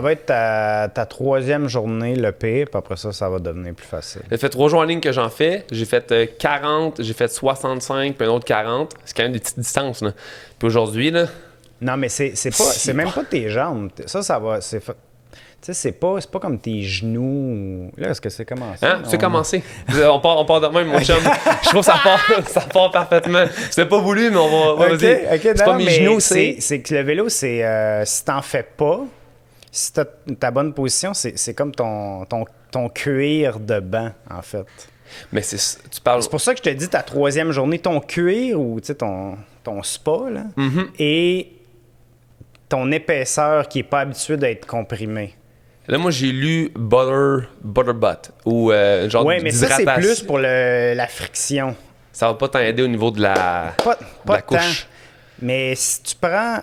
va être ta troisième journée, le pire, puis après ça va devenir plus facile. Ça fait 3 jours en ligne que j'en fais. J'ai fait 40, j'ai fait 65, puis un autre 40. C'est quand même des petites distances, là. Puis aujourd'hui, là... Non, mais c'est même pas tes jambes. Ça va... Tu sais, c'est pas comme tes genoux. Là, est-ce que c'est commencé? Hein? C'est commencé. On part de même, mon chum. Je trouve que ça part parfaitement. C'était pas voulu, mais on va... OK, c'est pas mes genoux, c'est que le vélo, c'est... si t'en fais pas, si t'as ta bonne position, c'est comme ton cuir de banc, en fait. Mais tu parles... C'est pour ça que je te dis ta troisième journée, ton cuir ou ton spa, là, et ton épaisseur qui est pas habitué d'être comprimé. Là, moi, j'ai lu Butterbutt ou genre ouais, mais ça, c'est d'hydratation. plus pour la friction. Ça va pas t'aider au niveau de la couche. Mais si tu prends...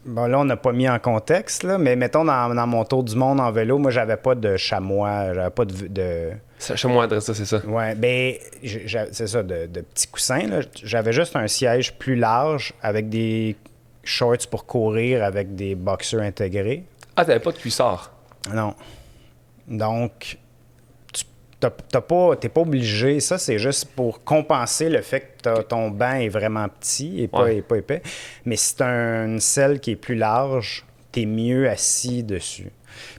Bon, là, on n'a pas mis en contexte, là, mais mettons dans mon tour du monde en vélo, moi, j'avais pas de chamois, j'avais pas de... Chamois, ça, c'est ça. Ouais, ben, c'est ça, de petits coussins, là. J'avais juste un siège plus large avec des shorts pour courir avec des boxers intégrés. Ah, t'avais pas de cuissard? Non. Donc, t'es pas obligé. Ça, c'est juste pour compenser le fait que ton banc est vraiment petit et pas épais. Mais si t'as une selle qui est plus large, t'es mieux assis dessus.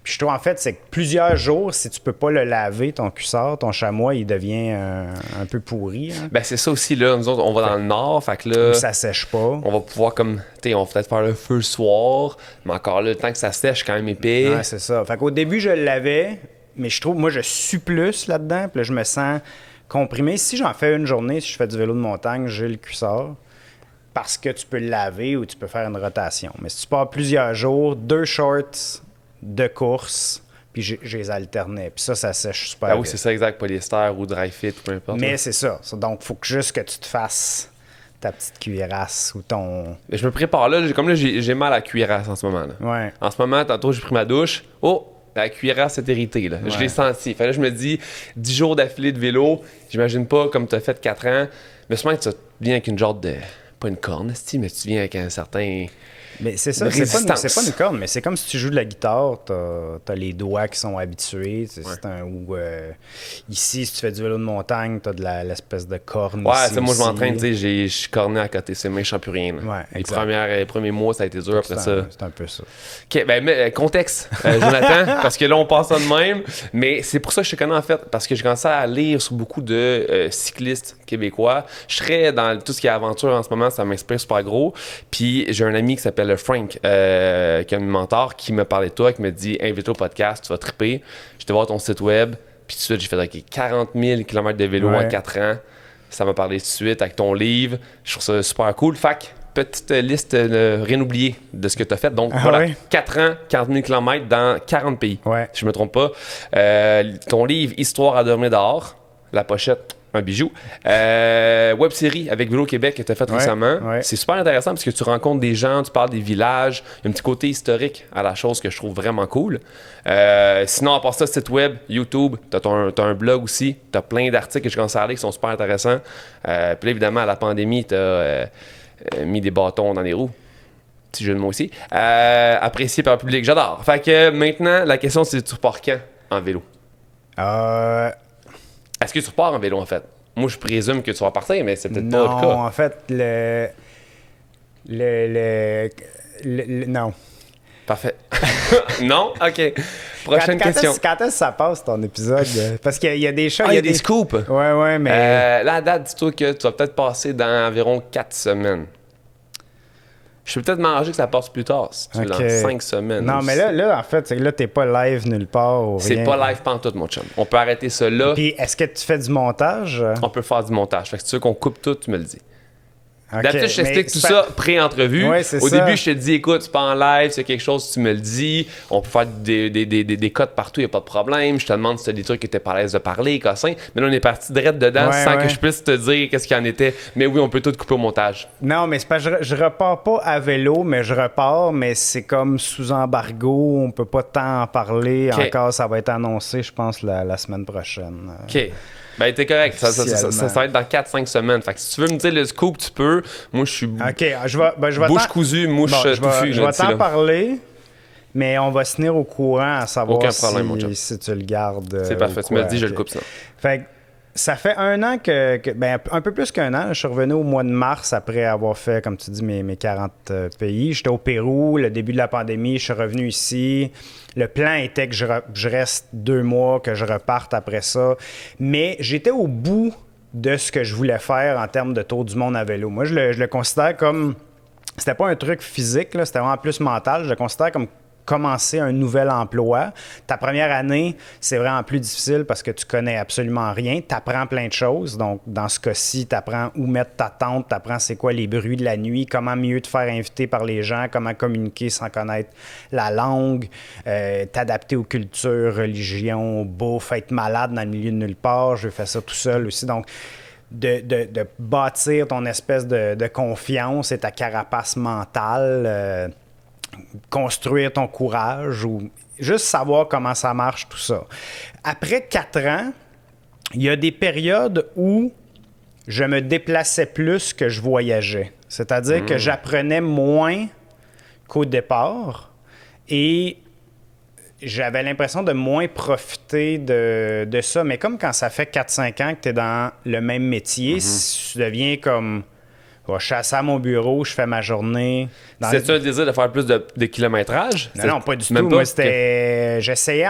Puis je trouve, en fait, c'est que plusieurs jours, si tu peux pas le laver, ton cuissard, ton chamois, il devient un peu pourri. Hein? Ben, c'est ça aussi, là. Nous autres, on va dans le nord, fait que là... Ça sèche pas. On va pouvoir, comme, tu sais, on va peut-être faire le feu le soir, mais encore là, le temps que ça sèche, quand même épais. Ouais, c'est ça. Fait qu'au début, je le lavais, mais je trouve, moi, je suis plus là-dedans, puis là, je me sens comprimé. Si j'en fais une journée, si je fais du vélo de montagne, j'ai le cuissard, parce que tu peux le laver ou tu peux faire une rotation. Mais si tu pars plusieurs jours, 2 shorts de course, puis je les alternais. Puis ça sèche super Ah oui, vite. c'est ça, exact, polyester ou dry fit, peu importe. Mais c'est ça. Donc, il faut juste que tu te fasses ta petite cuirasse ou ton... Je me prépare là, comme là, j'ai mal à la cuirasse en ce moment. Là. Ouais. En ce moment, tantôt, j'ai pris ma douche. Oh! La cuirasse est irritée, là. Ouais. Je l'ai senti. Fait là, je me dis, 10 jours d'affilée de vélo, j'imagine pas comme tu as fait 4 ans, mais sûrement que tu viens avec une genre de... Pas une corne, mais tu viens avec un certain... Mais c'est ça, c'est pas une corne, mais c'est comme si tu joues de la guitare, t'as les doigts qui sont habitués. Ici, si tu fais du vélo de montagne, t'as l'espèce de corne. Ouais, ici moi je aussi. m'entraîne, tu sais, je suis corné à côté, c'est mes je sens plus rien. Là. Ouais, les premiers mois, ça a été dur après ça. C'est un peu ça. OK, ben mais, contexte, Jonathan, parce que là, on passe ça de même, mais c'est pour ça que je te connais en fait, parce que j'ai commencé à lire sur beaucoup de cyclistes québécois. Je serais dans tout ce qui est aventure en ce moment, ça m'inspire super gros. Puis j'ai un ami qui s'appelle Frank, qui est un mentor, qui me parlait de toi, qui me dit invite-toi au podcast, tu vas triper. Je te voir ton site web, puis tout de suite, j'ai fait 40 000 km de vélo en 4 ans. Ça m'a parlé tout de suite avec ton livre. Je trouve ça super cool. Fac, petite liste, rien oublié de ce que tu as fait. Donc voilà, 4 ans, 40 000 km dans 40 pays, si je me trompe pas. Ton livre Histoire à dormir dehors, la pochette. Un bijou. Web série avec Vélo Québec que tu as fait récemment. Ouais. C'est super intéressant parce que tu rencontres des gens, tu parles des villages. Il y a un petit côté historique à la chose que je trouve vraiment cool. Sinon, à part ça, site web, YouTube, tu as un blog aussi. Tu as plein d'articles que je commence à lire qui sont super intéressants. Puis là, évidemment, à la pandémie, tu as mis des bâtons dans les roues. Petit jeu de mots aussi. Apprécié par le public. J'adore. Fait que maintenant, la question, c'est tu repars quand en vélo? Est-ce que tu repars en vélo, en fait? Moi, je présume que tu vas partir, mais c'est peut-être pas le cas. Non, en fait, non. Parfait. Non? OK. Prochaine question. Quand est-ce que ça passe, ton épisode? Parce qu'il y a des choses... il y a des scoops. Ouais, mais... Là, à date, dis-toi que tu vas peut-être passer dans environ 4 semaines. Je peux peut-être m'arranger que ça passe plus tard, si tu veux, dans 5 semaines. Non, mais là, en fait, c'est que là, t'es pas live nulle part ou rien. C'est pas live pantoute, mon chum. On peut arrêter ça là. Puis, est-ce que tu fais du montage? On peut faire du montage. Fait que si tu veux qu'on coupe tout, tu me le dis. Okay, d'habitude, je t'explique tout ça pré-entrevue. Ouais, Au début, je te dis, écoute, c'est pas en live, c'est quelque chose, tu me le dis. On peut faire des codes partout, il n'y a pas de problème. Je te demande si tu as des trucs que tu n'es pas à l'aise de parler, cossin. Mais là, on est parti direct dedans sans que je puisse te dire qu'est-ce qu'il y en était. Mais oui, on peut tout couper au montage. Non, mais c'est pas, je repars pas à vélo, mais je repars, mais c'est comme sous embargo. On peut pas tant en parler. Encore, ça va être annoncé, je pense, la semaine prochaine. OK. Ben, t'es correct. Ça va être dans 4-5 semaines. Fait que si tu veux me dire le scoop, tu peux. Moi, je suis OK, je vais bouche cousue, mouche touffue. Je vais t'en parler, Mais on va se tenir au courant à savoir si tu le gardes. C'est parfait. Tu me le dis, je le coupe ça. Fait que ça fait 1 an un peu plus qu'1 an. Je suis revenu au mois de mars après avoir fait, comme tu dis, mes 40 pays. J'étais au Pérou, le début de la pandémie. Je suis revenu ici. Le plan était que je reste 2 mois, que je reparte après ça. Mais j'étais au bout de ce que je voulais faire en termes de tour du monde à vélo. Moi, je le considère comme... C'était pas un truc physique, là, c'était vraiment plus mental. Je le considère comme commencer un nouvel emploi. Ta première année, c'est vraiment plus difficile parce que tu connais absolument rien. Tu apprends plein de choses. Donc, dans ce cas-ci, tu apprends où mettre ta tente, tu apprends c'est quoi les bruits de la nuit, comment mieux te faire inviter par les gens, comment communiquer sans connaître la langue, t'adapter aux cultures, religions, bouffe, être malade dans le milieu de nulle part. Je fais ça tout seul aussi. Donc, de bâtir ton espèce de confiance et ta carapace mentale, construire ton courage ou juste savoir comment ça marche, tout ça. Après 4 ans, il y a des périodes où je me déplaçais plus que je voyageais. C'est-à-dire que j'apprenais moins qu'au départ et j'avais l'impression de moins profiter de ça. Mais comme quand ça fait 4-5 ans que tu es dans le même métier, tu deviens comme... Je chasser à mon bureau, je fais ma journée. C'est-tu un désir de faire plus de kilométrage? Non, pas du tout. Moi, c'était... J'essayais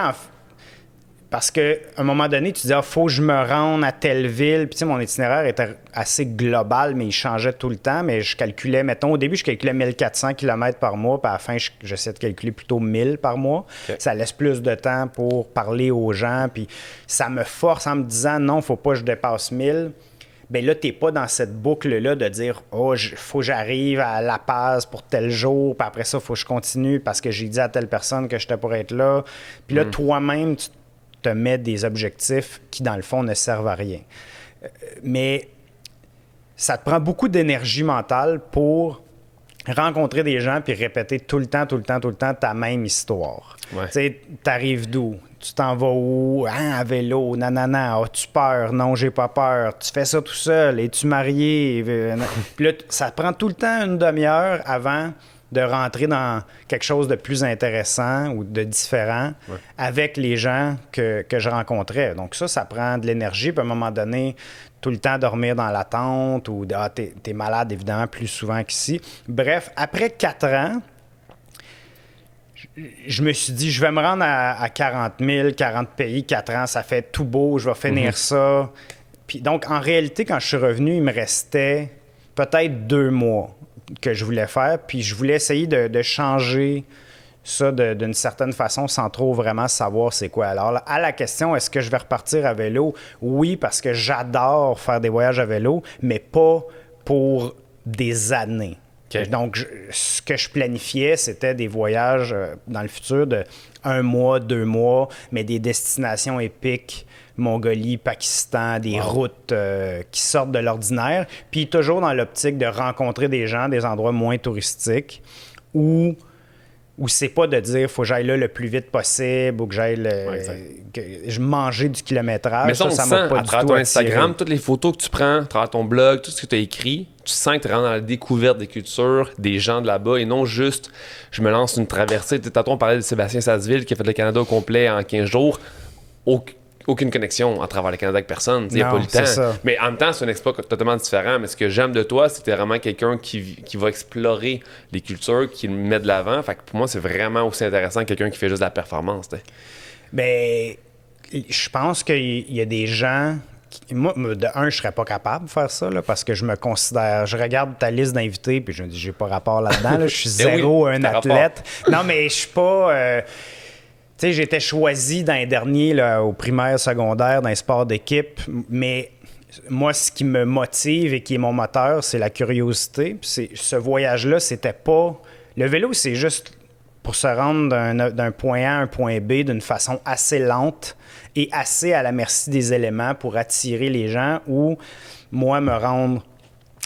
parce qu'à un moment donné, tu dis, faut que je me rende à telle ville. Puis, tu sais, mon itinéraire était assez global, mais il changeait tout le temps. Mais je calculais, mettons, au début, je calculais 1400 km par mois. Puis à la fin, j'essayais de calculer plutôt 1000 par mois. Okay. Ça laisse plus de temps pour parler aux gens. Puis ça me force en me disant, non, faut pas que je dépasse 1000. Bien là, tu n'es pas dans cette boucle-là de dire « Oh, faut que j'arrive à La Paz pour tel jour, puis après ça, il faut que je continue parce que j'ai dit à telle personne que j'étais pour être là. » Puis là, toi-même, tu te mets des objectifs qui, dans le fond, ne servent à rien. Mais ça te prend beaucoup d'énergie mentale pour rencontrer des gens puis répéter tout le temps ta même histoire. Ouais. Tu sais, t'arrives d'où? Tu t'en vas où? Hein, à vélo? Nanana. As-tu peur? Non, j'ai pas peur. Tu fais ça tout seul. Es-tu marié? Puis là, ça prend tout le temps une demi-heure avant de rentrer dans quelque chose de plus intéressant ou de différent avec les gens que je rencontrais. Donc ça prend de l'énergie. Puis à un moment donné, tout le temps dormir dans la tente ou t'es malade, évidemment, plus souvent qu'ici. Bref, après 4 ans, je me suis dit, je vais me rendre à 40 000, 40 pays, 4 ans, ça fait tout beau, je vais finir ça. Puis donc, en réalité, quand je suis revenu, il me restait peut-être 2 mois que je voulais faire, puis je voulais essayer de changer ça d'une certaine façon sans trop vraiment savoir c'est quoi. Alors, à la question, est-ce que je vais repartir à vélo? Oui, parce que j'adore faire des voyages à vélo, mais pas pour des années. Okay. Donc, ce que je planifiais, c'était des voyages dans le futur de 1 mois, 2 mois, mais des destinations épiques, Mongolie, Pakistan, des routes qui sortent de l'ordinaire, puis toujours dans l'optique de rencontrer des gens, des endroits moins touristiques, où c'est pas de dire faut que j'aille là le plus vite possible ou que j'aille que je manger du kilométrage. Mais ça m'a pas du tout à travers ton Instagram, toutes les photos que tu prends, à travers ton blog, tout ce que tu as écrit, tu sens que tu rentres dans la découverte des cultures, des gens de là-bas et non juste je me lance une traversée. Tantôt, on parlait de Sébastien Sasseville qui a fait le Canada au complet en 15 jours. Aucune connexion à travers le Canada avec personne. Il n'y a pas le temps. Ça. Mais en même temps, c'est un exploit totalement différent. Mais ce que j'aime de toi, c'est que tu es vraiment quelqu'un qui va explorer les cultures, qui le met de l'avant. Fait que pour moi, c'est vraiment aussi intéressant que quelqu'un qui fait juste de la performance. T'sais. Bien, je pense qu'il y a des gens... Moi, de un, je serais pas capable de faire ça là, parce que je me considère... Je regarde ta liste d'invités puis je me dis, j'ai pas rapport là-dedans. Là, je suis zéro un athlète. Non, mais je suis pas... Tu sais, j'étais choisi dans les derniers, là, au primaire, secondaire, dans les sports d'équipe, mais moi, ce qui me motive et qui est mon moteur, c'est la curiosité. Puis ce voyage-là, c'était pas... Le vélo, c'est juste pour se rendre d'un point A à un point B d'une façon assez lente et assez à la merci des éléments pour attirer les gens ou, moi, me rendre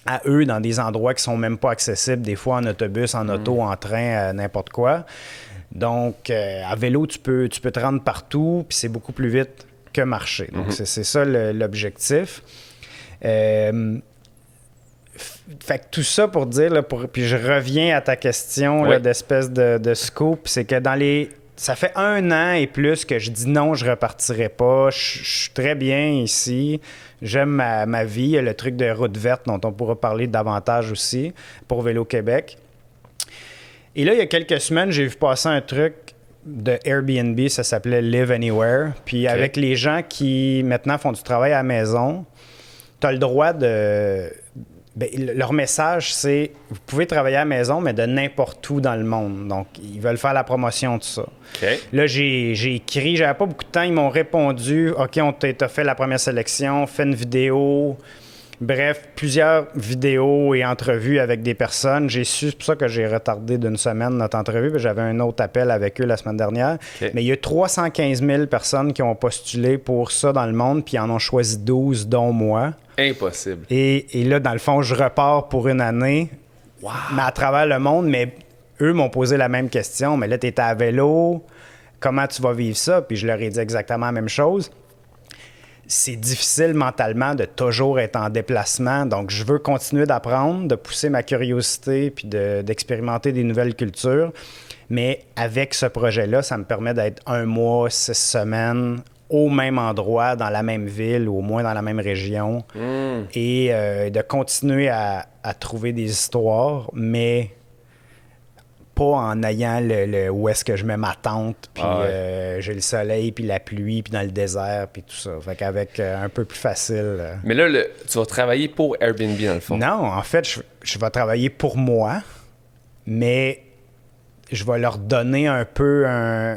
à eux dans des endroits qui sont même pas accessibles, des fois en autobus, en auto, en train, n'importe quoi. Donc, à vélo, tu peux te rendre partout, puis c'est beaucoup plus vite que marcher. Donc, c'est ça l'objectif. Fait que tout ça pour dire, là, puis je reviens à ta question là, d'espèce de scoop, c'est que ça fait 1 an et plus que je dis non, je repartirai pas. Je suis très bien ici. J'aime ma vie. Il y a le truc de route verte dont on pourra parler davantage aussi pour Vélo Québec. Et là, il y a quelques semaines, j'ai vu passer un truc de Airbnb, ça s'appelait Live Anywhere. Puis avec les gens qui maintenant font du travail à la maison, tu as le droit de... leur message, c'est vous pouvez travailler à la maison, mais de n'importe où dans le monde. Donc, ils veulent faire la promotion de ça. Là, j'ai écrit, j'avais pas beaucoup de temps, ils m'ont répondu OK, on t'a fait la première sélection, fais une vidéo. Bref, plusieurs vidéos et entrevues avec des personnes. C'est pour ça que j'ai retardé d'1 semaine notre entrevue. J'avais un autre appel avec eux la semaine dernière. Mais il y a 315 000 personnes qui ont postulé pour ça dans le monde, puis ils en ont choisi 12, dont moi. Impossible. Et là, dans le fond, je repars pour 1 année, mais à travers le monde. Mais eux m'ont posé la même question. Mais là, tu es à vélo, comment tu vas vivre ça? Puis je leur ai dit exactement la même chose. C'est difficile mentalement de toujours être en déplacement. Donc, je veux continuer d'apprendre, de pousser ma curiosité puis d'expérimenter des nouvelles cultures. Mais avec ce projet-là, ça me permet d'être 1 mois, 6 semaines au même endroit, dans la même ville, ou au moins dans la même région. Et de continuer à trouver des histoires, mais pas en ayant où est-ce que je mets ma tente, puis j'ai le soleil, puis la pluie, puis dans le désert, puis tout ça. Fait qu'avec un peu plus facile. Mais là, tu vas travailler pour Airbnb, dans le fond. Non, en fait, je vais travailler pour moi, mais je vais leur donner un peu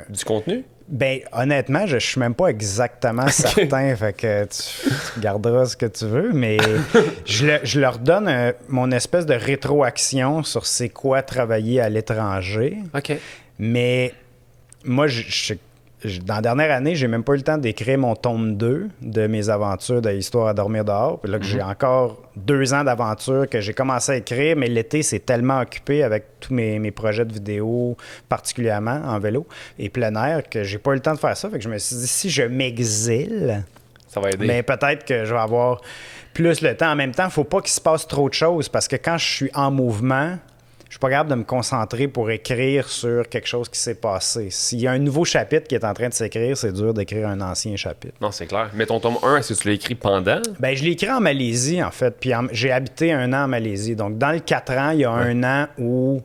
du contenu? Ben, honnêtement, je suis même pas exactement certain, fait que tu garderas ce que tu veux, mais je leur donne mon espèce de rétroaction sur c'est quoi travailler à l'étranger. OK. Mais moi, dans la dernière année, j'ai même pas eu le temps d'écrire mon tome 2 de mes aventures de Histoire à dormir dehors. Puis là, que j'ai encore 2 ans d'aventure que j'ai commencé à écrire, mais l'été, c'est tellement occupé avec tous mes projets de vidéo, particulièrement en vélo et plein air, que j'ai pas eu le temps de faire ça. Fait que je me suis dit, si je m'exile, ça va aider. Mais peut-être que je vais avoir plus le temps. En même temps, il faut pas qu'il se passe trop de choses parce que quand je suis en mouvement, je suis pas capable de me concentrer pour écrire sur quelque chose qui s'est passé. S'il y a un nouveau chapitre qui est en train de s'écrire, c'est dur d'écrire un ancien chapitre. Non, c'est clair. Mais ton tome 1, est-ce que tu l'as écrit pendant? Ben, je l'ai écrit en Malaisie, en fait. Puis j'ai habité 1 an en Malaisie. Donc, dans le 4 ans, il y a 1 an où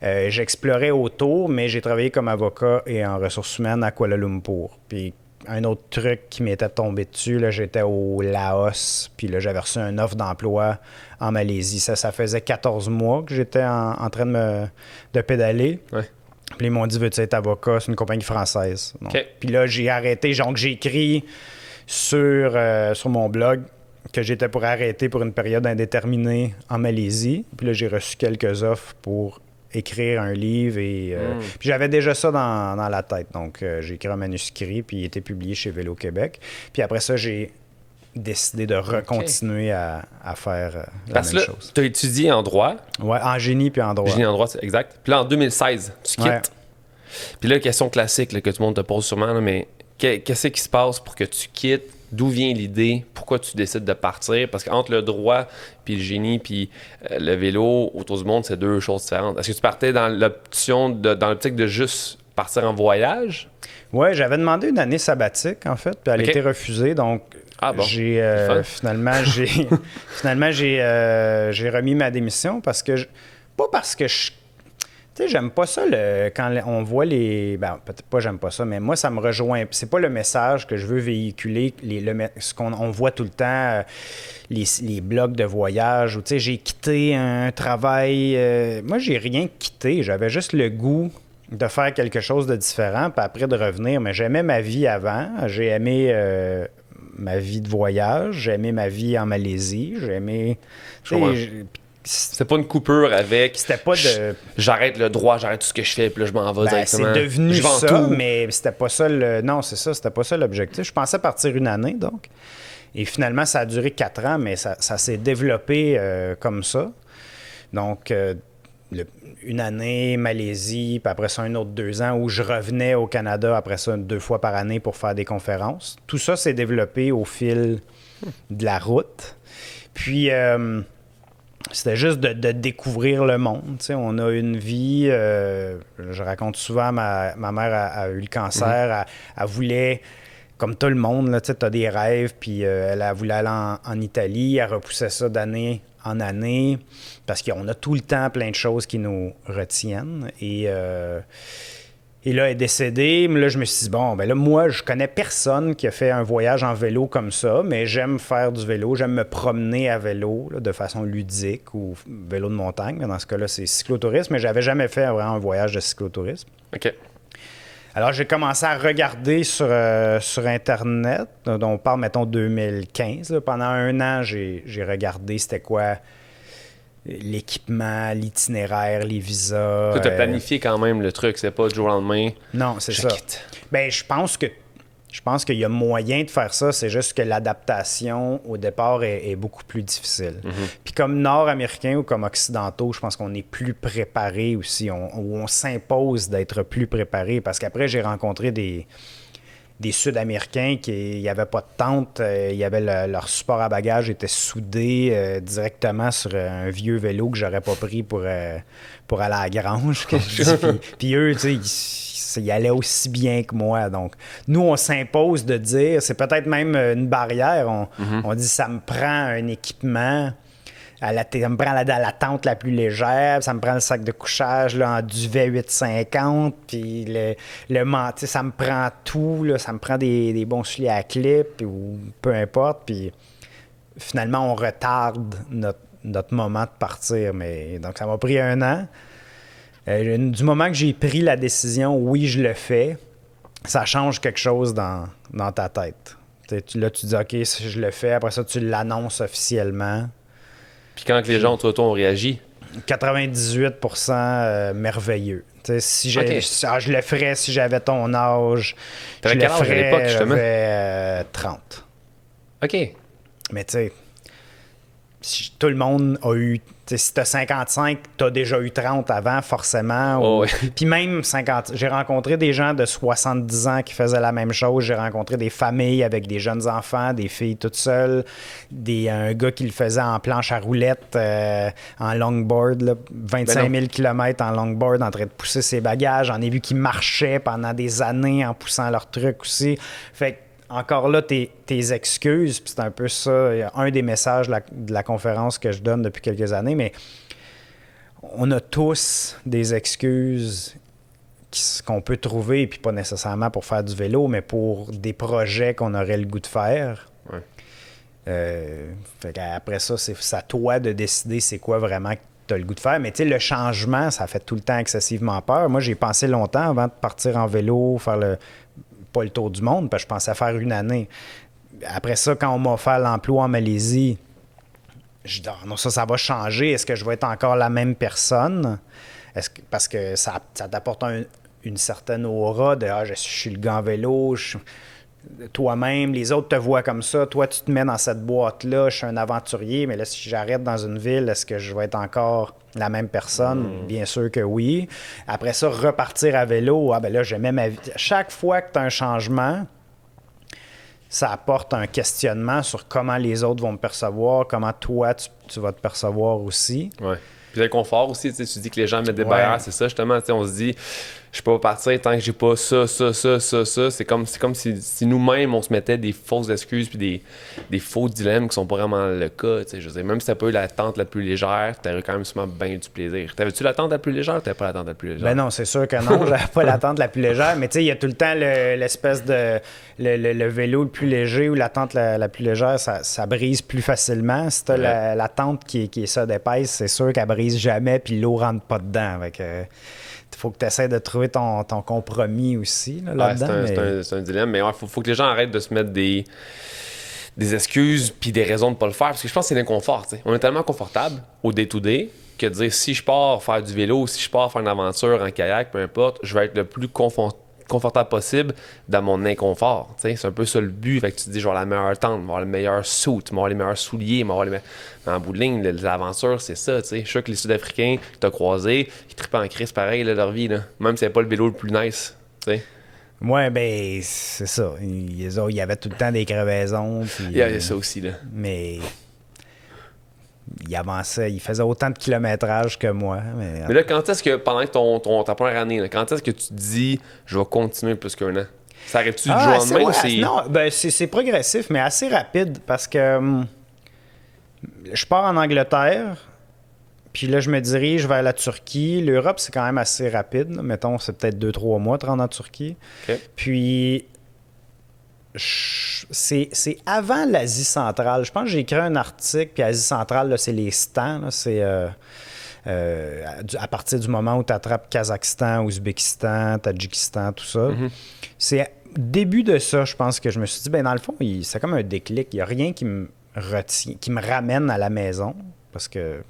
j'explorais autour, mais j'ai travaillé comme avocat et en ressources humaines à Kuala Lumpur. Puis un autre truc qui m'était tombé dessus, là, j'étais au Laos, puis là, j'avais reçu une offre d'emploi en Malaisie. Ça faisait 14 mois que j'étais en train de pédaler. Puis ils m'ont dit, veux-tu être avocat? C'est une compagnie française. Puis là, j'ai arrêté. Donc, j'ai écrit sur mon blog que j'étais pour arrêter pour une période indéterminée en Malaisie. Puis là, j'ai reçu quelques offres pour écrire un livre et puis j'avais déjà ça dans la tête. Donc, j'ai écrit un manuscrit, puis il était publié chez Vélo Québec. Puis après ça, j'ai décidé de recontinuer à faire la même chose. Tu as étudié en droit. Oui, en génie puis en droit. Génie en droit, c'est exact. Puis là, en 2016, tu quittes. Puis là, question classique là, que tout le monde te pose sûrement, là, mais qu'est-ce qui se passe pour que tu quittes? D'où vient l'idée? Pourquoi tu décides de partir? Parce qu'entre le droit, puis le génie, puis le vélo autour du monde, c'est 2 choses différentes. Est-ce que tu partais dans l'optique de juste partir en voyage? Oui, j'avais demandé une année sabbatique, en fait, puis elle a été refusée. Donc, finalement, j'ai remis ma démission parce que... Pas parce que je... Tu sais, j'aime pas ça quand on voit les... Ben, peut-être pas j'aime pas ça, mais moi, ça me rejoint. C'est pas le message que je veux véhiculer, ce qu'on voit tout le temps, les blogs de voyage, où, tu sais, j'ai quitté un travail... moi, j'ai rien quitté. J'avais juste le goût de faire quelque chose de différent, puis après de revenir. Mais j'aimais ma vie avant. J'ai aimé ma vie de voyage. J'ai aimé ma vie en Malaisie. J'ai aimé... C'était pas une coupure avec. C'était pas de. J'arrête le droit, j'arrête tout ce que je fais, puis là, je m'en vais directement. C'est devenu ça, mais c'était pas ça Non, c'est ça, c'était pas ça l'objectif. Je pensais partir 1 année, donc. Et finalement, ça a duré 4 ans, mais ça s'est développé comme ça. Donc, 1 année, Malaisie, puis après ça, un autre 2 ans où je revenais au Canada, après ça, 2 fois par année pour faire des conférences. Tout ça s'est développé au fil de la route. Puis. c'était juste de découvrir le monde. T'sais. On a une vie, je raconte souvent, ma mère a eu le cancer, elle voulait, comme tout le monde, tu as des rêves, puis elle voulait aller en Italie, elle repoussait ça d'année en année, parce qu'on a tout le temps plein de choses qui nous retiennent. Et là, elle est décédée. Mais là, je me suis dit, bon, ben là, moi, je connais personne qui a fait un voyage en vélo comme ça, mais j'aime faire du vélo, j'aime me promener à vélo là, de façon ludique ou vélo de montagne. Mais dans ce cas-là, c'est cyclotourisme, mais j'avais jamais fait vraiment un voyage de cyclotourisme. OK. Alors, j'ai commencé à regarder sur Internet, dont on parle, mettons, 2015. Là. Pendant un an, j'ai regardé c'était quoi l'équipement, l'itinéraire, les visas. Tu as planifié quand même le truc, c'est pas du jour au lendemain. Non, c'est ça. Quitte. Ben, je pense qu'il y a moyen de faire ça, c'est juste que l'adaptation au départ est beaucoup plus difficile. Puis comme Nord-Américains ou comme Occidentaux, je pense qu'on est plus préparés aussi, on s'impose d'être plus préparés parce qu'après, j'ai rencontré des Sud-Américains qui n'avaient pas de tente, leur support à bagages était soudé directement sur un vieux vélo que j'aurais pas pris pour aller à la grange. Puis eux, tu sais, ils allaient aussi bien que moi. Donc, nous, on s'impose de dire, c'est peut-être même une barrière, on dit ça me prend un équipement. Ça me prend la tente la plus légère, ça me prend le sac de couchage là, en duvet 850, puis le manteau, ça me prend tout, là, ça me prend des bons souliers à clip, ou peu importe, puis finalement, on retarde notre moment de partir. Mais donc, ça m'a pris un an. Du moment que j'ai pris la décision, oui, je le fais, ça change quelque chose dans ta tête. Là, tu dis, OK, si je le fais, après ça, tu l'annonces officiellement. Puis quand les gens autour de toi ont réagi? 98% merveilleux. Si je le ferais si j'avais ton âge. T'avais quel âge à l'époque, justement? J'avais 30. OK. Mais tu sais, si tout le monde a eu... Si t'as 55, t'as déjà eu 30 avant, forcément. Oh, oui. Puis même 50. J'ai rencontré des gens de 70 ans qui faisaient la même chose. J'ai rencontré des familles avec des jeunes enfants, des filles toutes seules, un gars qui le faisait en planche à roulettes, en longboard, là, 25 000 km en longboard, en train de pousser ses bagages. J'en ai vu qui marchaient pendant des années en poussant leurs trucs aussi. Fait que encore là, tes excuses, puis c'est un peu ça, un des messages de la conférence que je donne depuis quelques années, mais on a tous des excuses qu'on peut trouver, puis pas nécessairement pour faire du vélo, mais pour des projets qu'on aurait le goût de faire. Ouais. Fait qu'après ça, c'est à toi de décider c'est quoi vraiment que tu as le goût de faire. Mais tu sais, le changement, ça fait tout le temps excessivement peur. Moi, j'ai pensé longtemps avant de partir en vélo, faire pas le tour du monde, parce que je pensais faire une année. Après ça, quand on m'a offert l'emploi en Malaisie, je dis, non, ça va changer. Est-ce que je vais être encore la même personne? Parce que ça t'apporte une certaine aura de je suis le gars en vélo, toi-même, les autres te voient comme ça, toi tu te mets dans cette boîte-là, je suis un aventurier, mais là si j'arrête dans une ville, est-ce que je vais être encore la même personne? Bien sûr que oui. Après ça, repartir à vélo, ben là j'aimais ma vie. Chaque fois que tu as un changement, ça apporte un questionnement sur comment les autres vont me percevoir, comment toi tu vas te percevoir aussi. Ouais. Puis le confort aussi, tu dis que les gens mettent des barrières, c'est ça justement, on se dit je peux pas partir tant que j'ai pas ça. C'est comme si nous-mêmes on se mettait des fausses excuses puis des faux dilemmes qui sont pas vraiment le cas. Je veux dire, même si t'as pas eu la tente la plus légère, t'aurais quand même sûrement bien du plaisir. T'avais-tu la tente la plus légère ou t'avais pas la tente la plus légère? Ben non, c'est sûr que non, j'avais pas la tente la plus légère, mais tu sais, il y a tout le temps l'espèce de le vélo le plus léger ou la tente la plus légère, ça brise plus facilement. Si t'as la tente qui est ça d'épaisse, c'est sûr qu'elle brise jamais puis l'eau rentre pas dedans. Avec, il faut que tu essaies de trouver ton compromis aussi là-dedans. C'est un dilemme, mais il faut que les gens arrêtent de se mettre des excuses puis des raisons de ne pas le faire, parce que je pense que c'est l'inconfort. T'sais. On est tellement confortable au day-to-day que de dire si je pars faire du vélo, si je pars faire une aventure en kayak, peu importe, je vais être le plus confortable possible dans mon inconfort. T'sais. C'est un peu ça le but. Fait que tu te dis, je vais avoir la meilleure tente, je vais avoir le meilleur suit, je vais avoir les meilleurs souliers, je vais avoir les meilleurs... Mais en bout de ligne, l'aventure, c'est ça. T'sais. Je suis sûr que les Sud-Africains que tu as croisés, ils trippent en crise pareil là, leur vie. Là. Même si c'est pas le vélo le plus nice. T'sais. Ouais, ben, c'est ça. Il y avait tout le temps des crevaisons. Puis, il y avait ça aussi. Là. Mais il avançait, il faisait autant de kilométrage que moi. Mais là, quand est-ce que, pendant ta première année, là, quand est-ce que tu te dis, je vais continuer plus qu'un an? Ça arrive-tu du jour au lendemain? Non, c'est progressif, mais assez rapide parce que je pars en Angleterre, puis là, je me dirige vers la Turquie. L'Europe, c'est quand même assez rapide. Là. Mettons, c'est peut-être 2-3 mois de rendre en Turquie. Okay. Puis, c'est avant l'Asie centrale. Je pense que j'ai écrit un article, puis Asie centrale, là, c'est les stans. Là, c'est à partir du moment où tu attrapes Kazakhstan, Ouzbékistan, Tadjikistan, tout ça. Mm-hmm. C'est début de ça, je pense que je me suis dit, ben dans le fond, c'est comme un déclic. Il n'y a rien qui me retient, qui me ramène à la maison, parce que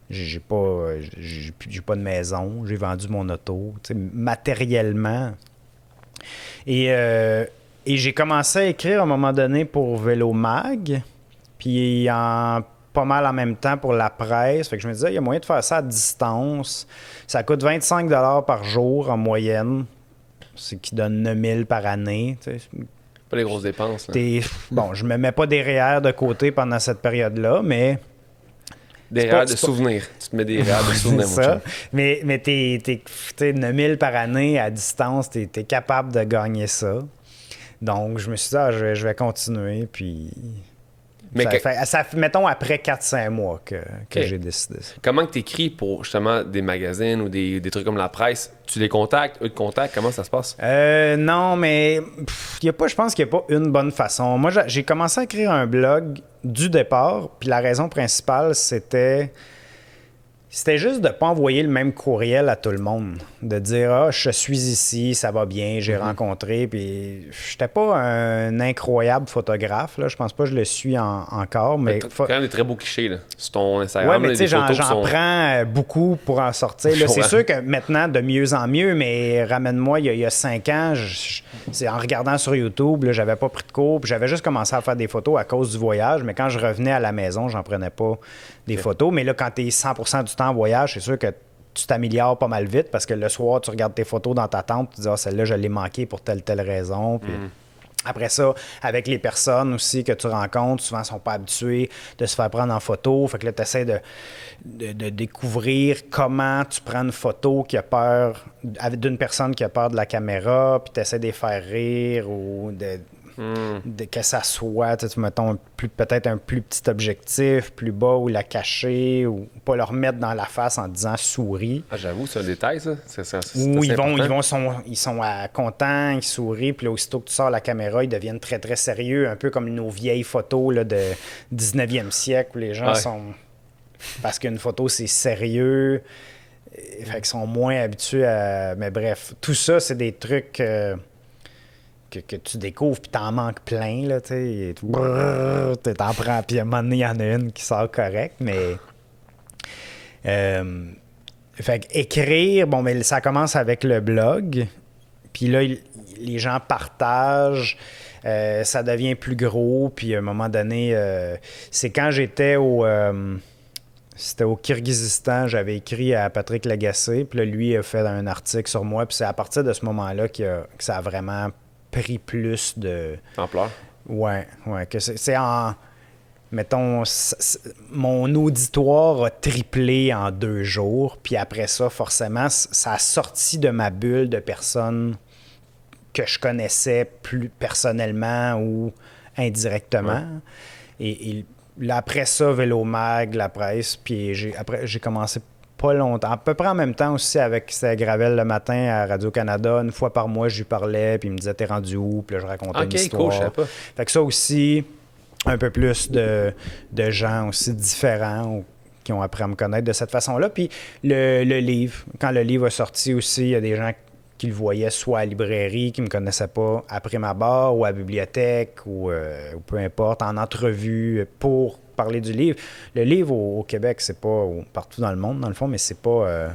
j'ai pas de maison, j'ai vendu mon auto, matériellement. Et j'ai commencé à écrire à un moment donné pour Vélo Mag, puis pas mal en même temps pour la presse. Fait que je me disais, il y a moyen de faire ça à distance. Ça coûte 25 $ par jour en moyenne, ce qui donne 9 000 par année. T'sais. Pas les grosses dépenses. Bon, je me mets pas des REER de côté pendant cette période-là, mais... Des REER de souvenirs. Tu te mets des REER de souvenirs, c'est ça. Mais t'es 9 000 par année à distance, t'es capable de gagner ça. Donc, je me suis dit, je vais continuer, puis... Mais mettons après 4-5 mois que j'ai décidé ça. Comment que tu écris pour justement des magazines ou des trucs comme la presse? Tu les contactes, eux te contactent? Comment ça se passe? Non, mais je pense qu'il n'y a pas une bonne façon. Moi, j'ai commencé à écrire un blog du départ, puis la raison principale, c'était juste de ne pas envoyer le même courriel à tout le monde. De dire, je suis ici, ça va bien, j'ai rencontré. Puis, j'étais pas un incroyable photographe. Là. Je pense pas que je le suis encore. Mais t'as quand même des très beaux clichés là, sur ton Instagram. Oui, mais tu sais, j'en prends beaucoup pour en sortir. Là, c'est sûr que maintenant, de mieux en mieux, mais ramène-moi, il y a 5 ans, c'est en regardant sur YouTube, là, j'avais pas pris de cours. Puis j'avais juste commencé à faire des photos à cause du voyage. Mais quand je revenais à la maison, j'en prenais pas des photos. Mais là, quand tu es 100% du temps en voyage, c'est sûr que tu t'améliores pas mal vite parce que le soir, tu regardes tes photos dans ta tente, tu te dis, celle-là, je l'ai manquée pour telle raison. Puis après ça, avec les personnes aussi que tu rencontres, souvent, ils sont pas habitués de se faire prendre en photo. Fait que là, tu essaies de découvrir comment tu prends une photo qui a peur d'une personne qui a peur de la caméra, puis tu essaies de les faire rire ou que ça soit, mettons, peut-être un plus petit objectif, plus bas, ou la cacher, ou pas leur mettre dans la face en disant souris. Ah, j'avoue, c'est un détail, ça. Ou ils sont contents, ils sourient, puis là, aussitôt que tu sors la caméra, ils deviennent très, très sérieux, un peu comme nos vieilles photos là, de 19e siècle, où les gens sont... Parce qu'une photo, c'est sérieux, fait qu'ils sont moins habitués à... Mais bref, tout ça, c'est des trucs... Que tu découvres, puis t'en manques plein, là, tu sais. T'en prends, puis à un moment donné, il y en a une qui sort correct, mais... fait qu'écrire, bon, mais ça commence avec le blog, puis là, les gens partagent, ça devient plus gros, puis à un moment donné, c'est quand j'étais c'était au Kirghizistan, j'avais écrit à Patrick Lagacé, puis là, lui a fait un article sur moi, puis c'est à partir de ce moment-là que ça a vraiment pris plus de... Ampleur? Ouais, que c'est en... Mettons, mon auditoire a triplé en 2 jours, puis après ça, forcément, ça a sorti de ma bulle de personnes que je connaissais plus personnellement ou indirectement. Ouais. Et là, après ça, Vélo Mag, la presse, puis j'ai commencé pas longtemps. À peu près en même temps aussi avec Gravel le matin à Radio-Canada. Une fois par mois, je lui parlais, puis il me disait « T'es rendu où? » Puis là, je racontais une histoire. Cool, je sais pas. Fait que ça aussi, un peu plus de gens aussi différents qui ont appris à me connaître de cette façon-là. Puis le livre, quand le livre est sorti aussi, il y a des gens qui le voyaient soit à la librairie, qui ne me connaissaient pas, après ma barre, ou à la bibliothèque, ou peu importe, en entrevue pour parler du livre. Le livre au Québec, c'est pas partout dans le monde, dans le fond, mais c'est pas...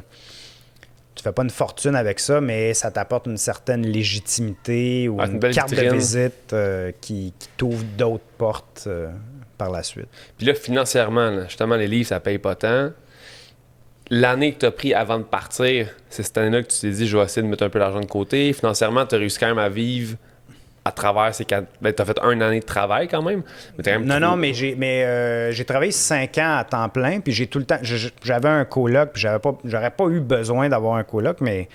tu fais pas une fortune avec ça, mais ça t'apporte une certaine légitimité ou une carte vitrine de visite qui t'ouvre d'autres portes par la suite. Puis là, financièrement, là, justement, les livres, ça paye pas tant. L'année que tu as pris avant de partir, c'est cette année-là que tu t'es dit, je vais essayer de mettre un peu d'argent de côté. Financièrement, tu as réussi quand même à vivre à travers ces 4... Ben, t'as fait 1 année de travail quand même. Mais t'as quand même Non, mais j'ai travaillé 5 ans à temps plein, puis j'ai tout le temps... J'avais un coloc, puis j'aurais pas eu besoin d'avoir un coloc, mais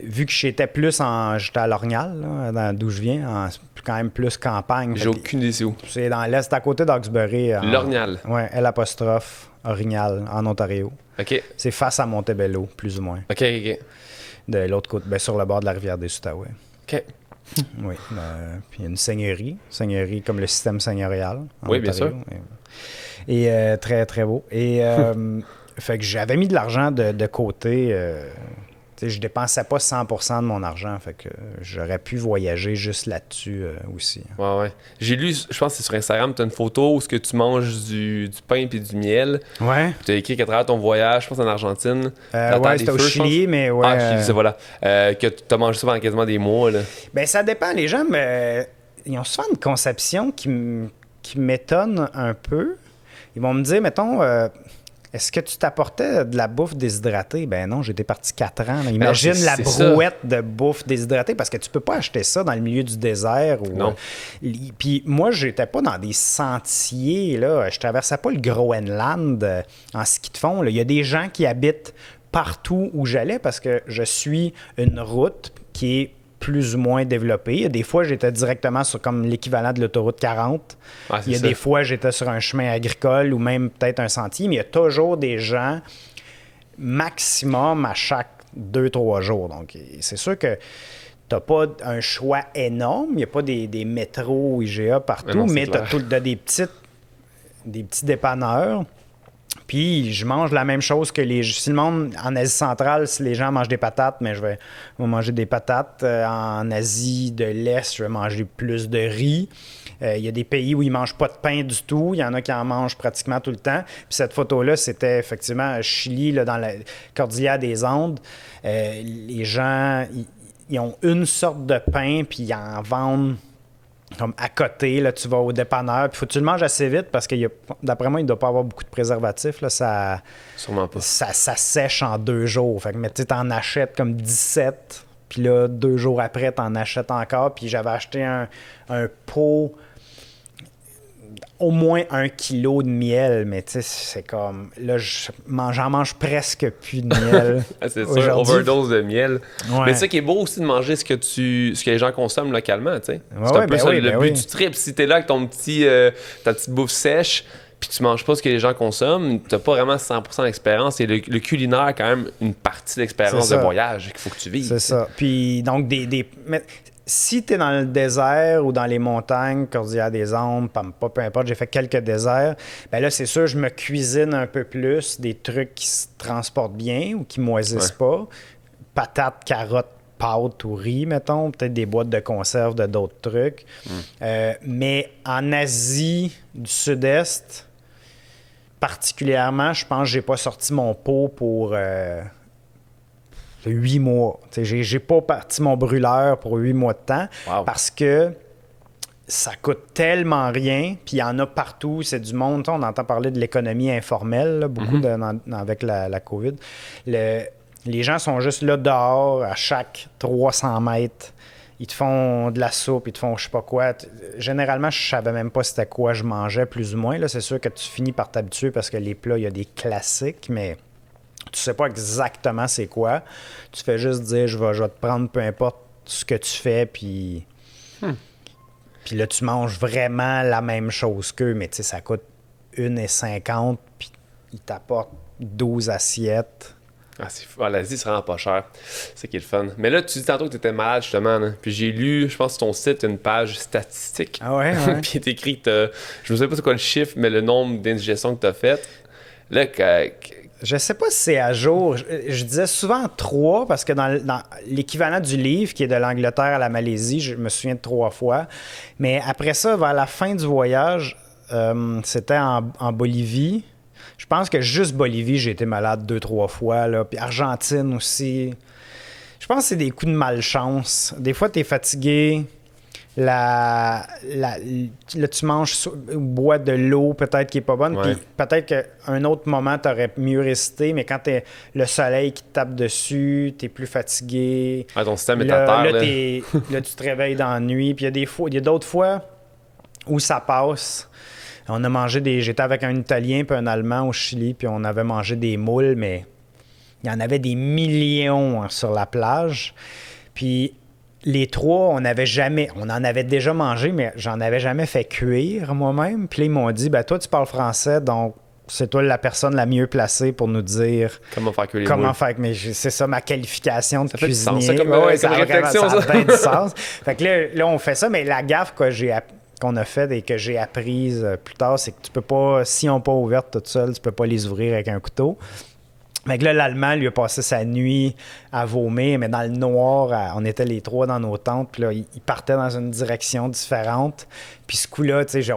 vu que j'étais à Lorgnal, là, d'où je viens, quand même plus campagne. J'ai aucune idée c'est où. C'est dans l'est, à côté d'Hawkesbury. Lorgnal. Oui, L', Orignal, en Ontario. OK. C'est face à Montebello, plus ou moins. OK. De l'autre côté, sur le bord de la rivière des Outaouais. OK. Oui. Puis il y a une seigneurie comme le système seigneurial. Oui, bien sûr. Et très, très beau. Et fait que j'avais mis de l'argent de côté. Je dépensais pas 100% de mon argent. Fait que j'aurais pu voyager juste là-dessus aussi. Ouais. J'ai lu, je pense que c'est sur Instagram, tu as une photo où tu manges du pain et du miel. Ouais. Tu as écrit qu'à travers ton voyage, je pense en Argentine. Ouais, c'était au Chili, mais ouais. Chili, c'est voilà. Que tu as mangé ça pendant quasiment des mois. Là. Ben, ça dépend. Les gens, ils ont souvent une conception qui m'étonne un peu. Ils vont me dire, mettons, est-ce que tu t'apportais de la bouffe déshydratée? Ben non, j'étais parti 4 ans. Là. Imagine la brouette de bouffe déshydratée, parce que tu peux pas acheter ça dans le milieu du désert. Non. Puis moi, j'étais pas dans des sentiers. Là. Je traversais pas le Groenland en ski de fond. Là. Il y a des gens qui habitent partout où j'allais parce que je suis une route qui est plus ou moins développée. Des fois, j'étais directement sur comme l'équivalent de l'autoroute 40. Il y a des fois, j'étais sur un chemin agricole ou même peut-être un sentier, mais il y a toujours des gens maximum à chaque 2-3 jours. Donc, c'est sûr que tu n'as pas un choix énorme. Il n'y a pas des métros ou IGA partout, mais tu as des petits dépanneurs. Puis, je mange la même chose que si le monde en Asie centrale, si les gens mangent des patates, mais je vais manger des patates. En Asie de l'Est, je vais manger plus de riz. Il y a des pays où ils ne mangent pas de pain du tout. Il y en a qui en mangent pratiquement tout le temps. Puis cette photo-là, c'était effectivement à Chili, là, dans la cordillère des Andes. Les gens, ils ont une sorte de pain, puis ils en vendent comme à côté, là, tu vas au dépanneur, puis faut que tu le manges assez vite parce que d'après moi, il ne doit pas avoir beaucoup de préservatifs. Là, sûrement pas. Ça sèche en 2 jours. Fait que, mais tu en achètes comme 17, puis là, 2 jours après, tu en achètes encore. Puis j'avais acheté un pot, au moins 1 kilo de miel, mais tu sais, c'est comme... Là, j'en mange presque plus de miel. C'est sûr, overdose de miel. Ouais. Mais c'est ça qui est beau aussi de manger ce que les gens consomment localement, tu sais. C'est un peu ça, le but du trip. Si t'es là avec ta petite bouffe sèche, puis tu manges pas ce que les gens consomment, t'as pas vraiment 100% d'expérience. Et le culinaire, quand même, une partie de l'expérience de voyage qu'il faut que tu vives. C'est ça. Puis donc, si tu es dans le désert ou dans les montagnes, Cordillère des Andes, peu importe, j'ai fait quelques déserts, bien là, c'est sûr, je me cuisine un peu plus des trucs qui se transportent bien ou qui moisissent pas. Patates, carottes, pâtes ou riz, mettons, peut-être des boîtes de conserve de d'autres trucs. Mais en Asie du Sud-Est, particulièrement, je pense que j'ai pas sorti mon pot pour 8 mois. J'ai pas parti mon brûleur pour 8 mois de temps parce que ça coûte tellement rien, puis il y en a partout, c'est du monde. On entend parler de l'économie informelle, là, beaucoup avec la COVID. Les gens sont juste là dehors à chaque 300 mètres. Ils te font de la soupe, ils te font je sais pas quoi. Généralement, je savais même pas c'était quoi je mangeais, plus ou moins. Là, c'est sûr que tu finis par t'habituer parce que les plats, il y a des classiques, mais tu sais pas exactement c'est quoi. Tu fais juste dire je vais te prendre peu importe ce que tu fais, puis là, tu manges vraiment la même chose qu'eux, mais tu sais, ça coûte 1,50$, puis ils t'apportent 12 assiettes. L'Asie, c'est vraiment pas cher. C'est qui est le fun. Mais là, tu dis tantôt que tu étais malade, justement. Là. Puis j'ai lu, je pense, sur ton site, une page statistique. Ah ouais? Puis il est écrit que je ne sais pas c'est quoi le chiffre, mais le nombre d'indigestions que tu as faites. Là, je sais pas si c'est à jour. Je disais souvent 3 parce que dans l'équivalent du livre, qui est de l'Angleterre à la Malaisie, je me souviens de 3 fois. Mais après ça, vers la fin du voyage, c'était en Bolivie. Je pense que juste Bolivie, j'ai été malade 2-3 fois. Là. Puis Argentine aussi. Je pense que c'est des coups de malchance. Des fois, tu es fatigué. là, tu manges ou bois de l'eau peut-être qui est pas bonne. Puis peut-être qu'à un autre moment, tu aurais mieux résisté, mais quand le soleil qui te tape dessus, tu es plus fatigué. Ah, ton système est à terre. Là, tu te réveilles dans la nuit. Puis il y a d'autres fois où ça passe. On a mangé j'étais avec un Italien puis un Allemand au Chili, puis on avait mangé des moules, mais il y en avait des millions sur la plage. Puis les trois, on en avait déjà mangé, mais j'en avais jamais fait cuire moi-même. Puis là, ils m'ont dit, toi, tu parles français, donc c'est toi la personne la mieux placée pour nous dire comment faire cuire les comment moules. faire. Mais c'est ça ma qualification de ça cuisinier. Fait du sens, ça, comme réflexion, ça a bien du sens. Fait que là, on fait ça, mais la gaffe qu'on a faite et que j'ai apprise plus tard, c'est que tu peux pas, si on n'est pas ouvertes toutes seules, tu peux pas les ouvrir avec un couteau. Fait que là, l'Allemand, lui, a passé sa nuit à vomir, mais dans le noir, on était les trois dans nos tentes, puis là, il partait dans une direction différente. Puis ce coup-là, tu sais,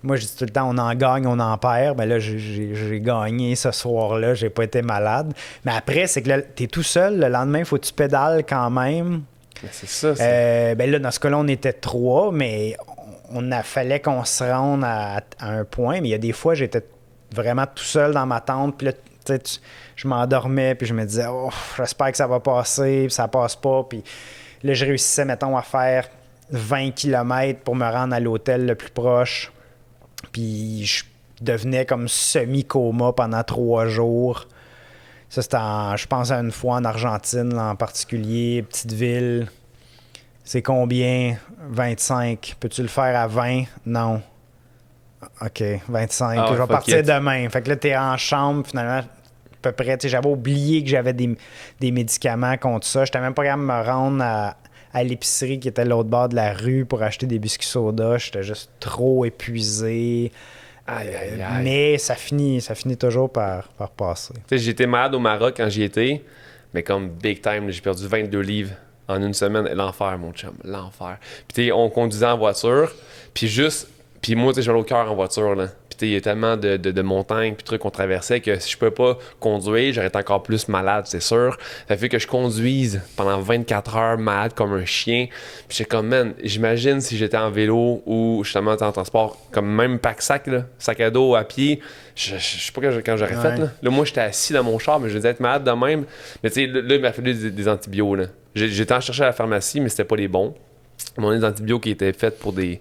moi, je dis tout le temps, on en gagne, on en perd. Ben là, j'ai gagné ce soir-là, j'ai pas été malade. Mais après, c'est que là, t'es tout seul, le lendemain, il faut que tu pédales quand même. Mais c'est ça. Ben là, dans ce cas-là, on était trois, mais fallait qu'on se rende à un point. Mais il y a des fois, j'étais vraiment tout seul dans ma tente, puis là, je m'endormais, puis je me disais, j'espère que ça va passer, puis ça passe pas. Puis là, je réussissais, mettons, à faire 20 km pour me rendre à l'hôtel le plus proche. Puis je devenais comme semi-coma pendant 3 jours. Ça, c'était, je pense à une fois en Argentine, là, en particulier, petite ville. C'est combien? 25. Peux-tu le faire à 20? Non. OK, 25. Je vais partir demain. Fait que là, t'es en chambre, finalement, à peu près. J'avais oublié que j'avais des médicaments contre ça. J'étais même pas capable de me rendre à l'épicerie qui était à l'autre bord de la rue pour acheter des biscuits soda. J'étais juste trop épuisé. Aïe. Mais ça finit toujours par passer. J'étais malade au Maroc quand j'y étais, mais comme big time, j'ai perdu 22 livres en une semaine. L'enfer, mon chum, l'enfer. Puis on conduisait en voiture, puis moi, j'avais au cœur en voiture, là. Puis il y a tellement de montagnes puis trucs qu'on traversait que si je peux pas conduire, j'aurais été encore plus malade, c'est sûr. Ça fait que je conduise pendant 24 heures malade comme un chien. Puis j'étais comme, man, j'imagine si j'étais en vélo ou justement en transport, comme même pack-sac, là, sac à dos à pied, je sais pas quand j'aurais fait, là. Là, moi, j'étais assis dans mon char, mais je devais être malade de même. Mais tu sais, là, il m'a fallu des antibiotiques, là. J'étais en chercher à la pharmacie, mais c'était pas les bons. Mon des antibiotiques qui étaient faits pour des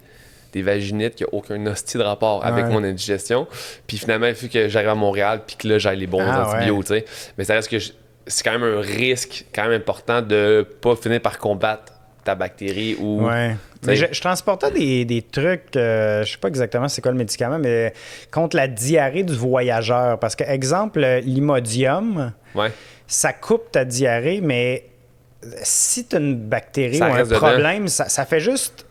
vaginites qui n'ont aucun hostie de rapport avec mon indigestion. Puis finalement, il faut que j'arrive à Montréal puis que là, j'aille les bons antibiotiques, tu sais. Mais ça reste que c'est quand même un risque quand même important de pas finir par combattre ta bactérie ou... Ouais. Mais je transportais des trucs, je sais pas exactement c'est quoi le médicament, mais contre la diarrhée du voyageur. Parce que, exemple, l'Imodium, ça coupe ta diarrhée, mais si tu as une bactérie ça ou un problème, ça fait juste...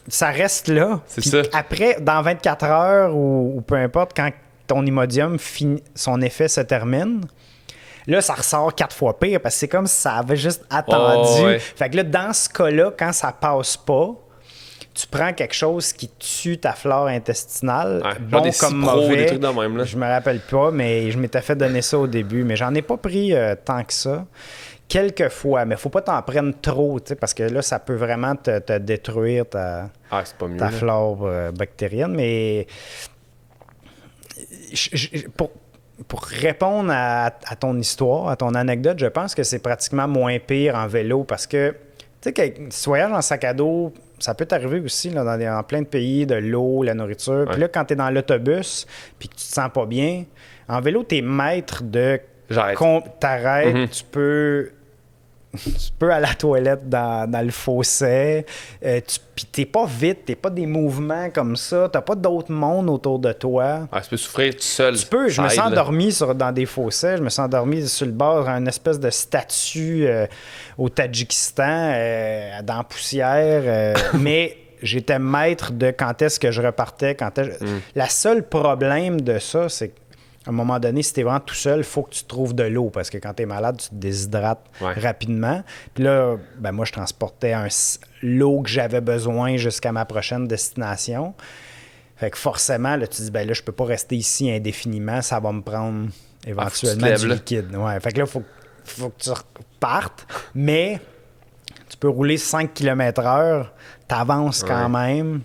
Ça reste là. C'est ça. Après, dans 24 heures ou peu importe, quand ton Imodium, son effet se termine, là, ça ressort 4 fois pire parce que c'est comme si ça avait juste attendu. Fait que là, dans ce cas-là, quand ça passe pas, tu prends quelque chose qui tue ta flore intestinale, bon comme mauvais. Des trucs de même, là. Je me rappelle pas, mais je m'étais fait donner ça au début. Mais j'en ai pas pris tant que ça. Quelques fois, mais il ne faut pas t'en prendre trop, parce que là, ça peut vraiment te détruire ta flore bactérienne. Mais pour répondre à ton histoire, à ton anecdote, je pense que c'est pratiquement moins pire en vélo parce que, tu sais, si tu voyages en sac à dos, ça peut t'arriver aussi là, dans plein de pays, de l'eau, la nourriture. Puis là, quand tu es dans l'autobus puis que tu te sens pas bien, en vélo, tu es maître de... T'arrêtes, tu peux aller à la toilette dans le fossé, puis t'es pas vite, t'es pas des mouvements comme ça, t'as pas d'autres mondes autour de toi. Tu peux souffrir tout seul. Je me suis endormi dans des fossés, je me suis endormi sur le bord d'une espèce de statue au Tadjikistan, dans la poussière, mais j'étais maître de quand est-ce que je repartais. La seule problème de ça, c'est que à un moment donné, si t'es vraiment tout seul, il faut que tu trouves de l'eau parce que quand t'es malade, tu te déshydrates rapidement. Puis là, moi, je transportais l'eau que j'avais besoin jusqu'à ma prochaine destination. Fait que forcément, là, tu te dis, là, je peux pas rester ici indéfiniment, ça va me prendre éventuellement du liquide. Ouais. Fait que là, il faut que tu repartes, mais Tu peux rouler 5 km/h, t'avances quand même.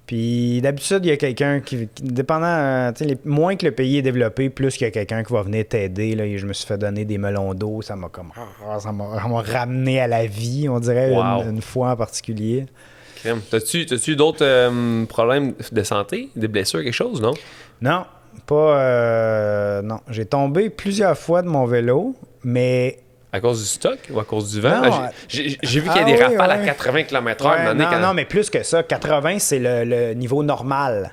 Puis d'habitude, il y a quelqu'un qui dépendant, moins que le pays est développé, plus qu'il y a quelqu'un qui va venir t'aider. Là, et je me suis fait donner des melons d'eau, ça m'a ramené à la vie, on dirait, une fois en particulier. T'as-tu d'autres problèmes de santé, des blessures, quelque chose, non? Non, non. J'ai tombé plusieurs fois de mon vélo, mais... À cause du stock ou à cause du vent? Non, j'ai vu qu'il y a des rafales à 80 km/h. Non, mais plus que ça. 80, c'est le niveau normal.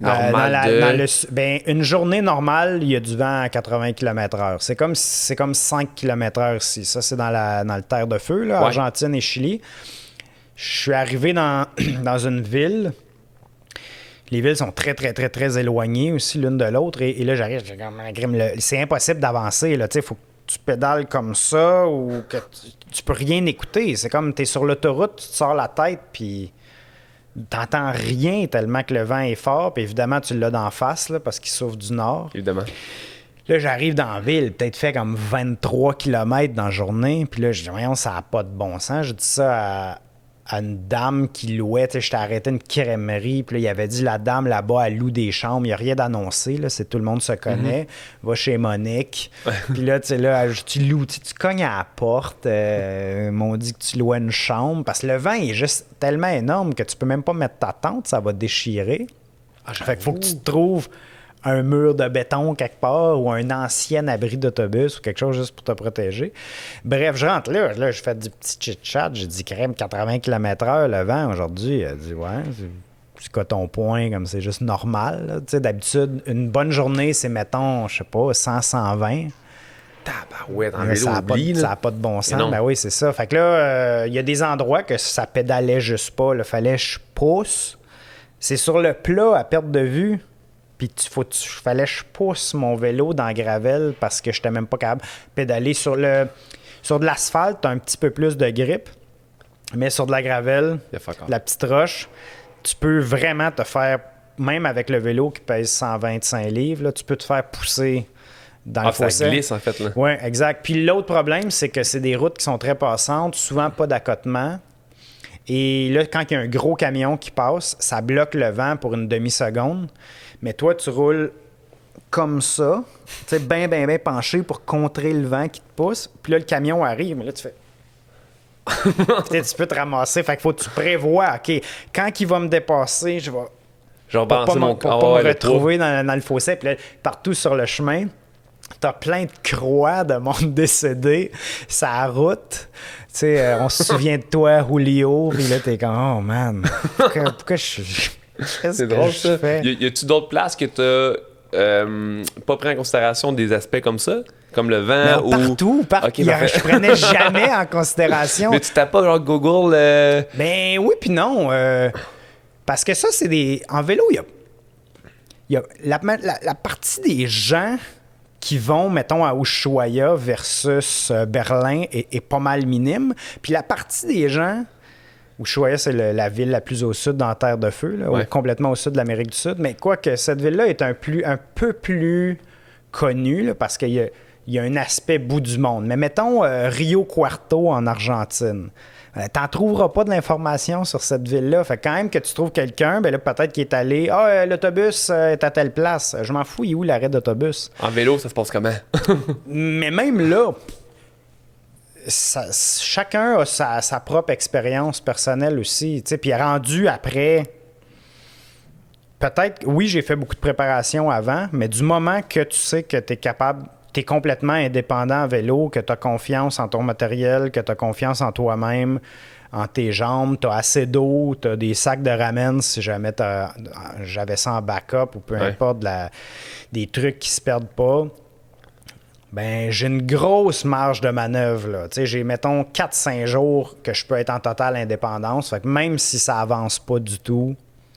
Une journée normale, il y a du vent à 80 km/h. C'est comme 5 km/h ici. Ça, c'est dans le terre de feu, là, Argentine et Chili. Je suis arrivé dans une ville. Les villes sont très, très, très, très éloignées aussi l'une de l'autre. Et là, j'arrive, c'est impossible d'avancer. Il faut que tu pédales comme ça ou que tu peux rien écouter. C'est comme t'es sur l'autoroute, tu te sors la tête, puis t'entends rien tellement que le vent est fort. Puis évidemment, tu l'as d'en face là, parce qu'il souffle du nord. Évidemment. Là, j'arrive dans la ville, peut-être fait comme 23 km dans la journée. Puis là, je dis, voyons, ça n'a pas de bon sens. Je dis ça à une dame qui louait. J'étais arrêté une crèmerie. Puis là, il avait dit, la dame là-bas, elle loue des chambres. Il n'y a rien d'annoncé. Là, tout le monde se connaît. Va chez Monique. Puis là, tu loues. Tu cognes à la porte. Ils m'ont dit que tu louais une chambre. Parce que le vent est juste tellement énorme que tu peux même pas mettre ta tente. Ça va déchirer. Fait qu'il faut que tu trouves un mur de béton quelque part ou un ancien abri d'autobus ou quelque chose juste pour te protéger. Bref, je rentre là, je fais du petit chit-chat, j'ai dit crème 80 km/h le vent aujourd'hui. Elle dit c'est quoi ton point, comme c'est juste normal. Tu sais, d'habitude, une bonne journée, c'est mettons, je sais pas, 100-120. Tabarouette, en vélo, ça n'a pas de bon sens. Ben oui, c'est ça. Fait que là, il y a des endroits que ça pédalait juste pas. Il fallait que je pousse. C'est sur le plat à perte de vue. Puis fallait que je pousse mon vélo dans la gravelle parce que je n'étais même pas capable de pédaler. Sur de l'asphalte, tu as un petit peu plus de grip. Mais sur de la gravelle, la petite roche, tu peux vraiment te faire, même avec le vélo qui pèse 125 livres, là, tu peux te faire pousser dans le fossé. Ça glisse, en fait. Oui, exact. Puis l'autre problème, c'est que c'est des routes qui sont très passantes, souvent pas d'accotement. Et là, quand il y a un gros camion qui passe, ça bloque le vent pour une demi-seconde. Mais toi, tu roules comme ça, tu sais, bien penché pour contrer le vent qui te pousse. Puis là, le camion arrive, mais là, tu fais... tu peux te ramasser. Fait qu'il faut que tu prévois, OK, quand il va me dépasser, je vais... Genre balancer mon corps. Pour pas me retrouver dans le fossé. Puis là, partout sur le chemin, t'as plein de croix de monde décédé. C'est la route. Tu sais, on se souvient de toi, Julio. Puis là, t'es comme, oh man, pourquoi je suis... C'est drôle, ça. Y a-tu d'autres places que t'as pas pris en considération des aspects comme ça? Comme le vent ou... Partout. Okay, je prenais jamais en considération. Mais tu tapes pas genre Google... Ben oui, puis non. Parce que ça, c'est des... En vélo, il y a la partie des gens qui vont, mettons, à Ushuaia versus Berlin est pas mal minime. Puis la partie des gens... Ushuaia, c'est la ville la plus au sud dans la Terre de Feu, là, complètement au sud de l'Amérique du Sud. Mais quoique cette ville-là est un peu plus connue là, parce qu'il y a un aspect bout du monde. Mais mettons Rio Cuarto en Argentine. T'en trouveras pas de l'information sur cette ville-là. Fait quand même que tu trouves quelqu'un, ben là, peut-être qu'il est allé. L'autobus est à telle place. Je m'en fous, il est où l'arrêt d'autobus? En vélo, ça se passe comment? Mais même là. Chacun a sa propre expérience personnelle aussi. Puis rendu après, peut-être, oui, j'ai fait beaucoup de préparation avant, mais du moment que tu sais que tu es capable, tu es complètement indépendant en vélo, que tu as confiance en ton matériel, que tu as confiance en toi-même, en tes jambes, tu as assez d'eau, tu as des sacs de ramen si jamais j'avais ça en backup ou peu importe, des trucs qui se perdent pas. Ben, j'ai une grosse marge de manœuvre, là. Tu sais, j'ai, mettons, 4-5 jours que je peux être en totale indépendance. Fait que même si ça avance pas du tout...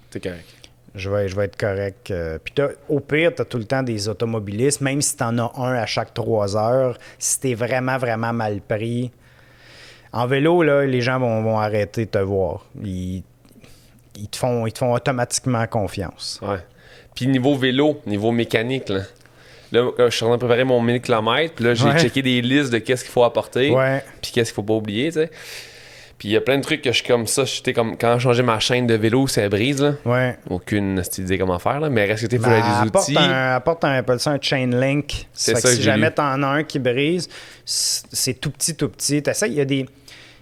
T'es correct. Je vais être correct. Puis au pire, t'as tout le temps des automobilistes, même si t'en as un à chaque 3 heures, si t'es vraiment, vraiment mal pris. En vélo, là, les gens vont arrêter de te voir. Ils te font automatiquement confiance. Ouais. Puis niveau vélo, niveau mécanique, là... Là, quand je suis en train de préparer mon 1000 km, puis là, j'ai checké des listes de qu'est-ce qu'il faut apporter, puis qu'est-ce qu'il faut pas oublier, tu sais. Puis il y a plein de trucs que je suis comme ça. J'étais comme quand j'ai changé ma chaîne de vélo, ça brise, là. Aucune idée comment faire, là. Mais reste que il faut des outils. Apporte un chain link. C'est ça, si jamais t'en as un qui brise, c'est tout petit. T'essayes,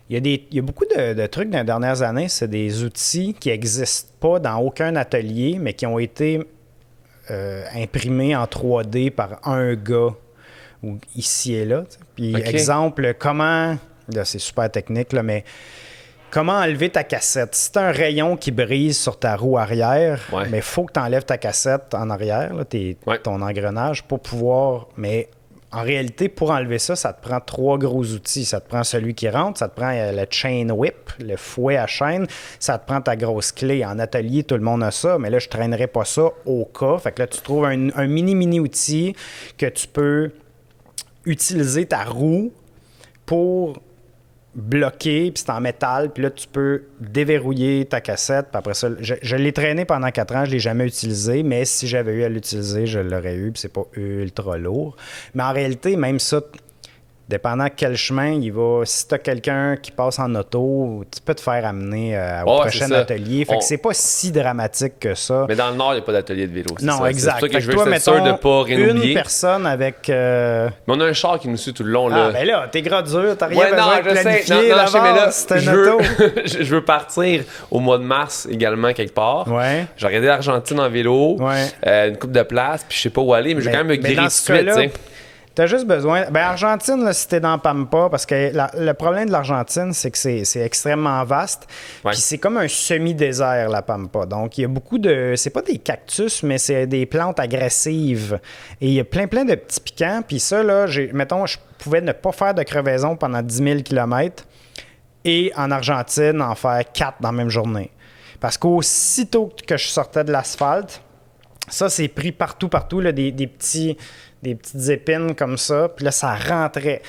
il y a beaucoup de trucs dans les dernières années, c'est des outils qui n'existent pas dans aucun atelier, mais qui ont été imprimés en 3D par un gars ou ici et là. Puis exemple, comment... Là, c'est super technique, là, mais comment enlever ta cassette? Si tu as un rayon qui brise sur ta roue arrière, il faut que tu enlèves ta cassette en arrière, là, ton engrenage, pour pouvoir... Mais en réalité, pour enlever ça, ça te prend 3 gros outils. Ça te prend celui qui rentre, ça te prend le chain whip, le fouet à chaîne, ça te prend ta grosse clé. En atelier, tout le monde a ça, mais là, je ne traînerai pas ça au cas. Fait que là, tu trouves un mini outil que tu peux utiliser ta roue pour bloqué, puis c'est en métal, puis là, tu peux déverrouiller ta cassette, puis après ça, je l'ai traîné pendant 4 ans, je ne l'ai jamais utilisé, mais si j'avais eu à l'utiliser, je l'aurais eu, puis c'est pas ultra lourd. Mais en réalité, même ça, dépendant quel chemin il va, si tu as quelqu'un qui passe en auto, tu peux te faire amener au prochain atelier. Fait que c'est pas si dramatique que ça. Mais dans le Nord, il n'y a pas d'atelier de vélo. Non, ça. exact. C'est ça que je veux être sûr de ne pas rien oublier. Une personne avec... Mais on a un char qui nous suit tout le long. Là. Ah, ben là, t'es gras dur, t'as rien besoin de planifier d'avance, c'est un auto. Je veux partir au mois de mars également quelque part. J'ai regardé l'Argentine en vélo, une coupe de place, puis je sais pas où aller, mais je vais quand même me guérir tout de suite. T'as juste besoin... Ben Argentine, là, si t'es dans Pampa, parce que le problème de l'Argentine, c'est que c'est extrêmement vaste. Puis c'est comme un semi-désert, la Pampa. Donc, il y a beaucoup de... C'est pas des cactus, mais c'est des plantes agressives. Et il y a plein de petits piquants. Puis ça, là, mettons, je pouvais ne pas faire de crevaison pendant 10 000 km et en Argentine, en faire 4 dans la même journée. Parce qu'aussitôt que je sortais de l'asphalte, ça, c'est pris partout, là, des petites épines comme ça, puis là, ça rentrait.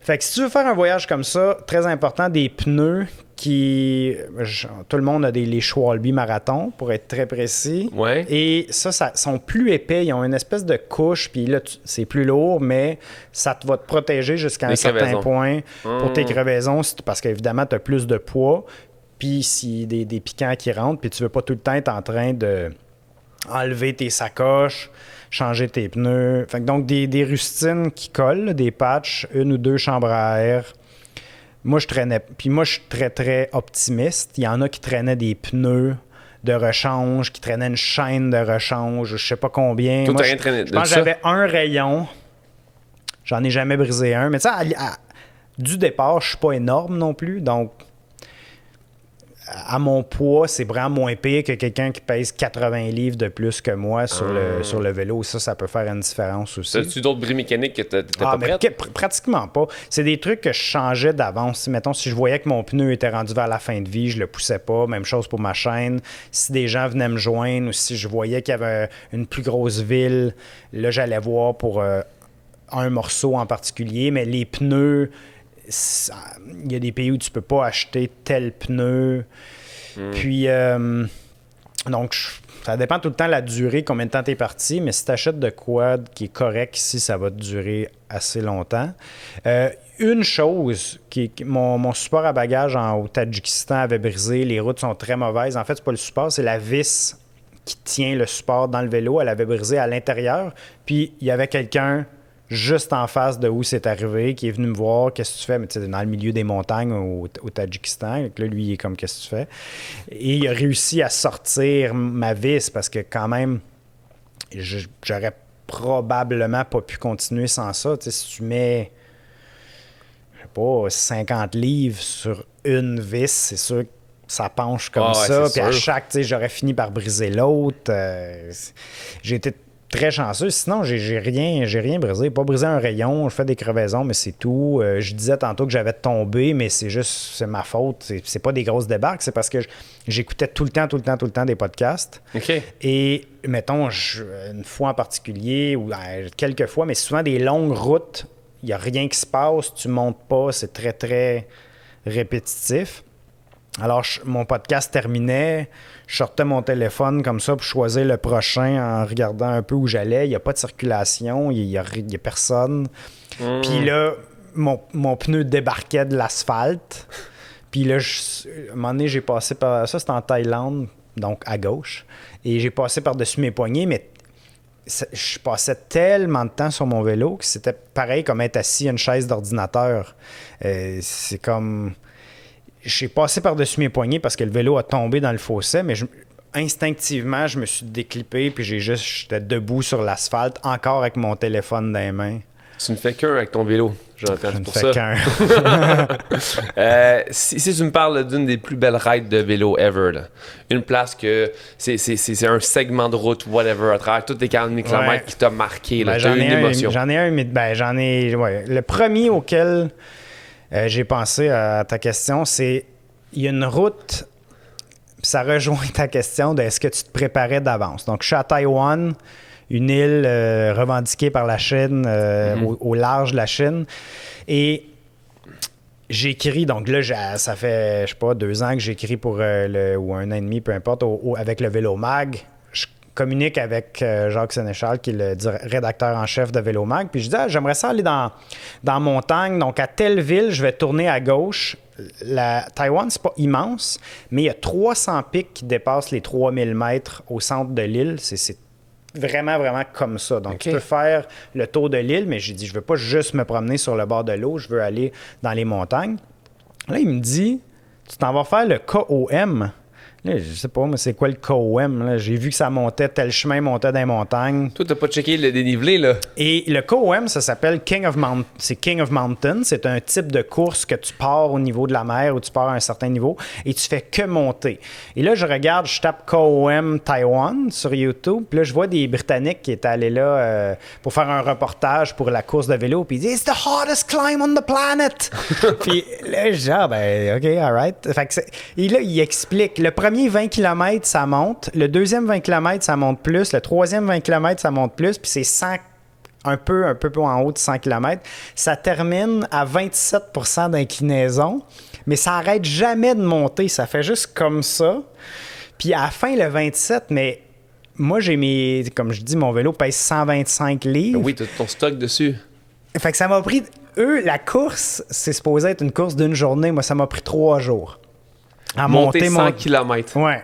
Fait que si tu veux faire un voyage comme ça, très important, des pneus tout le monde a les Schwalbe Marathon, pour être très précis. Et ça sont plus épais, ils ont une espèce de couche, puis là, c'est plus lourd, mais ça va te protéger jusqu'à un certain point pour tes crevaisons, parce qu'évidemment, tu as plus de poids, puis si des piquants qui rentrent, puis tu veux pas tout le temps être en train de enlever tes sacoches, changer tes pneus. Fait que donc, des rustines qui collent, là, des patchs, 1 ou 2 chambres à air. Moi, je traînais. Puis moi, je suis très, très optimiste. Il y en a qui traînaient des pneus de rechange, qui traînaient une chaîne de rechange, je sais pas combien. Tout moi, rien traîné. Je pense que j'avais un rayon. J'en ai jamais brisé un. Mais ça, du départ, je suis pas énorme non plus. Donc, à mon poids, c'est vraiment moins pire que quelqu'un qui pèse 80 livres de plus que moi sur le vélo. Ça peut faire une différence aussi. As-tu d'autres bris mécaniques que t'as pas prêtes? Pratiquement pas. C'est des trucs que je changeais d'avance. Mettons, si je voyais que mon pneu était rendu vers la fin de vie, je le poussais pas. Même chose pour ma chaîne. Si des gens venaient me joindre ou si je voyais qu'il y avait une plus grosse ville, là, j'allais voir pour un morceau en particulier. Mais les pneus... Il y a des pays où tu peux pas acheter tel pneu. Puis, donc, ça dépend tout le temps de la durée, combien de temps tu es parti, mais si tu achètes de quoi qui est correct ici, ça va te durer assez longtemps. Une chose, mon support à bagages au Tadjikistan avait brisé, les routes sont très mauvaises. En fait, c'est pas le support, c'est la vis qui tient le support dans le vélo. Elle avait brisé à l'intérieur, puis il y avait quelqu'un juste en face de où c'est arrivé, qui est venu me voir, qu'est-ce que tu fais? Mais tu sais, dans le milieu des montagnes au Tadjikistan. Là, lui, il est comme, qu'est-ce que tu fais? Et il a réussi à sortir ma vis parce que quand même, j'aurais probablement pas pu continuer sans ça. Tu sais, si tu mets, je sais pas, 50 livres sur une vis, c'est sûr que ça penche comme ça. Puis à chaque, tu sais, j'aurais fini par briser l'autre. J'ai été très chanceux. Sinon, j'ai rien brisé. Pas brisé un rayon. Je fais des crevaisons, mais c'est tout. Je disais tantôt que j'avais tombé, mais c'est ma faute. C'est pas des grosses débarques. C'est parce que j'écoutais tout le temps des podcasts. Et, mettons, une fois en particulier, ou quelques fois, mais souvent des longues routes, il n'y a rien qui se passe. Tu montes pas. C'est très, très répétitif. Alors, mon podcast terminait, je sortais mon téléphone comme ça pour choisir le prochain en regardant un peu où j'allais. Il n'y a pas de circulation, il n'y a personne. Puis là, mon pneu débarquait de l'asphalte. Puis là, à un moment donné, j'ai passé par... Ça, c'était en Thaïlande, donc à gauche. Et j'ai passé par-dessus mes poignets, mais je passais tellement de temps sur mon vélo que c'était pareil comme être assis à une chaise d'ordinateur. C'est comme... J'ai passé par-dessus mes poignets parce que le vélo a tombé dans le fossé, mais instinctivement, je me suis déclippé puis j'étais debout sur l'asphalte, encore avec mon téléphone dans les mains. Tu ne fais qu'un avec ton vélo, Jonathan. Je ne pour fais ça. qu'un. Si tu me parles d'une des plus belles rides de vélo ever, là, une place que c'est un segment de route, whatever, à travers tous les 40 000 km qui t'a marqué, là, t'as eu une émotion. J'en ai un, mais le premier auquel j'ai pensé à ta question, c'est il y a une route, ça rejoint ta question de est-ce que tu te préparais d'avance. Donc, je suis à Taïwan, une île revendiquée par la Chine, au large de la Chine. Et j'écris, donc là, ça fait, je sais pas, 2 ans que j'écris pour ou 1 an et demi, peu importe, avec le Vélo Mag. Je communique avec Jacques Sénéchal, qui est le rédacteur en chef de Vélo Mag. Puis je dis, j'aimerais ça aller dans montagne. Donc, à telle ville, je vais tourner à gauche. Taïwan, c'est pas immense, mais il y a 300 pics qui dépassent les 3000 mètres au centre de l'île. C'est vraiment, vraiment comme ça. Donc, tu peux faire le tour de l'île, mais j'ai dit, je veux pas juste me promener sur le bord de l'eau, je veux aller dans les montagnes. Là, il me dit, tu t'en vas faire le KOM. Là, je sais pas, mais c'est quoi le KOM? Là? J'ai vu que ça montait, tel chemin montait dans les montagnes. Toi, t'as pas checké le dénivelé, là? Et le KOM, ça s'appelle King of Mountain. C'est un type de course que tu pars au niveau de la mer ou tu pars à un certain niveau et tu fais que monter. Et là, je tape KOM Taïwan sur YouTube. Puis là, je vois des Britanniques qui étaient allés là pour faire un reportage pour la course de vélo. Puis ils disent « It's the hardest climb on the planet! » Puis là, je dis « Ah, ben, OK, all right. » Et là, il explique. Le premier 20 km, ça monte. Le deuxième 20 km, ça monte plus. Le troisième 20 km, ça monte plus. Puis c'est 100, un peu en haut de 100 km. Ça termine à 27% d'inclinaison. Mais ça n'arrête jamais de monter. Ça fait juste comme ça. Puis à la fin, le 27, mais moi, comme je dis, mon vélo pèse 125 livres. Oui, tu as ton stock dessus. Fait que ça m'a pris... la course, c'est supposé être une course d'une journée. Moi, ça m'a pris 3 jours. À monter 100 km. Ouais.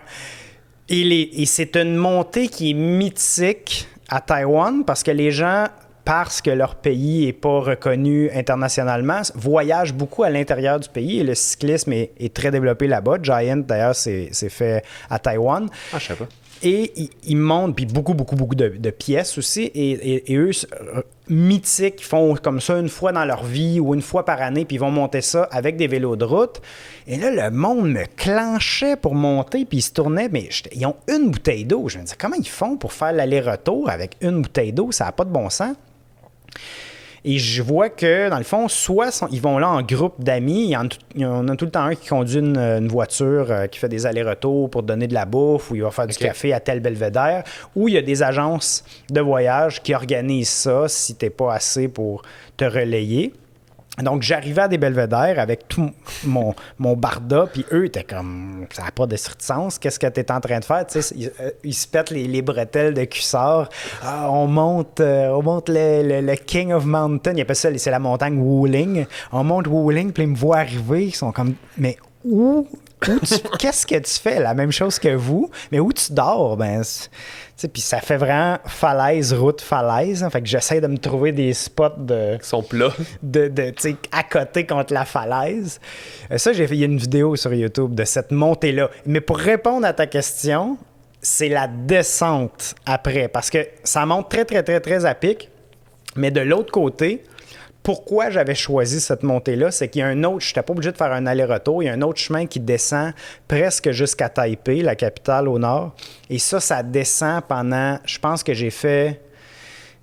Et c'est une montée qui est mythique à Taïwan parce que les gens, parce que leur pays n'est pas reconnu internationalement, voyagent beaucoup à l'intérieur du pays et le cyclisme est très développé là-bas. Giant, d'ailleurs, c'est fait à Taïwan. Ah, je sais pas. Et ils montent, puis beaucoup de pièces aussi. Et eux, mythiques, ils font comme ça une fois dans leur vie ou une fois par année, puis ils vont monter ça avec des vélos de route. Et là, le monde me clenchait pour monter, puis ils se tournaient, mais ils ont une bouteille d'eau. Je me disais, comment ils font pour faire l'aller-retour avec une bouteille d'eau? Ça n'a pas de bon sens. Et je vois que, dans le fond, soit ils vont là en groupe d'amis. Il y en a tout le temps un qui conduit une voiture qui fait des allers-retours pour donner de la bouffe ou il va faire du café à tel belvédère. Ou il y a des agences de voyage qui organisent ça si tu n'es pas assez pour te relayer. Donc, j'arrivais à des belvédères avec tout mon barda, puis eux étaient comme, ça n'a pas de sens, qu'est-ce que tu es en train de faire? Tu sais, ils se pètent les bretelles de cuissard. On monte le King of Mountain, ils appellent ça, c'est la montagne Wuling. On monte Wuling, puis ils me voient arriver, ils sont comme, mais qu'est-ce que tu fais? La même chose que vous, mais où tu dors? Ben, puis ça fait vraiment route falaise. Hein, fait que j'essaie de me trouver des spots qui sont plats. À côté contre la falaise. Ça, il y a une vidéo sur YouTube de cette montée-là. Mais pour répondre à ta question, c'est la descente après. Parce que ça monte très, très, très, très à pic. Mais de l'autre côté, pourquoi j'avais choisi cette montée-là, c'est qu'il y a un autre, je n'étais pas obligé de faire un aller-retour, il y a un autre chemin qui descend presque jusqu'à Taipei, la capitale au nord. Et ça descend pendant, je pense que j'ai fait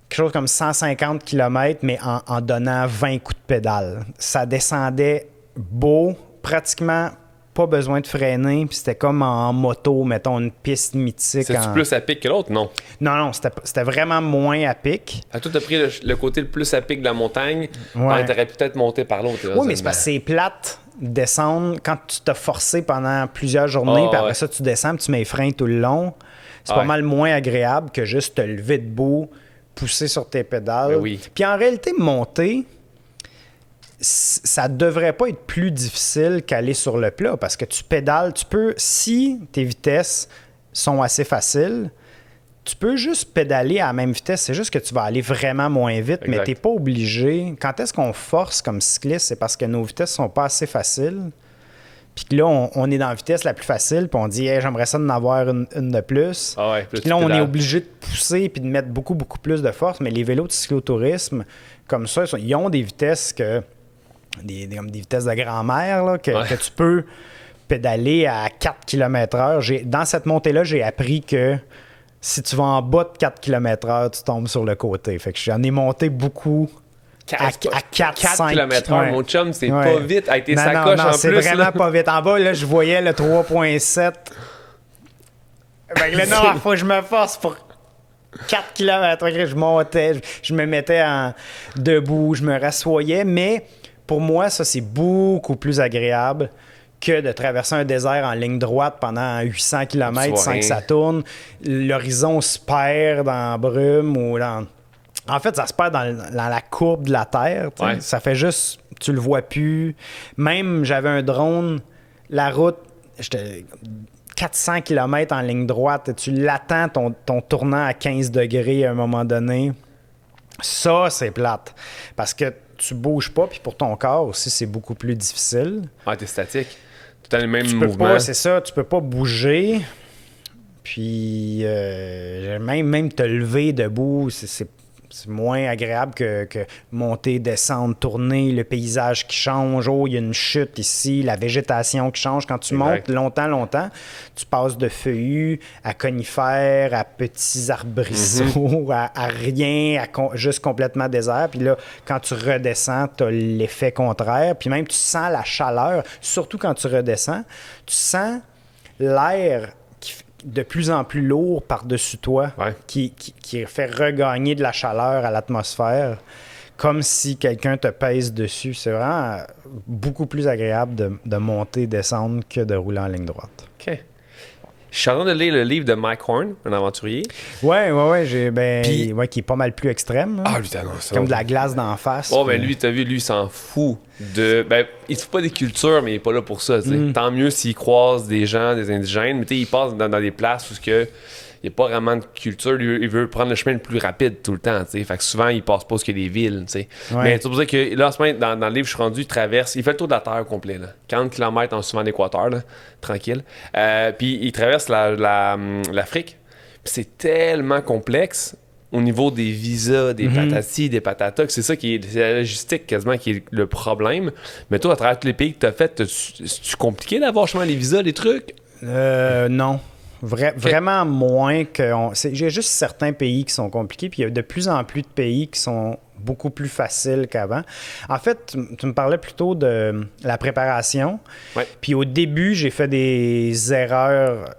quelque chose comme 150 km, mais en donnant 20 coups de pédale. Ça descendait beau, pratiquement pas besoin de freiner, puis c'était comme en moto, mettons, une piste mythique. C'est-tu plus à pic que l'autre? Non. Non, c'était vraiment moins à pic. Toi, t'as pris le côté le plus à pic de la montagne. Ouais. T'aurais peut-être monté par l'autre. Oui, mais c'est parce que c'est plate. descendre, quand tu t'as forcé pendant plusieurs journées, puis après ça, tu descends, puis tu mets les freins tout le long, c'est pas mal moins agréable que juste te lever debout, pousser sur tes pédales. Ben oui. Puis en réalité, monter, ça devrait pas être plus difficile qu'aller sur le plat, parce que tu pédales, tu peux, si tes vitesses sont assez faciles, tu peux juste pédaler à la même vitesse, c'est juste que tu vas aller vraiment moins vite, mais tu n'es pas obligé. Quand est-ce qu'on force comme cycliste? C'est parce que nos vitesses sont pas assez faciles. Puis que là, on est dans la vitesse la plus facile, puis on dit hey, j'aimerais ça d'en avoir une de plus. Puis là, on est obligé de pousser puis de mettre beaucoup, beaucoup plus de force. Mais les vélos de cyclotourisme, comme ça, ils ont des vitesses comme des vitesses de grand-mère là, que tu peux pédaler à 4 km/h. Dans cette montée-là, j'ai appris que si tu vas en bas de 4 km/h, tu tombes sur le côté. Fait que j'en ai monté beaucoup à 4 km/h. Mon chum, c'est pas vite. Avec tes sacoches en plus. C'est vraiment pas vite. En bas, là, je voyais le 3.7. Fait que là, non, il faut que je me force pour 4 km. Je montais, je me mettais debout, je me rassoyais. Mais pour moi, ça, c'est beaucoup plus agréable que de traverser un désert en ligne droite pendant 800 km sans que ça tourne. L'horizon se perd dans la brume ou dans... En fait, ça se perd dans la courbe de la Terre. Ça fait juste... Tu le vois plus. Même, j'avais un drone, la route, j'étais 400 km en ligne droite. Tu l'attends, ton tournant à 15 degrés à un moment donné. Ça, c'est plate. Parce que tu bouges pas, puis pour ton corps aussi, c'est beaucoup plus difficile. T'es statique. Tu as le même mouvement. C'est ça, tu peux pas bouger. Puis même te lever debout, c'est moins agréable que monter, descendre, tourner, le paysage qui change. Oh, il y a une chute ici, la végétation qui change. Quand tu montes longtemps, tu passes de feuillus à conifères, à petits arbrisseaux, à rien, juste complètement désert. Puis là, quand tu redescends, tu as l'effet contraire. Puis même, tu sens la chaleur. Surtout quand tu redescends, tu sens l'air de plus en plus lourd par-dessus toi, qui fait regagner de la chaleur à l'atmosphère, comme si quelqu'un te pèse dessus. C'est vraiment beaucoup plus agréable de monter, descendre que de rouler en ligne droite. OK. Je suis en train de lire le livre de Mike Horn, un aventurier. Oui, qui est pas mal plus extrême. Ah, lui, t'annonces ça. Comme de la glace d'en face. Oh, ben lui, t'as vu, lui, il s'en fout de... Ben, il se fout pas des cultures, mais il est pas là pour ça, tu sais. Tant mieux s'il croise des gens, des indigènes, mais tu sais, il passe dans des places où il n'y a pas vraiment de culture. Lui, il veut prendre le chemin le plus rapide tout le temps, tu sais. Fait que souvent, il passe pas où il y a des villes, tu sais. Mais c'est pour ça que là, en ce moment, dans le livre, je suis rendu, il fait le tour de la Terre au complet, là. 40 km en suivant l'équateur, là, tranquille. Puis il traverse l'Afrique. Puis c'est tellement complexe au niveau des visas, des patatis, des patatas, c'est ça c'est la logistique quasiment qui est le problème. Mais toi, à travers tous les pays que tu as fait, c'est-tu compliqué d'avoir justement les visas, les trucs? Non. Vraiment moins que... J'ai juste certains pays qui sont compliqués, puis il y a de plus en plus de pays qui sont beaucoup plus faciles qu'avant. En fait, tu me parlais plutôt de la préparation. Puis au début, j'ai fait des erreurs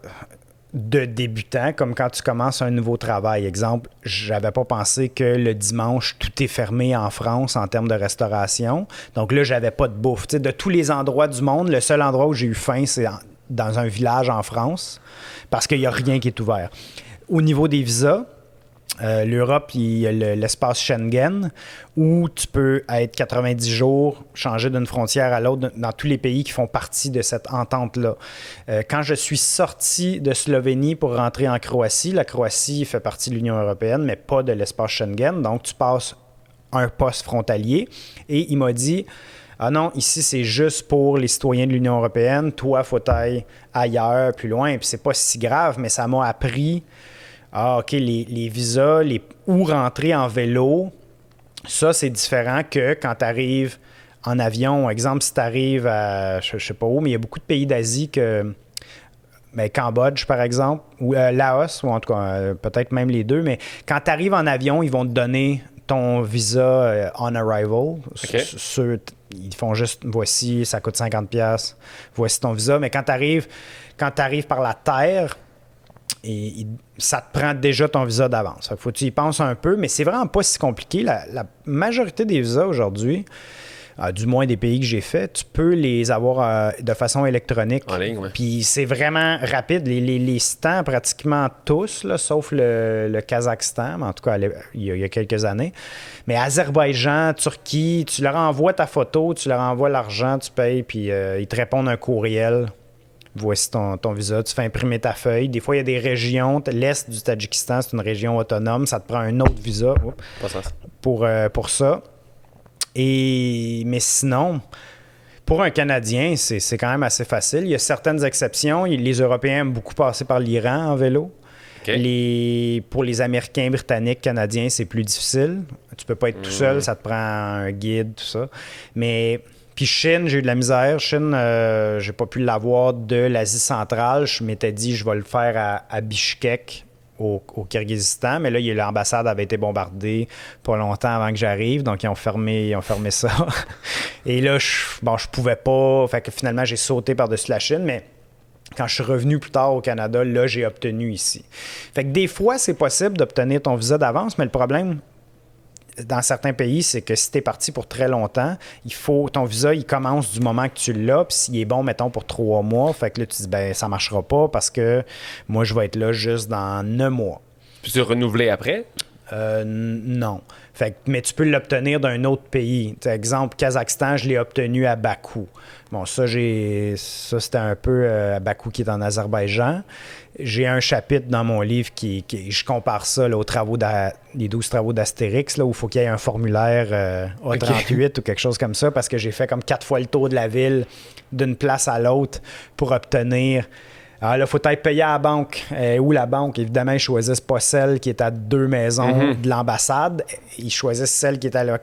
de débutant, comme quand tu commences un nouveau travail. Exemple, j'avais pas pensé que le dimanche, tout est fermé en France en termes de restauration. Donc là, j'avais pas de bouffe. T'sais, de tous les endroits du monde, le seul endroit où j'ai eu faim, c'est dans un village en France, parce qu'il n'y a rien qui est ouvert. Au niveau des visas, l'Europe, il y a l'espace Schengen, où tu peux être 90 jours, changer d'une frontière à l'autre dans tous les pays qui font partie de cette entente-là. Quand je suis sorti de Slovénie pour rentrer en Croatie, la Croatie fait partie de l'Union européenne, mais pas de l'espace Schengen, donc tu passes un poste frontalier, et il m'a dit... Ah non, ici, c'est juste pour les citoyens de l'Union européenne. Toi, faut aller ailleurs, plus loin. Puis c'est pas si grave, mais ça m'a appris... Ah, OK, les visas, où rentrer en vélo, ça, c'est différent que quand tu arrives en avion. Exemple, si tu arrives à... Je sais pas où, mais il y a beaucoup de pays d'Asie que... Ben, Cambodge, par exemple, ou Laos, ou en tout cas, peut-être même les deux. Mais quand tu arrives en avion, ils vont te donner ton visa on arrival. Okay. Ils font juste, voici, ça coûte 50$, voici ton visa. Mais quand tu arrives par la terre, ça te prend déjà ton visa d'avance. Faut que tu y penses un peu, mais c'est vraiment pas si compliqué. La majorité des visas aujourd'hui, du moins des pays que j'ai fait, tu peux les avoir de façon électronique. En ligne, oui. Puis c'est vraiment rapide. Les stands, pratiquement tous, là, sauf le Kazakhstan, mais en tout cas, il y a quelques années. Mais Azerbaïdjan, Turquie, tu leur envoies ta photo, tu leur envoies l'argent, tu payes, puis ils te répondent un courriel. Voici ton visa, tu fais imprimer ta feuille. Des fois, il y a des régions. L'Est du Tadjikistan, c'est une région autonome. Ça te prend un autre visa pour ça. Mais sinon, pour un Canadien, c'est quand même assez facile. Il y a certaines exceptions. Les Européens aiment beaucoup passer par l'Iran en vélo. Okay. Pour les Américains, Britanniques, Canadiens, c'est plus difficile. Tu peux pas être tout seul. Ça te prend un guide, tout ça. Puis Chine, j'ai eu de la misère. Chine, j'ai pas pu l'avoir de l'Asie centrale. Je m'étais dit, je vais le faire à Bishkek, au Kirghizistan. Mais là, l'ambassade avait été bombardée pas longtemps avant que j'arrive. Donc, ils ont fermé ça. Et là, je pouvais pas. Fait que finalement, j'ai sauté par-dessus la Chine. Mais quand je suis revenu plus tard au Canada, là, j'ai obtenu ici. Fait que des fois, c'est possible d'obtenir ton visa d'avance. Mais le problème, dans certains pays, c'est que si tu es parti pour très longtemps, ton visa, il commence du moment que tu l'as, puis s'il est bon, mettons, pour 3 mois, fait que là, tu dis, ça marchera pas parce que moi, je vais être là juste dans 9 mois. Puis tu renouveler après? Non. Mais tu peux l'obtenir d'un autre pays. Exemple, Kazakhstan, je l'ai obtenu à Bakou. Bon, ça, c'était un peu à Bakou qui est en Azerbaïdjan. J'ai un chapitre dans mon livre je compare ça là, aux les 12 travaux d'Astérix, là, où il faut qu'il y ait un formulaire A38 ou quelque chose comme ça, parce que j'ai fait comme 4 fois le tour de la ville d'une place à l'autre pour obtenir. Alors là, il faut être payé à la banque. Où la banque? Évidemment, ils choisissent pas celle qui est à 2 maisons de l'ambassade. Ils choisissent celle qui est à là,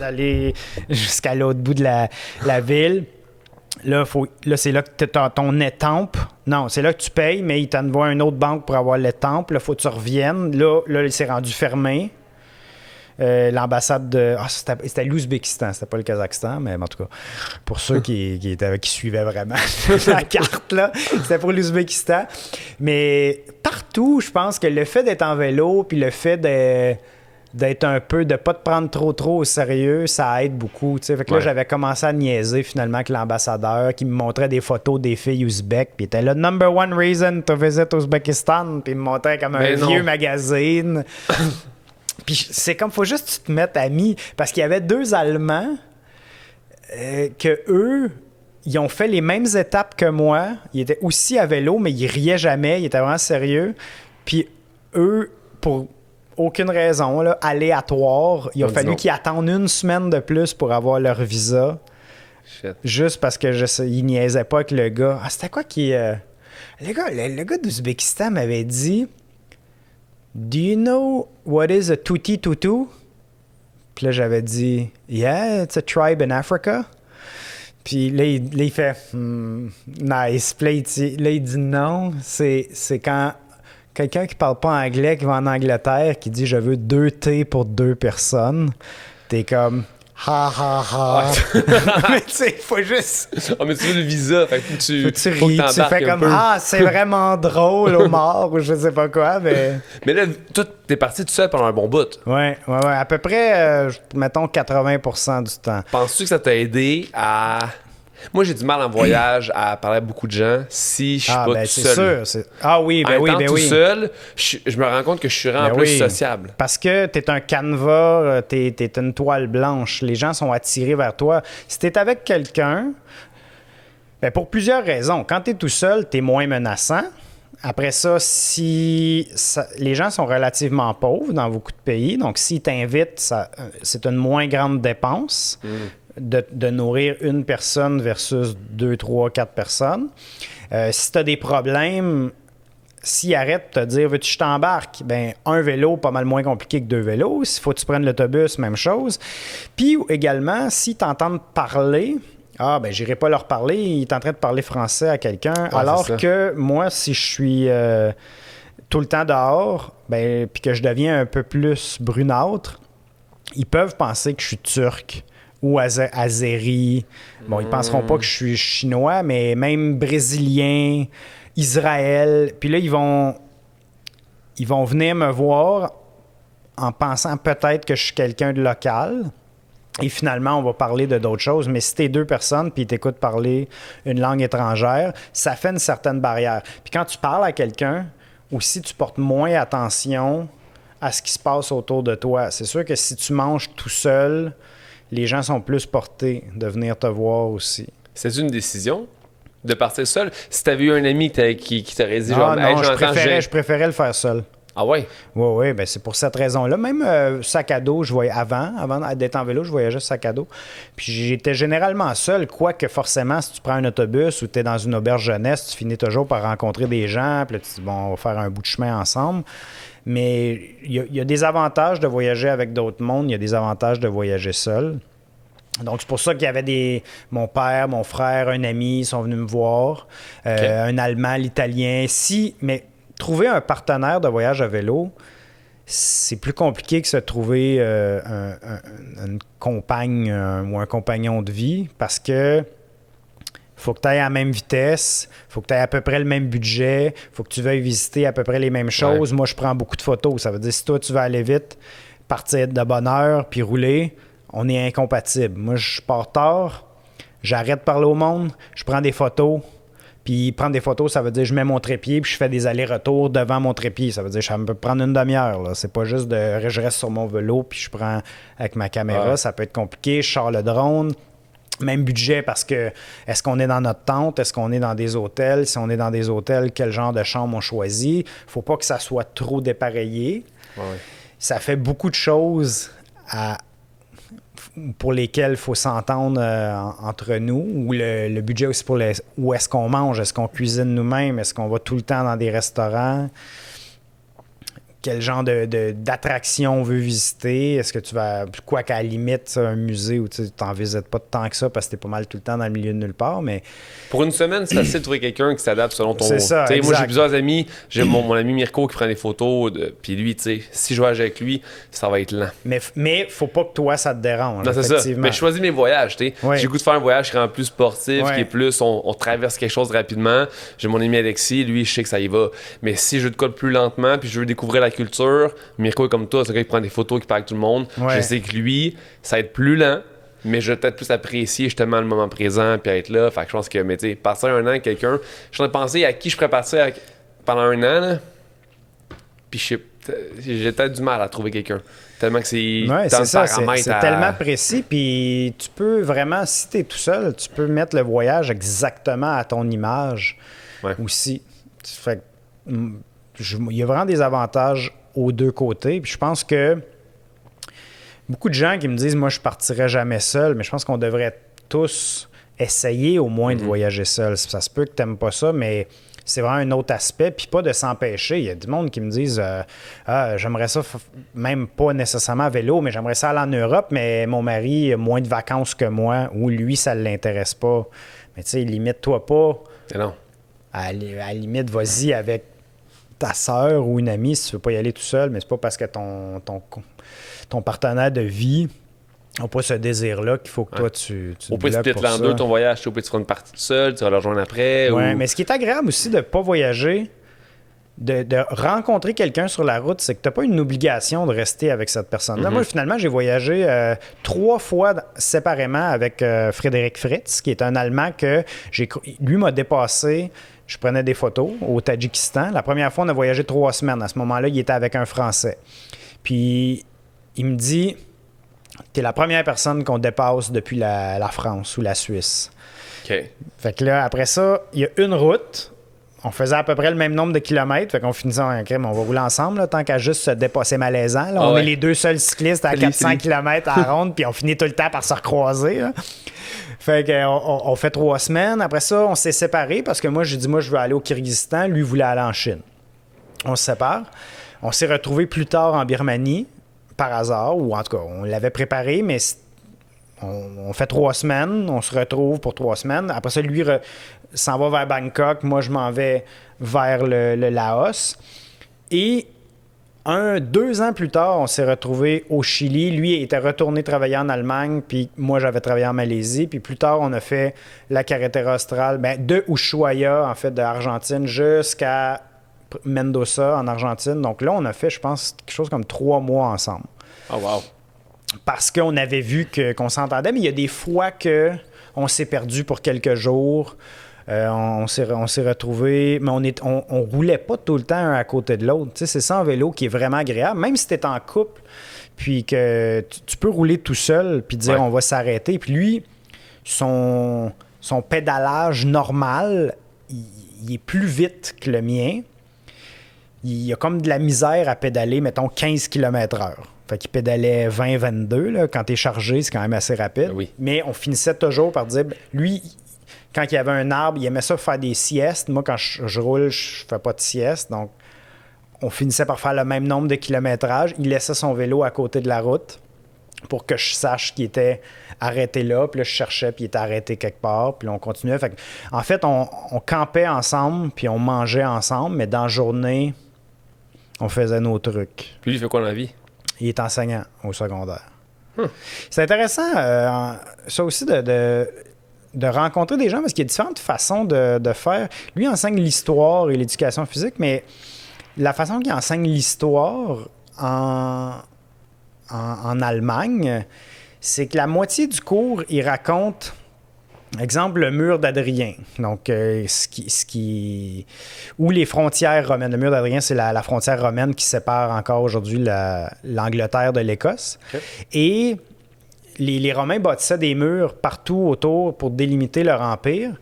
d'aller jusqu'à l'autre bout de la ville. Là, c'est là que tu as ton étampe. Non, c'est là que tu payes, mais ils t'envoient à une autre banque pour avoir l'étampe. Là, il faut que tu reviennes. Là, il s'est rendu fermé. L'ambassade de... c'était l'Ouzbékistan, c'était pas le Kazakhstan, mais en tout cas, pour ceux qui suivaient vraiment la carte, là, c'était pour l'Ouzbékistan. Mais partout, je pense que le fait d'être en vélo, puis le fait d'être un peu, de pas te prendre trop au sérieux, ça aide beaucoup. Fait que là, j'avais commencé à niaiser finalement avec l'ambassadeur qui me montrait des photos des filles ouzbèques, puis il était là, number one reason to visit Ouzbékistan, puis il me montrait comme un vieux magazine. Puis c'est comme, faut juste que tu te mettes ami, parce qu'il y avait 2 Allemands que eux, ils ont fait les mêmes étapes que moi. Ils étaient aussi à vélo, mais ils riaient jamais, ils étaient vraiment sérieux. Puis eux, pour aucune raison là, aléatoire, il a fallu qu'ils attendent 1 semaine de plus pour avoir leur visa. Shit. Juste parce que ils niaisaient pas avec le gars. C'était quoi qui... le gars d'Ouzbékistan m'avait dit... Do you know what is a tuti tutu? Puis là, j'avais dit, yeah, it's a tribe in Africa. Puis là, il fait, nice. Puis là, il dit non, c'est quand quelqu'un qui parle pas anglais, qui va en Angleterre, qui dit, je veux 2 thés pour 2 personnes. T'es comme... Ha ha ha. Mais tu sais, il faut juste. Ah, mais tu veux le visa, fait que tu ris, tu fais comme c'est vraiment drôle au mort ou je sais pas quoi. Mais là, t'es parti tout seul pendant un bon bout. Ouais. À peu près, mettons 80% du temps. Penses-tu que ça t'a aidé à. Moi, j'ai du mal en voyage à parler à beaucoup de gens si je suis pas tout seul. C'est sûr. Ah oui, tout seul, je me rends compte que je suis vraiment plus sociable. Parce que t'es un canevas, t'es une toile blanche. Les gens sont attirés vers toi. Si t'es avec quelqu'un, pour plusieurs raisons. Quand t'es tout seul, t'es moins menaçant. Après ça, les gens sont relativement pauvres dans beaucoup de pays. Donc, s'ils t'invitent, c'est une moins grande dépense. De nourrir une personne versus 2, 3, 4 personnes. Si tu as des problèmes, s'ils arrêtent de te dire « veux-tu que je t'embarque? » un vélo, pas mal moins compliqué que 2 vélos. S'il faut que tu prennes l'autobus, même chose. Puis également, si tu entends parler, j'irai pas leur parler, il est en train de parler français à quelqu'un. Alors que moi, si je suis tout le temps dehors, puis que je deviens un peu plus brunâtre, ils peuvent penser que je suis turc ou azéri. Bon, ils penseront pas que je suis chinois, mais même brésilien, Israël. Puis là, ils vont venir me voir en pensant peut-être que je suis quelqu'un de local. Et finalement, on va parler de d'autres choses. Mais si t'es deux personnes puis ils t'écoutent parler une langue étrangère, ça fait une certaine barrière. Puis quand tu parles à quelqu'un, aussi, tu portes moins attention à ce qui se passe autour de toi. C'est sûr que si tu manges tout seul, les gens sont plus portés de venir te voir aussi. C'est une décision de partir seul? Si tu avais eu un ami qui t'aurait dit genre, non, hey, je préférais le faire seul. Ah ouais? Oui, ben c'est pour cette raison-là. Même sac à dos, je voyais avant d'être en vélo, je voyageais sac à dos. Puis j'étais généralement seul, quoique forcément, si tu prends un autobus ou tu es dans une auberge jeunesse, tu finis toujours par rencontrer des gens, puis là, tu dis, bon, on va faire un bout de chemin ensemble. Mais il y a des avantages de voyager avec d'autres mondes, il y a des avantages de voyager seul. Donc, c'est pour ça qu'il y avait mon père, mon frère, un ami, ils sont venus me voir, un Allemand, l'Italien. Mais trouver un partenaire de voyage à vélo, c'est plus compliqué que se trouver une compagne ou un compagnon de vie parce que faut que tu ailles à la même vitesse, faut que tu aies à peu près le même budget, faut que tu veuilles visiter à peu près les mêmes choses. Ouais. Moi, je prends beaucoup de photos. Ça veut dire si toi, tu veux aller vite, partir de bonne heure puis rouler, on est incompatibles. Moi, je pars tard, j'arrête de parler au monde, je prends des photos. Puis prendre des photos, ça veut dire je mets mon trépied puis je fais des allers-retours devant mon trépied. Ça veut dire que ça peut prendre une demi-heure. Là. C'est pas juste je reste sur mon vélo puis je prends avec ma caméra. Ouais. Ça peut être compliqué. Je sors le drone. Même budget parce que est-ce qu'on est dans notre tente? Est-ce qu'on est dans des hôtels? Si on est dans des hôtels, quel genre de chambre on choisit? Faut pas que ça soit trop dépareillé. Ouais. Ça fait beaucoup de choses pour lesquelles il faut s'entendre entre nous. Ou le budget aussi pour où est-ce qu'on mange? Est-ce qu'on cuisine nous-mêmes? Est-ce qu'on va tout le temps dans des restaurants? Quel genre d'attraction on veut visiter? Est-ce que tu vas... Quoi qu'à la limite, ça, un musée où tu n'en visites pas tant que ça parce que t'es pas mal tout le temps dans le milieu de nulle part, mais... Pour une semaine, c'est facile de trouver quelqu'un qui s'adapte selon ton... C'est ça, moi, j'ai plusieurs amis. J'ai mon ami Mirko qui prend des photos, puis lui, tu sais, si je voyage avec lui, ça va être lent. Mais faut pas que toi, ça te dérange. Non, c'est ça. Mais je choisis mes voyages, tu sais. Ouais. J'ai le goût de faire un voyage qui rend plus sportif, qui est plus... On traverse quelque chose rapidement. J'ai mon ami Alexis, lui, je sais que ça y va. Mais si je veux de quoi plus lentement, puis je veux découvrir la culture, Mirko est comme toi, c'est quelqu'un qui prend des photos, qui parle avec tout le monde. Ouais. Je sais que lui, ça va être plus lent, mais je vais peut-être plus apprécier justement le moment présent puis être là. Fait que je pense que, mais tu sais, partir un an avec quelqu'un, je suis en train de penser à qui je pourrais partir pendant un an, là. Puis j'ai peut-être du mal à trouver quelqu'un. Tellement que c'est c'est tellement précis, puis tu peux vraiment, si tu es tout seul, tu peux mettre le voyage exactement à ton image aussi. Fait il y a vraiment des avantages aux deux côtés. Puis je pense que beaucoup de gens qui me disent « Moi, je partirais jamais seul », mais je pense qu'on devrait tous essayer au moins de voyager seul. Ça se peut que tu n'aimes pas ça, mais c'est vraiment un autre aspect. Puis pas de s'empêcher. Il y a du monde qui me disent j'aimerais ça, même pas nécessairement à vélo, mais j'aimerais ça aller en Europe, mais mon mari a moins de vacances que moi, ou lui, ça ne l'intéresse pas. Mais tu sais, limite-toi pas. Mais non. À la limite, vas-y avec ta sœur ou une amie si tu veux pas y aller tout seul, mais c'est pas parce que ton partenaire de vie n'a pas ce désir-là qu'il faut que toi, tu au pire, tu peut-être l'an deux ton voyage, au pire, tu feras une partie tout seul, tu vas le rejoindre après. Oui, mais ce qui est agréable aussi de ne pas voyager, de rencontrer quelqu'un sur la route, c'est que tu n'as pas une obligation de rester avec cette personne-là. Moi, finalement, j'ai voyagé 3 fois séparément avec Frédéric Fritz, qui est un Allemand que lui m'a dépassé. Je prenais des photos au Tadjikistan. La première fois, on a voyagé 3 semaines. À ce moment-là, il était avec un Français. Puis, il me dit, t'es la première personne qu'on dépasse depuis la France ou la Suisse. OK. Fait que là, après ça, il y a une route. On faisait à peu près le même nombre de kilomètres. Fait qu'on finissait en crème, on va rouler ensemble, là, tant qu'à juste se dépasser malaisant. Là. On est les deux seuls cyclistes à 400 km à la ronde, puis on finit tout le temps par se recroiser. Là. Fait qu'on fait 3 semaines. Après ça, on s'est séparés parce que moi, j'ai dit, moi, je veux aller au Kyrgyzstan. Lui voulait aller en Chine. On se sépare. On s'est retrouvés plus tard en Birmanie, par hasard, ou en tout cas, on l'avait préparé, mais on fait 3 semaines. On se retrouve pour 3 semaines. Après ça, lui s'en va vers Bangkok. Moi, je m'en vais vers le Laos. Et 2 ans plus tard, on s'est retrouvés au Chili. Lui était retourné travailler en Allemagne, puis moi, j'avais travaillé en Malaisie. Puis plus tard, on a fait la carretera austral, de Ushuaia, en fait, de Argentine, jusqu'à Mendoza, en Argentine. Donc là, on a fait, je pense, quelque chose comme 3 mois ensemble. Oh wow! parce qu'on avait vu qu'on s'entendait, mais il y a des fois qu'on s'est perdu pour quelques jours. On s'est retrouvés, mais on roulait pas tout le temps un à côté de l'autre. Tu sais, c'est ça en vélo qui est vraiment agréable. Même si tu es en couple, puis que tu peux rouler tout seul, puis dire on va s'arrêter. Puis lui, son pédalage normal, il est plus vite que le mien. Il a comme de la misère à pédaler, mettons, 15 km/h. Fait qu'il pédalait 20-22. Là. Quand t'es chargé, c'est quand même assez rapide. Oui. Mais on finissait toujours par dire... Lui, quand il y avait un arbre, il aimait ça faire des siestes. Moi, quand je roule, je fais pas de sieste. Donc, on finissait par faire le même nombre de kilométrages. Il laissait son vélo à côté de la route pour que je sache qu'il était arrêté là. Puis là, je cherchais, puis il était arrêté quelque part. Puis là, on continuait. Fait que, en fait, on campait ensemble, puis on mangeait ensemble. Mais dans la journée, on faisait nos trucs. Puis lui, il fait quoi dans la vie? Il est enseignant au secondaire. C'est intéressant, ça aussi, de rencontrer des gens, parce qu'il y a différentes façons de faire. Lui, il enseigne l'histoire et l'éducation physique, mais la façon qu'il enseigne l'histoire en Allemagne, c'est que la moitié du cours, il raconte, exemple, le mur d'Adrien. Donc, ou les frontières romaines. Le mur d'Adrien, c'est la frontière romaine qui sépare encore aujourd'hui l'Angleterre de l'Écosse. Okay. Et les Romains bâtissaient des murs partout autour pour délimiter leur empire.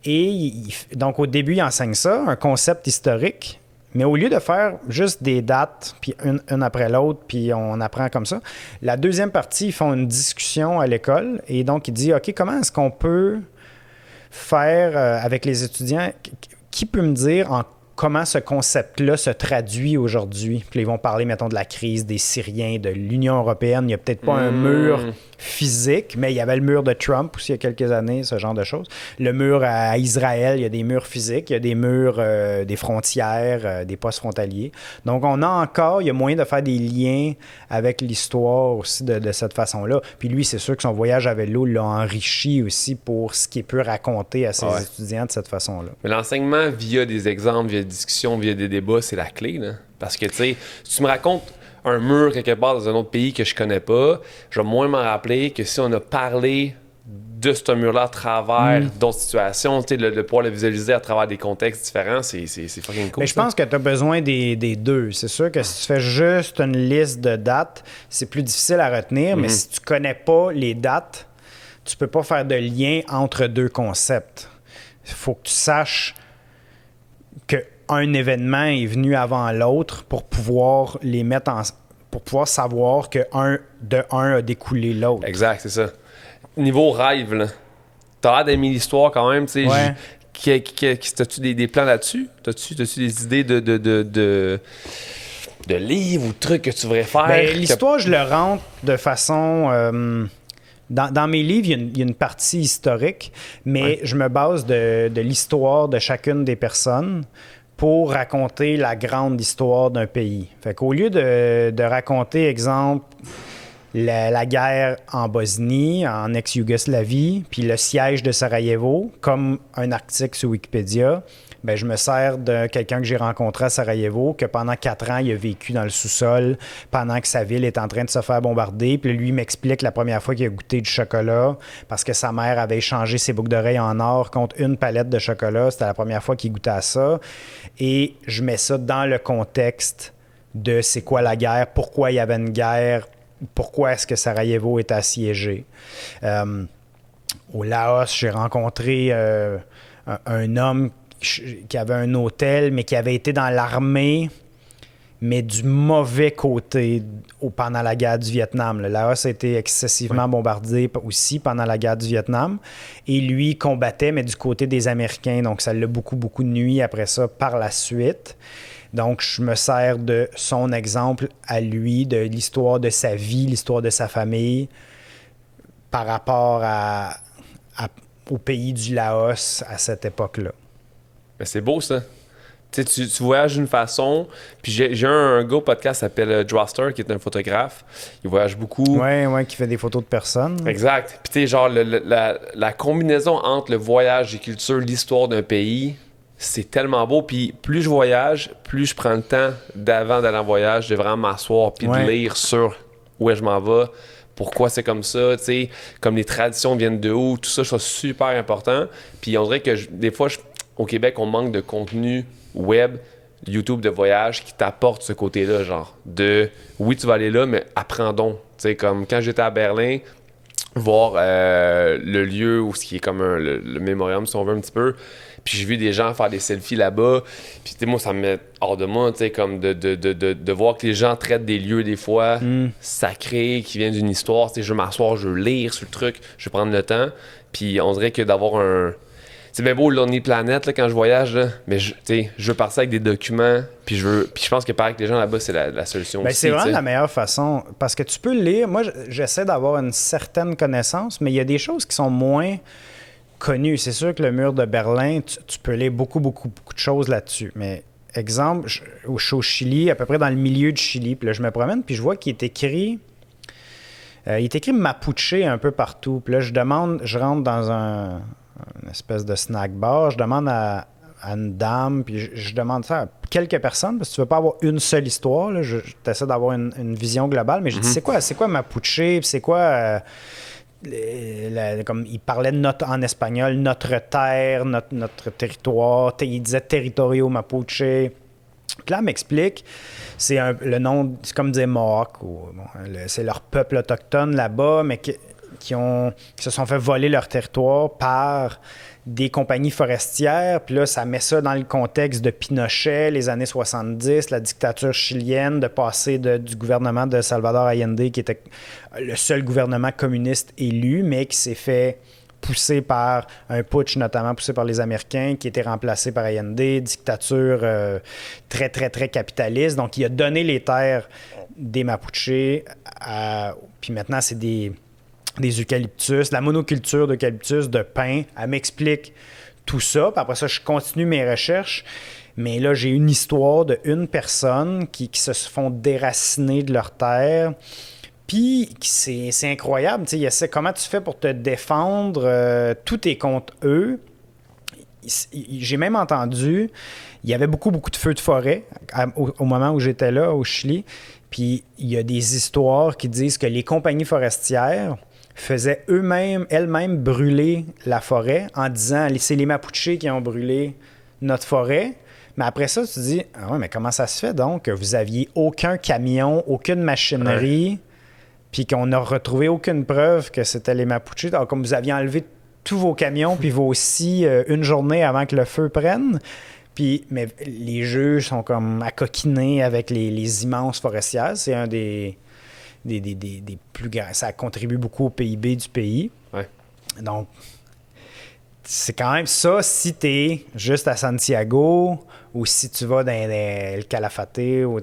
Et donc, au début, ils enseignent ça, un concept historique. Mais au lieu de faire juste des dates, puis une après l'autre, puis on apprend comme ça, la deuxième partie, ils font une discussion à l'école. Et donc, ils disent, OK, comment est-ce qu'on peut faire avec les étudiants? Qui peut me dire comment ce concept-là se traduit aujourd'hui? Puis ils vont parler, mettons, de la crise des Syriens, de l'Union européenne. Il n'y a peut-être pas un mur physique, mais il y avait le mur de Trump aussi il y a quelques années, ce genre de choses. Le mur à Israël, il y a des murs physiques, il y a des murs, des frontières, des postes frontaliers. Donc, il y a moyen de faire des liens avec l'histoire aussi de cette façon-là. Puis lui, c'est sûr que son voyage à vélo l'a enrichi aussi pour ce qu'il peut raconter à ses étudiants de cette façon-là. Mais l'enseignement via des exemples, via des discussions, via des débats, c'est la clé, là. Parce que, tu sais, si tu me racontes un mur quelque part dans un autre pays que je connais pas, je vais moins m'en rappeler que si on a parlé de ce mur-là à travers d'autres situations, tu sais, de pouvoir le visualiser à travers des contextes différents, c'est fucking cool. Mais je pense que tu as besoin des deux. C'est sûr que si tu fais juste une liste de dates, c'est plus difficile à retenir, mais si tu connais pas les dates, tu peux pas faire de lien entre deux concepts. Il faut que tu saches qu'un événement est venu avant l'autre pour pouvoir les mettre pour pouvoir savoir que un a découlé l'autre. Exact, c'est ça. Niveau rêve, là, t'as l'air d'aimer l'histoire quand même, tu sais. T'as-tu des plans là-dessus? T'as-tu des idées de livres ou de trucs que tu voudrais faire? Ben, l'histoire, je le rentre de façon... Dans mes livres, il y a une partie historique, mais je me base de l'histoire de chacune des personnes pour raconter la grande histoire d'un pays. Fait qu'au lieu de raconter, exemple, la guerre en Bosnie, en ex-Yougoslavie, puis le siège de Sarajevo, comme un article sur Wikipédia, ben, je me sers de quelqu'un que j'ai rencontré à Sarajevo, que pendant 4 ans, il a vécu dans le sous-sol pendant que sa ville est en train de se faire bombarder. Puis lui, il m'explique la première fois qu'il a goûté du chocolat parce que sa mère avait échangé ses boucles d'oreilles en or contre une palette de chocolat. C'était la première fois qu'il goûtait à ça. Et je mets ça dans le contexte de c'est quoi la guerre, pourquoi il y avait une guerre, pourquoi est-ce que Sarajevo est assiégé. Au Laos, j'ai rencontré un homme qui avait un hôtel, mais qui avait été dans l'armée, mais du mauvais côté pendant la guerre du Vietnam. Le Laos a été excessivement bombardé aussi pendant la guerre du Vietnam. Et lui combattait, mais du côté des Américains. Donc, ça l'a beaucoup nuit après ça par la suite. Donc, je me sers de son exemple à lui, de l'histoire de sa vie, l'histoire de sa famille, par rapport au pays du Laos à cette époque-là. Mais c'est beau, ça. Tu voyages d'une façon. Puis j'ai un gars au podcast qui s'appelle Droster, qui est un photographe. Il voyage beaucoup. Ouais, qui fait des photos de personnes. Exact. Puis tu sais, genre, la combinaison entre le voyage, les cultures, l'histoire d'un pays, c'est tellement beau. Puis plus je voyage, plus je prends le temps d'avant d'aller en voyage, de vraiment m'asseoir puis de lire sur où je m'en vais pourquoi c'est comme ça, tu sais, comme les traditions viennent de où, tout ça, je trouve super important. Puis on dirait que des fois, au Québec, on manque de contenu web, YouTube de voyage qui t'apporte ce côté-là, genre de oui, tu vas aller là, mais apprends donc. Tu sais, comme quand j'étais à Berlin, voir le lieu où ce qui est comme le mémorium, si on veut un petit peu. Puis j'ai vu des gens faire des selfies là-bas. Puis moi, ça me met hors de moi, tu sais, comme de voir que les gens traitent des lieux des fois sacrés, qui viennent d'une histoire. Tu sais, je veux m'asseoir, je veux lire sur le truc, je veux prendre le temps. Puis on dirait que d'avoir un... C'est bien beau Lonely Planet là, quand je voyage, là, mais je veux partir avec des documents, puis je pense que parler avec les gens là-bas, c'est la solution aussi. C'est vraiment la meilleure façon, parce que tu peux le lire. Moi, j'essaie d'avoir une certaine connaissance, mais il y a des choses qui sont moins connues. C'est sûr que le mur de Berlin, tu peux lire beaucoup de choses là-dessus. Mais exemple, je suis au Chili, à peu près dans le milieu du Chili, puis là, je me promène, puis je vois qu'il est écrit... il est écrit Mapuche un peu partout. Puis là, je rentre dans une espèce de snack bar, je demande à une dame, puis je demande ça à quelques personnes, parce que tu veux pas avoir une seule histoire, là, je t'essaie d'avoir une vision globale, mais je dis, c'est quoi Mapuche, c'est quoi... comme il parlait en espagnol, notre terre, notre territoire, il disait territorio Mapuche. Puis là, elle m'explique, le nom, c'est comme dire Mohawk, c'est leur peuple autochtone là-bas, mais qui se sont fait voler leur territoire par des compagnies forestières. Puis là, ça met ça dans le contexte de Pinochet, les années 70, la dictature chilienne, de passer du gouvernement de Salvador Allende, qui était le seul gouvernement communiste élu, mais qui s'est fait pousser par un putsch, notamment poussé par les Américains, qui était remplacé par Allende, dictature très, très, très capitaliste. Donc, il a donné les terres des Mapuches, puis maintenant, c'est des eucalyptus, la monoculture d'eucalyptus, de pin. Elle m'explique tout ça. Puis après ça, je continue mes recherches. Mais là, j'ai une histoire d'une personne qui se font déraciner de leur terre. Puis c'est incroyable. Comment tu fais pour te défendre? Tout est contre eux. J'ai même entendu, il y avait beaucoup de feux de forêt au moment où j'étais là, au Chili. Puis il y a des histoires qui disent que les compagnies forestières faisaient elles-mêmes brûler la forêt en disant c'est les Mapuches qui ont brûlé notre forêt. Mais après ça, tu te dis ah ouais, mais comment ça se fait donc que vous aviez aucun camion, aucune machinerie, puis qu'on n'a retrouvé aucune preuve que c'était les Mapuches? Alors, comme vous aviez enlevé tous vos camions puis vos scies une journée avant que le feu prenne. Mais les juges sont comme accoquinés avec les immenses forestières. C'est un des plus grands. Ça contribue beaucoup au PIB du pays. Ouais. Donc, c'est quand même ça si tu es juste à Santiago ou si tu vas dans le Calafate ou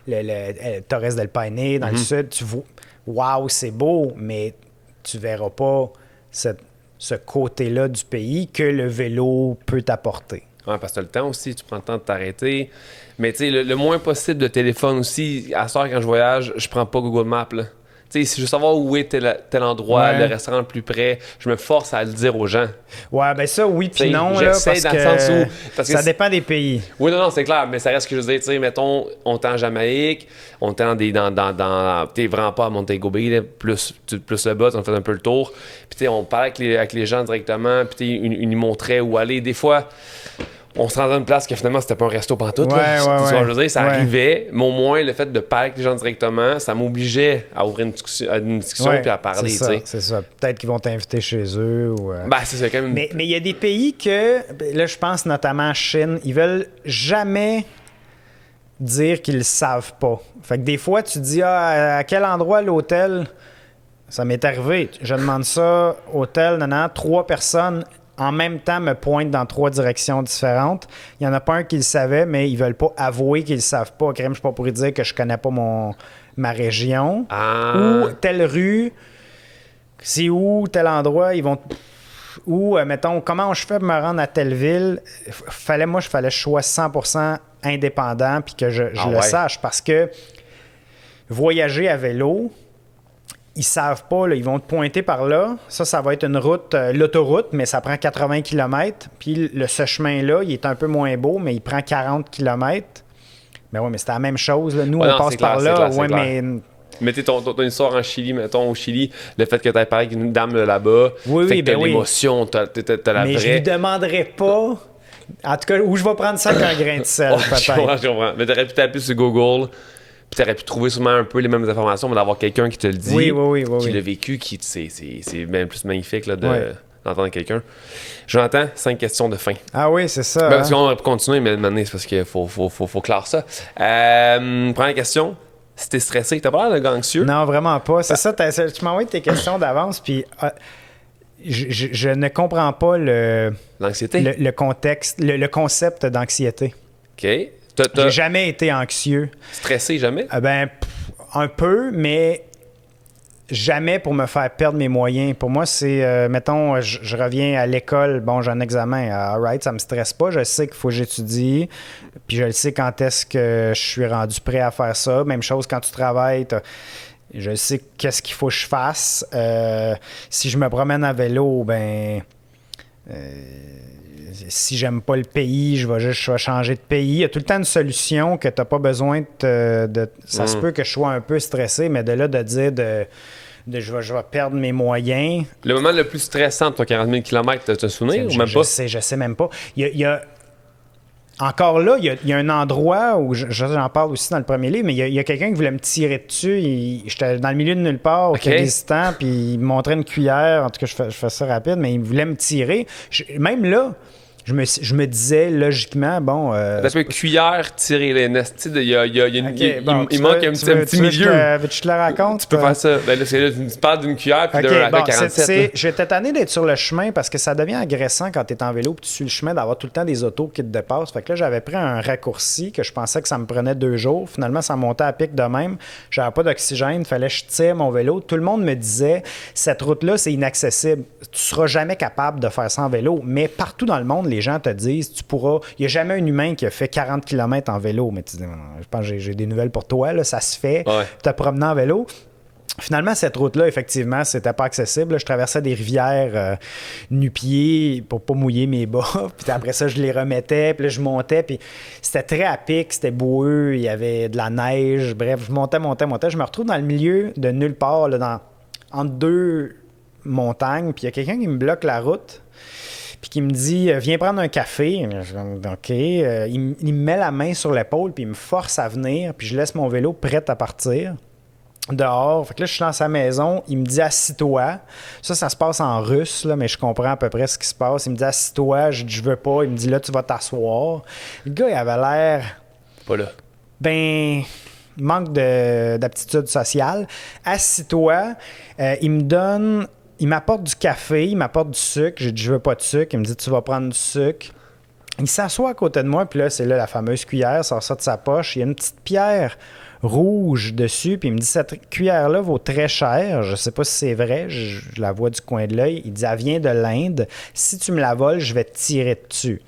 le Torres del Paine dans le sud, tu vois, waouh, c'est beau, mais tu verras pas ce côté-là du pays que le vélo peut t'apporter. Ouais, parce que tu as le temps aussi, tu prends le temps de t'arrêter. Mais tu sais, le moins possible de téléphone aussi. À ce temps, quand je voyage, je prends pas Google Maps, là. Tu sais, si je veux savoir où est tel endroit, le restaurant le plus près, je me force à le dire aux gens. Ouais, ben ça, oui, puis non, là, parce que ça dépend des pays. Oui, non, c'est clair, mais ça reste que je veux dire, tu sais, mettons, on est en Jamaïque, on est dans t'es vraiment pas à Montego Bay, là, plus le bas, on fait un peu le tour. Puis tu sais, on parle avec les gens directement, puis ils nous montraient où aller. Des fois... On se rendait à une place que finalement, c'était pas un resto pantoute. Je veux dire, ça arrivait, mais au moins, le fait de parler avec les gens directement, ça m'obligeait à ouvrir une discussion puis à parler. C'est ça. Peut-être qu'ils vont t'inviter chez eux. Ou, c'est ça, quand même. Mais il y a des pays que, là, je pense notamment à Chine, ils veulent jamais dire qu'ils le savent pas. Fait que des fois, tu dis, à quel endroit l'hôtel? Ça m'est arrivé. Je demande ça, hôtel, 3 personnes en même temps me pointent dans 3 directions différentes. Il n'y en a pas un qui le savait, mais ils veulent pas avouer qu'ils le savent pas. Crème, je suis pas pour dire que je connais pas ma région. Ou telle rue, c'est où, tel endroit, ils vont... Ou, mettons, comment je fais pour me rendre à telle ville? Je fallait que je sois 100% indépendant puis que je le sache. Parce que voyager à vélo... Ils savent pas, là, ils vont te pointer par là. Ça va être une route, l'autoroute, mais ça prend 80 km. Puis ce chemin-là, il est un peu moins beau, mais il prend 40 km. Mais oui, mais c'est la même chose. Là. Nous, on passe par là. Oui, mais Mais ton histoire en Chili, mettons, au Chili, le fait que tu aies parlé avec une dame là-bas, fait que t'as l'émotion, t'as la mais vraie... je lui demanderais pas... En tout cas, où je vais prendre ça avec un grain de sel, peut-être. Je comprends. Mais t'aurais pu taper sur Google, puis t'aurais pu trouver sûrement un peu les mêmes informations, mais d'avoir quelqu'un qui te le dit, qui l'a vécu, c'est bien plus magnifique là, d'entendre quelqu'un. Jonathan, 5 questions de fin. Ah oui, c'est ça. Parce qu'on aurait pu continuer, mais maintenant, c'est parce qu'il faut clore ça. Première question. Si t'es stressé, t'as pas l'air de anxieux? Non, vraiment pas. C'est ça, tu m'as envoyé tes questions d'avance, puis je ne comprends pas l'anxiété? Le contexte, le concept d'anxiété. OK. J'ai jamais été anxieux. Stressé, jamais? Un peu, mais jamais pour me faire perdre mes moyens. Pour moi, c'est, mettons, je reviens à l'école, bon, j'ai un examen, all right, ça me stresse pas, je sais qu'il faut que j'étudie, puis je le sais quand est-ce que je suis rendu prêt à faire ça. Même chose quand tu travailles, je sais qu'est-ce qu'il faut que je fasse. Si je me promène à vélo, si j'aime pas le pays, je vais changer de pays. Il y a tout le temps une solution que tu n'as pas besoin de ça se peut que je sois un peu stressé, mais de là de dire je vais perdre mes moyens. Le moment le plus stressant de ton 40 000 km, tu te souviens ou même pas? Je sais même pas. Encore là, il y a un endroit où j'en parle aussi dans le premier livre, mais il y a quelqu'un qui voulait me tirer dessus. J'étais dans le milieu de nulle part au Kyrgyzstan, puis il me montrait une cuillère. En tout cas, je fais ça rapide, mais il voulait me tirer. Même là, je me disais logiquement, bon... Parce que cuillère, tirer les nestes, il manque un petit milieu. Veux-tu que je te le raconte? Tu peux faire ça. Tu parles d'une cuillère puis d'un AK-47. J'étais tanné d'être sur le chemin parce que ça devient agressant quand tu es en vélo et tu suis le chemin d'avoir tout le temps des autos qui te dépassent. Fait que là, j'avais pris un raccourci que je pensais que ça me prenait 2 jours. Finalement, ça montait à pic de même. J'avais pas d'oxygène. Il fallait que je tire mon vélo. Tout le monde me disait, cette route-là, c'est inaccessible. Tu seras jamais capable de faire ça en vélo. Mais partout dans le monde, les gens te disent, tu pourras... Il n'y a jamais un humain qui a fait 40 km en vélo, mais tu dis, je pense que j'ai des nouvelles pour toi, là, ça se fait, te promener en vélo. Finalement, cette route-là, effectivement, c'était pas accessible. Là, je traversais des rivières nu-pieds pour pas mouiller mes bas. Puis après ça, je les remettais, puis là, je montais, puis c'était très à pic, c'était boueux, il y avait de la neige. Bref, je montais. Je me retrouve dans le milieu de nulle part, là, entre 2 montagnes, puis il y a quelqu'un qui me bloque la route. Puis qui me dit « Viens prendre un café. » OK. Il me met la main sur l'épaule, puis il me force à venir, puis je laisse mon vélo prêt à partir dehors. Fait que là, je suis dans sa maison. Il me dit « Assis-toi. » Ça se passe en russe, là, mais je comprends à peu près ce qui se passe. Il me dit « Assis-toi. » Je dis « Je veux pas. » Il me dit « Là, tu vas t'asseoir. » Le gars, il avait l'air... Pas là. Manque d'aptitude sociale. « Assis-toi. » Il m'apporte du café, il m'apporte du sucre. J'ai dit, je veux pas de sucre. Il me dit, tu vas prendre du sucre. Il s'assoit à côté de moi, puis là, c'est là la fameuse cuillère, sort ça de sa poche. Il y a une petite pierre rouge dessus, puis il me dit, cette cuillère-là vaut très cher. Je sais pas si c'est vrai, je la vois du coin de l'œil. Il dit, elle vient de l'Inde. Si tu me la voles, je vais te tirer dessus.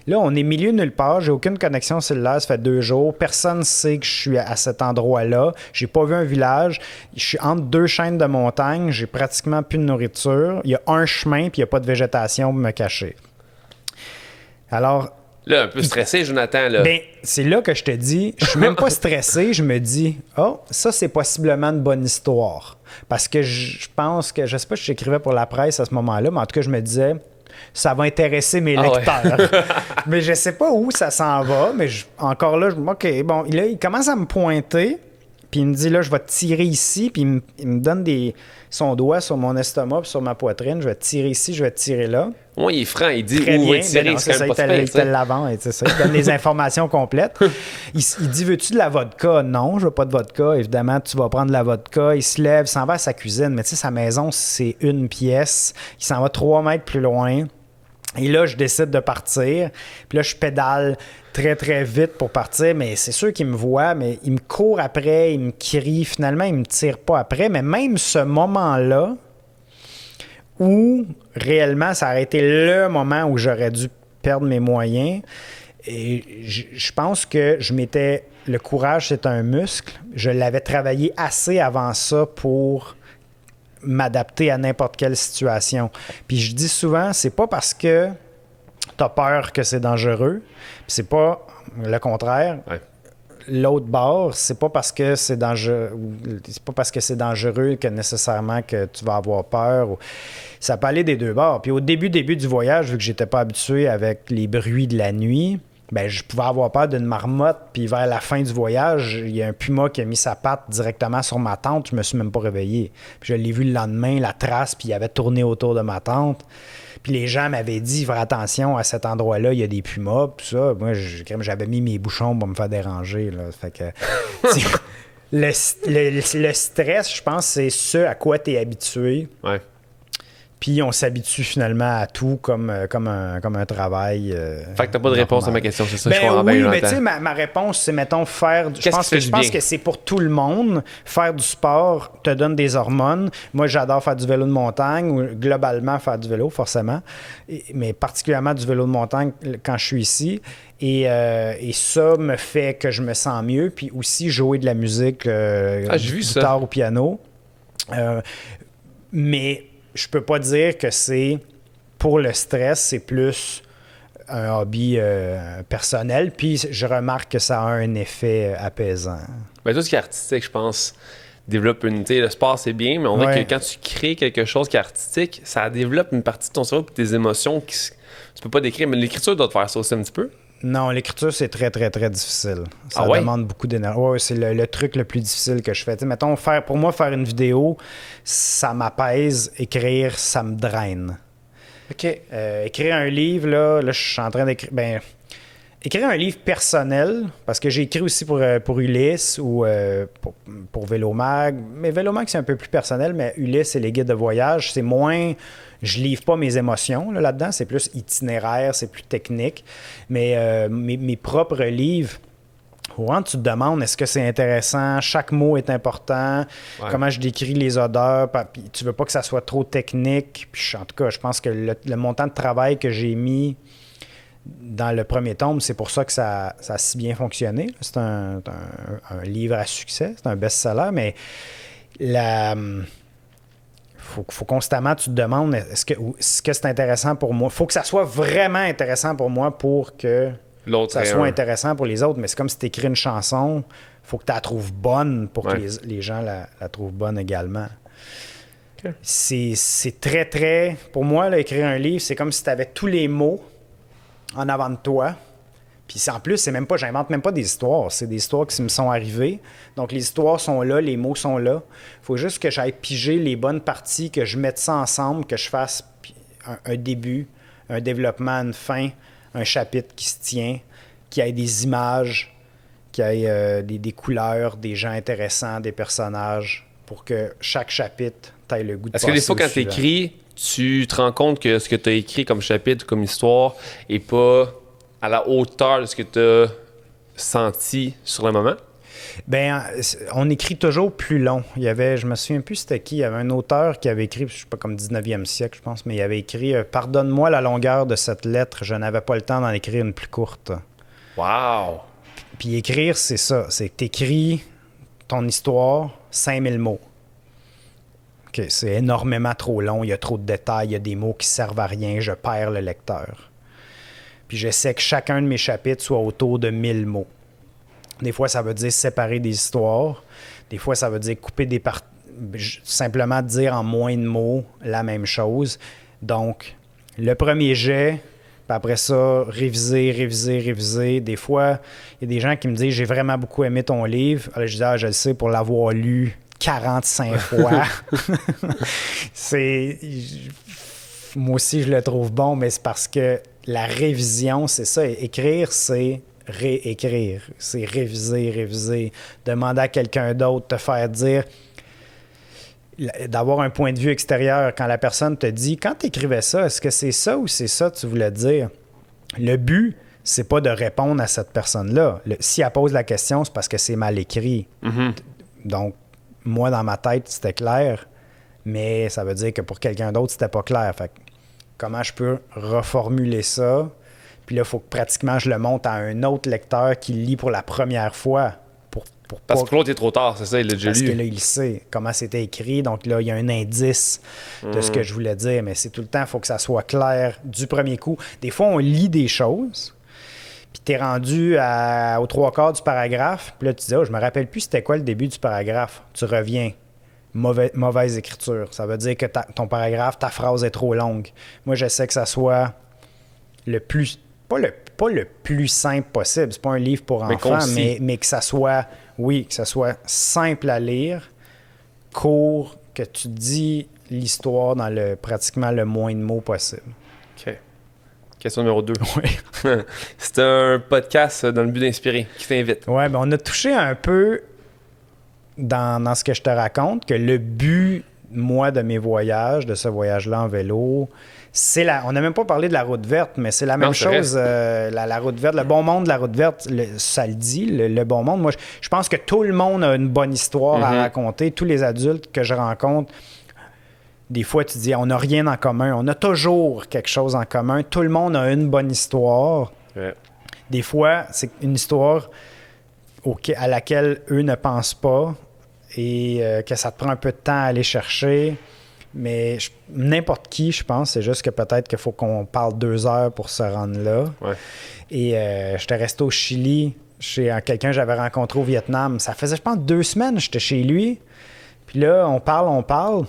Là, on est milieu nulle part. J'ai aucune connexion cellulaire. Ça fait 2 jours. Personne ne sait que je suis à cet endroit-là. J'ai pas vu un village. Je suis entre 2 chaînes de montagnes. J'ai pratiquement plus de nourriture. Il y a un chemin puis il n'y a pas de végétation pour me cacher. Alors... Là, un peu stressé, Jonathan, là. C'est là que je te dis, je suis même pas stressé. Je me dis, oh, ça, c'est possiblement une bonne histoire. Parce que je pense que... Je sais pas si j'écrivais pour la presse à ce moment-là, mais en tout cas, je me disais... Ça va intéresser mes lecteurs. Ouais. Mais je sais pas où ça s'en va. Mais encore là, OK, bon, là, il commence à me pointer. Puis il me dit, là, je vais te tirer ici. Puis il me donne son doigt sur mon estomac puis sur ma poitrine. Je vais te tirer ici, je vais te tirer là. Moi, il est franc. Il dit, très où bien, tirer, non, c'est ça, il te l'avant. C'est ça. Il donne les informations complètes. Il dit, veux-tu de la vodka? Non, je veux pas de vodka. Évidemment, tu vas prendre de la vodka. Il se lève, il s'en va à sa cuisine. Mais tu sais, sa maison, c'est une pièce. Il s'en va 3 mètres plus loin. Et là, je décide de partir. Puis là, je pédale très, très vite pour partir. Mais c'est sûr qu'il me voit, mais il me court après, il me crie. Finalement, il me tire pas après. Mais même ce moment-là, où réellement, ça aurait été le moment où j'aurais dû perdre mes moyens. Et je pense que le courage, c'est un muscle. Je l'avais travaillé assez avant ça pour m'adapter à n'importe quelle situation. Puis je dis souvent, c'est pas parce que t'as peur que c'est dangereux, puis c'est pas le contraire. Ouais. l'autre bord, c'est pas parce que c'est dangereux, que nécessairement que tu vas avoir peur. Ça peut aller des deux bords. Puis au début du voyage, vu que j'étais pas habitué avec les bruits de la nuit, ben je pouvais avoir peur d'une marmotte. Puis vers la fin du voyage, il y a un puma qui a mis sa patte directement sur ma tente. Je me suis même pas réveillé. Puis je l'ai vu le lendemain, la trace, puis il avait tourné autour de ma tente. Puis les gens m'avaient dit, faire attention, à cet endroit-là, il y a des pumas. Puis ça, moi, j'avais mis mes bouchons pour me faire déranger. Là. Fait que, le stress, je pense, c'est ce à quoi tu es habitué. Ouais. Puis on s'habitue finalement à tout comme un travail. Fait que t'as pas de réponse à ma question, c'est ça? Ben oui, mais tu sais, ma réponse, c'est, mettons, faire... Je pense que c'est pour tout le monde. Faire du sport te donne des hormones. Moi, j'adore faire du vélo de montagne, ou globalement faire du vélo, forcément. Mais particulièrement du vélo de montagne quand je suis ici. Et ça me fait que je me sens mieux. Puis aussi jouer de la musique, guitare ou piano. Mais... je peux pas dire que c'est pour le stress, c'est plus un hobby personnel. Puis je remarque que ça a un effet apaisant. Ben, tout ce qui est artistique, je pense, développe une... Tu sais, le sport, c'est bien, mais on voit que quand tu crées quelque chose qui est artistique, ça développe une partie de ton cerveau et tes émotions que tu peux pas décrire. Mais l'écriture doit te faire ça aussi un petit peu. Non, l'écriture, c'est très, très, très difficile. Ça demande beaucoup d'énergie. Ouais, c'est le truc le plus difficile que je fais. T'sais, mettons, pour moi, faire une vidéo, ça m'apaise. Écrire, ça me draine. OK. Écrire un livre, là, je suis en train d'écrire... écrire un livre personnel, parce que j'ai écrit aussi pour Ulysse ou pour Vélomag. Mais Vélomag, c'est un peu plus personnel, mais Ulysse, c'est les guides de voyage. C'est moins... Je livre pas mes émotions là-dedans, c'est plus itinéraire, c'est plus technique. Mais mes propres livres, souvent tu te demandes, est-ce que c'est intéressant? Chaque mot est important. Ouais. Comment je décris les odeurs? Puis tu veux pas que ça soit trop technique. Puis en tout cas, je pense que le montant de travail que j'ai mis dans le premier tome, c'est pour ça que ça a si bien fonctionné. C'est un livre à succès, c'est un best-seller, mais faut constamment, tu te demandes, est-ce que c'est intéressant pour moi? Il faut que ça soit vraiment intéressant pour moi pour que ça soit intéressant pour les autres. Mais c'est comme si tu écris une chanson, il faut que tu la trouves bonne pour que les gens la trouvent bonne également. Okay. C'est très, très... Pour moi, là, écrire un livre, c'est comme si tu avais tous les mots en avant de toi. Puis en plus, j'invente même pas des histoires. C'est des histoires qui me sont arrivées. Donc les histoires sont là, les mots sont là. Il faut juste que j'aille piger les bonnes parties, que je mette ça ensemble, que je fasse un début, un développement, une fin, un chapitre qui se tient, qui ait des images, qui ait des couleurs, des gens intéressants, des personnages, pour que chaque chapitre t'aille le goût de passer. Est-ce que des fois, quand tu écris, tu te rends compte que ce que tu as écrit comme chapitre, comme histoire, n'est pas à la hauteur de ce que tu as senti sur le moment? Bien, on écrit toujours plus long. Je me souviens plus c'était qui, il y avait un auteur qui avait écrit, je sais pas, comme 19e siècle, je pense, mais il avait écrit « Pardonne-moi la longueur de cette lettre, je n'avais pas le temps d'en écrire une plus courte. » Wow! Puis écrire, c'est ça, c'est que t'écris ton histoire, 5000 mots. Okay, c'est énormément trop long, il y a trop de détails, il y a des mots qui servent à rien, je perds le lecteur. Puis j'essaie que chacun de mes chapitres soit autour de 1000 mots. Des fois, ça veut dire séparer des histoires. Des fois, ça veut dire couper des parties. Simplement dire en moins de mots la même chose. Donc, le premier jet, puis après ça, réviser. Des fois, il y a des gens qui me disent « J'ai vraiment beaucoup aimé ton livre. » Alors, je dis « je le sais pour l'avoir lu 45 fois. » Moi aussi, je le trouve bon, mais c'est parce que la révision, c'est ça. Écrire, c'est réécrire. C'est réviser. Demander à quelqu'un d'autre, te faire dire, d'avoir un point de vue extérieur. Quand la personne te dit, quand tu écrivais ça, est-ce que c'est ça ou c'est ça que tu voulais dire? Le but, c'est pas de répondre à cette personne-là. Si elle pose la question, c'est parce que c'est mal écrit. Mm-hmm. Donc, moi, dans ma tête, c'était clair, mais ça veut dire que pour quelqu'un d'autre, c'était pas clair. Fait que, comment je peux reformuler ça? Puis là, il faut que pratiquement je le montre à un autre lecteur qui lit pour la première fois. Parce que l'autre est trop tard, c'est ça, il l'a déjà lu. Parce que là, il sait comment c'était écrit. Donc là, il y a un indice de ce que je voulais dire. Mais c'est tout le temps, il faut que ça soit clair du premier coup. Des fois, on lit des choses. puis t'es rendu aux 3/4 du paragraphe, puis là, tu dis, je me rappelle plus c'était quoi le début du paragraphe. Tu reviens. Mauvaise écriture. Ça veut dire que ton paragraphe, ta phrase est trop longue. Moi, j'essaie que ça soit le plus... Pas le plus simple possible. C'est pas un livre pour enfants, mais que ça soit... Oui, que ça soit simple à lire, court, que tu dis l'histoire dans pratiquement le moins de mots possible. OK. Question numéro 2. Oui. C'est un podcast dans le but d'inspirer qui t'invite. Oui, ben on a touché un peu dans ce que je te raconte, que le but, moi, de mes voyages, de ce voyage-là en vélo, on n'a même pas parlé de la route verte, mais c'est la même chose. La route verte, le bon monde de la route verte, ça le dit, le bon monde. Moi, je pense que tout le monde a une bonne histoire à raconter. Tous les adultes que je rencontre, des fois, tu dis, on n'a rien en commun. On a toujours quelque chose en commun. Tout le monde a une bonne histoire. Ouais. Des fois, c'est une histoire à laquelle eux ne pensent pas et que ça te prend un peu de temps à aller chercher. Mais n'importe qui, je pense, c'est juste que peut-être qu'il faut qu'on parle 2 heures pour se rendre là. Ouais. Et j'étais resté au Chili chez quelqu'un que j'avais rencontré au Vietnam. Ça faisait, je pense, 2 semaines que j'étais chez lui. Puis là, on parle.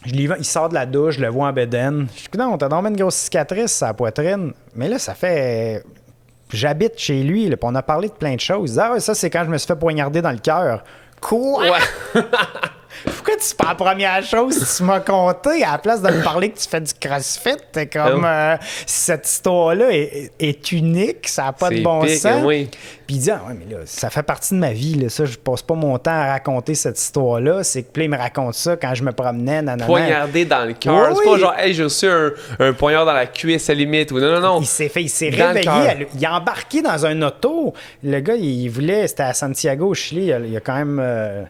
Il sort de la douche, je le vois en bedaine. Je dis, non, t'as vraiment une grosse cicatrice sur la poitrine. Mais là, ça fait... J'habite chez lui, là, puis on a parlé de plein de choses. Ah ouais, ça, c'est quand je me suis fait poignarder dans le cœur. Quoi? Ouais. Pourquoi c'est pas la première chose que tu m'as conté à la place de me parler que tu fais du crossfit? T'es comme cette histoire-là est unique, ça n'a pas de bon sens. Oui. Puis il dit, ouais, mais là, ça fait partie de ma vie. Là, ça, je passe pas mon temps à raconter cette histoire-là. C'est que puis il me raconte ça quand je me promenais. Poignardé dans le cœur. Oui, c'est pas genre, hey, j'ai reçu un poignard dans la cuisse à limite. Ou non. Il s'est réveillé. Il a embarqué dans un auto. Le gars, il voulait, c'était à Santiago, au Chili. Il y a quand même.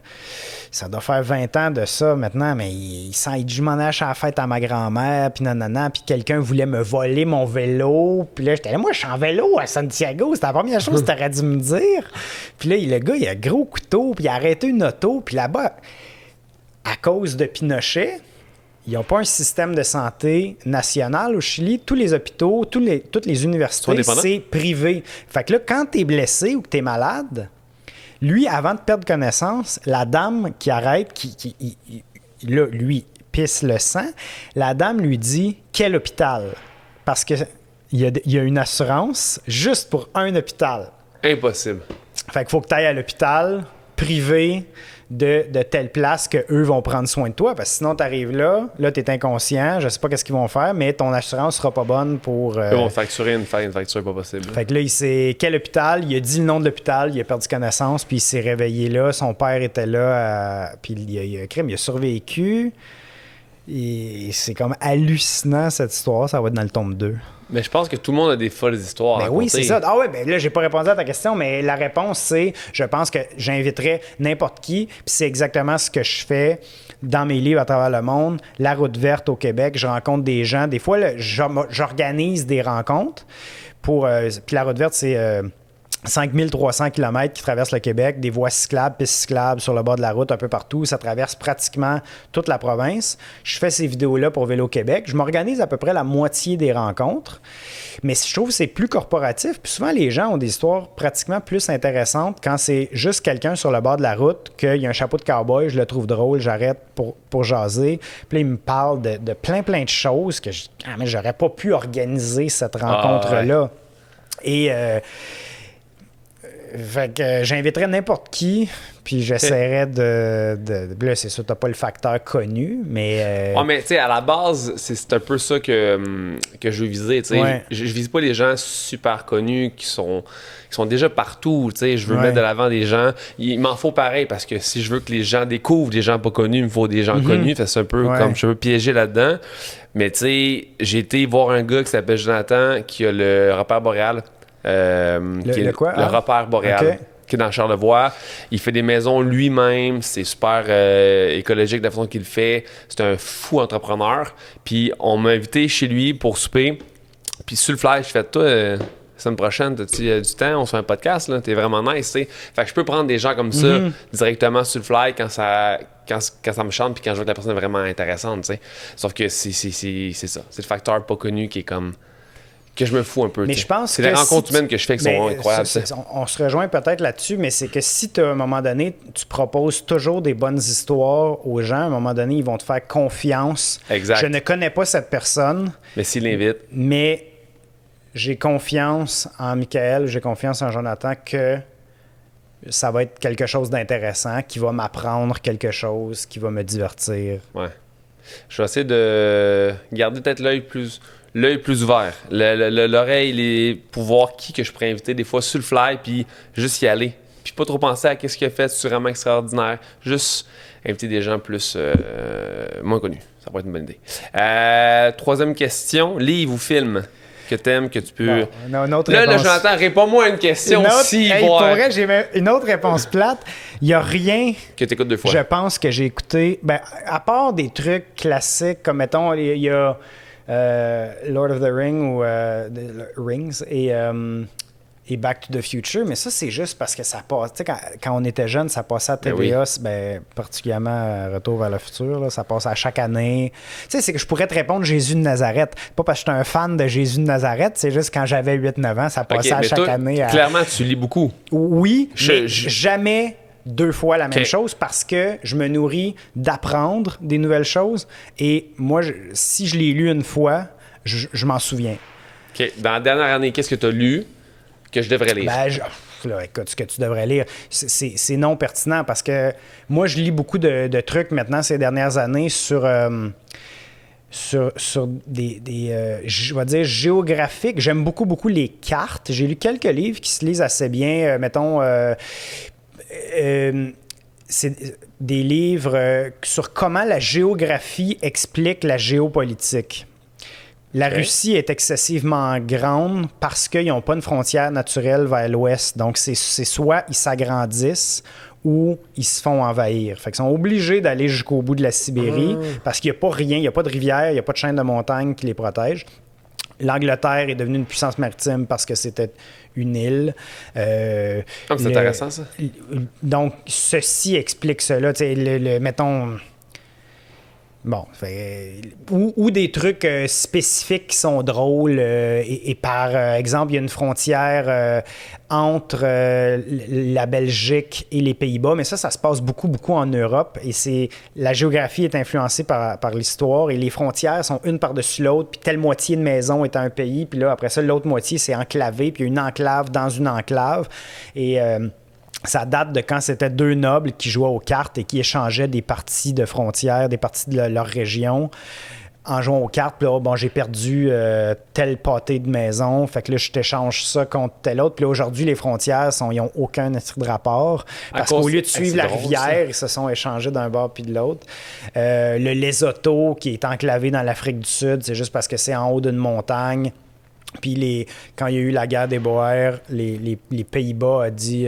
Ça doit faire 20 ans de ça maintenant, mais il dit, je m'en allais à la fête à ma grand-mère, puis nanana, puis quelqu'un voulait me voler mon vélo. Puis là, j'étais là, moi, je suis en vélo à Santiago. C'était la première chose que tu aurais dû me dire. Puis là, le gars, il a un gros couteau, puis il a arrêté une auto. Puis là-bas, à cause de Pinochet, ils n'ont pas un système de santé national au Chili. Tous les hôpitaux, toutes les universités, c'est privé. Fait que là, quand tu es blessé ou que tu es malade... Lui, avant de perdre connaissance, la dame qui arrête, là, lui, pisse le sang, la dame lui dit « Quel hôpital? » Parce qu'il y a une assurance juste pour un hôpital. Impossible. Fait qu'il faut que tu ailles à l'hôpital privé de telle place qu'eux vont prendre soin de toi. Parce que sinon, tu arrives là, tu es inconscient, je sais pas qu'est-ce qu'ils vont faire, mais ton assurance sera pas bonne pour... Ils vont facturer une facture pas possible. Fait que là, il sait quel hôpital, il a dit le nom de l'hôpital, il a perdu connaissance, puis il s'est réveillé là, son père était là, puis il a survécu. Et c'est comme hallucinant cette histoire, ça va être dans le tome 2. Mais je pense que tout le monde a des folles histoires à raconter. Oui, c'est ça. Ah ouais, ben là, j'ai pas répondu à ta question, mais la réponse, c'est, je pense que j'inviterais n'importe qui, puis c'est exactement ce que je fais dans mes livres à travers le monde. La route verte au Québec, je rencontre des gens. Des fois, j'organise des rencontres pour... puis la route verte, c'est... 5300 km qui traversent le Québec, des voies cyclables, pistes cyclables sur le bord de la route un peu partout. Ça traverse pratiquement toute la province. Je fais ces vidéos-là pour Vélo Québec. Je m'organise à peu près la moitié des rencontres. Mais je trouve que c'est plus corporatif. Puis souvent, les gens ont des histoires pratiquement plus intéressantes quand c'est juste quelqu'un sur le bord de la route, qu'il y a un chapeau de cowboy, je le trouve drôle, j'arrête pour jaser. Puis là, il me parle de plein de choses que mais j'aurais pas pu organiser cette rencontre-là. Ouais. Et... fait que j'inviterais n'importe qui, puis j'essaierais là, c'est sûr, t'as pas le facteur connu, mais... Ouais, mais tu sais, à la base, c'est un peu ça que je veux viser, tu sais. Ouais. Je vise pas les gens super connus qui sont déjà partout, tu sais. Je veux mettre de l'avant des gens. Il m'en faut pareil, parce que si je veux que les gens découvrent des gens pas connus, il me faut des gens connus. Fait que c'est un peu comme je veux piéger là-dedans. Mais tu sais, j'ai été voir un gars qui s'appelle Jonathan, qui a le repère boréal. Le repère boréal, qui est dans Charlevoix. Il fait des maisons lui-même. C'est super écologique de la façon qu'il le fait. C'est un fou entrepreneur. Puis on m'a invité chez lui pour souper. Puis sur le fly, je fais toi, la semaine prochaine, t'as-tu du temps? On se fait un podcast, là. T'es vraiment nice, tu sais. Fait que je peux prendre des gens comme ça directement sur le fly quand ça me chante puis quand je vois que la personne est vraiment intéressante, tu sais. Sauf que c'est ça. C'est le facteur pas connu qui est comme... que je me fous un peu. Mais je pense c'est que les rencontres humaines que je fais qui sont incroyables. On se rejoint peut-être là-dessus, mais c'est que si à un moment donné, tu proposes toujours des bonnes histoires aux gens, à un moment donné, ils vont te faire confiance. Exact. Je ne connais pas cette personne. Mais s'il l'invite. Mais j'ai confiance en Michael, j'ai confiance en Jonathan que ça va être quelque chose d'intéressant, qui va m'apprendre quelque chose, qui va me divertir. Ouais. Je vais essayer de garder peut-être l'œil plus ouvert. L'oreille, pour voir qui que je pourrais inviter des fois sur le fly, puis juste y aller. Puis pas trop penser à qu'est-ce qu'il a fait, c'est vraiment extraordinaire. Juste inviter des gens plus moins connus. Ça pourrait être une bonne idée. Troisième question, livre ou film que t'aimes, que tu peux... Non, une autre réponse. Là, Jonathan, réponds-moi à une question si... Pour vrai, j'ai une autre réponse plate. Il n'y a rien... Que tu écoutes 2 fois. Je pense que j'ai écouté... Ben, à part des trucs classiques, comme, mettons, il y a Lord of the Rings ou Rings et Back to the Future, mais ça, c'est juste parce que ça passe. Tu sais, quand on était jeune, ça passait à TVA, particulièrement Retour vers le futur, là, ça passe à chaque année. Tu sais, c'est que je pourrais te répondre Jésus de Nazareth. Pas parce que je suis un fan de Jésus de Nazareth, c'est juste quand j'avais 8-9 ans, ça passait à chaque année. Clairement, tu lis beaucoup. Oui, mais jamais 2 fois la même chose parce que je me nourris d'apprendre des nouvelles choses. Et moi, si je l'ai lu une fois, je m'en souviens. OK. Dans la dernière année, qu'est-ce que tu as lu que je devrais lire? Là, écoute, ce que tu devrais lire, c'est non pertinent parce que moi, je lis beaucoup de trucs maintenant ces dernières années sur des je vais dire, géographiques. J'aime beaucoup les cartes. J'ai lu quelques livres qui se lisent assez bien. Mettons, c'est des livres sur comment la géographie explique la géopolitique. La Russie est excessivement grande parce qu'ils n'ont pas une frontière naturelle vers l'ouest. Donc, c'est soit ils s'agrandissent ou ils se font envahir. Fait qu'ils sont obligés d'aller jusqu'au bout de la Sibérie parce qu'il n'y a pas rien, il n'y a pas de rivière, il n'y a pas de chaîne de montagne qui les protège. L'Angleterre est devenue une puissance maritime parce que c'était une île. C'est intéressant, ça. Donc, ceci explique cela. Mettons... Bon, ou des trucs spécifiques qui sont drôles. Et par exemple, il y a une frontière entre la Belgique et les Pays-Bas, mais ça se passe beaucoup en Europe. Et la géographie est influencée par l'histoire et les frontières sont une par-dessus l'autre, puis telle moitié de maison est un pays, puis là, après ça, l'autre moitié, c'est enclavé, puis il y a une enclave dans une enclave. Et... ça date de quand c'était 2 nobles qui jouaient aux cartes et qui échangeaient des parties de frontières, des parties de leur région en jouant aux cartes. Puis là, bon, j'ai perdu tel pâté de maison. Fait que là, je t'échange ça contre tel autre. Puis là, aujourd'hui, les frontières, ils n'ont aucun de rapport. Parce qu'au lieu de suivre la rivière, ils se sont échangés d'un bord puis de l'autre. Le Lesotho, qui est enclavé dans l'Afrique du Sud, c'est juste parce que c'est en haut d'une montagne. Puis quand il y a eu la guerre des Boers, les Pays-Bas a dit...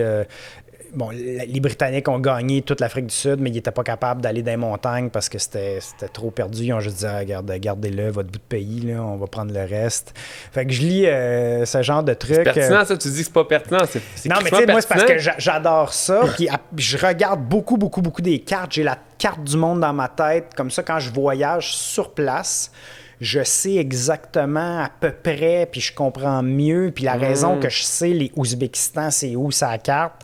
les Britanniques ont gagné toute l'Afrique du Sud, mais ils n'étaient pas capables d'aller dans les montagnes parce que c'était trop perdu. Ils ont juste dit gardez-le, votre bout de pays, là, on va prendre le reste. Fait que je lis ce genre de trucs. C'est pertinent, ça, tu dis que c'est pas pertinent. Non, mais tu sais, moi, c'est parce que j'adore ça. Puis je regarde beaucoup des cartes. J'ai la carte du monde dans ma tête. Comme ça, quand je voyage sur place, je sais exactement à peu près, puis je comprends mieux. Puis la raison que je sais les Ouzbékistan, c'est où sa carte,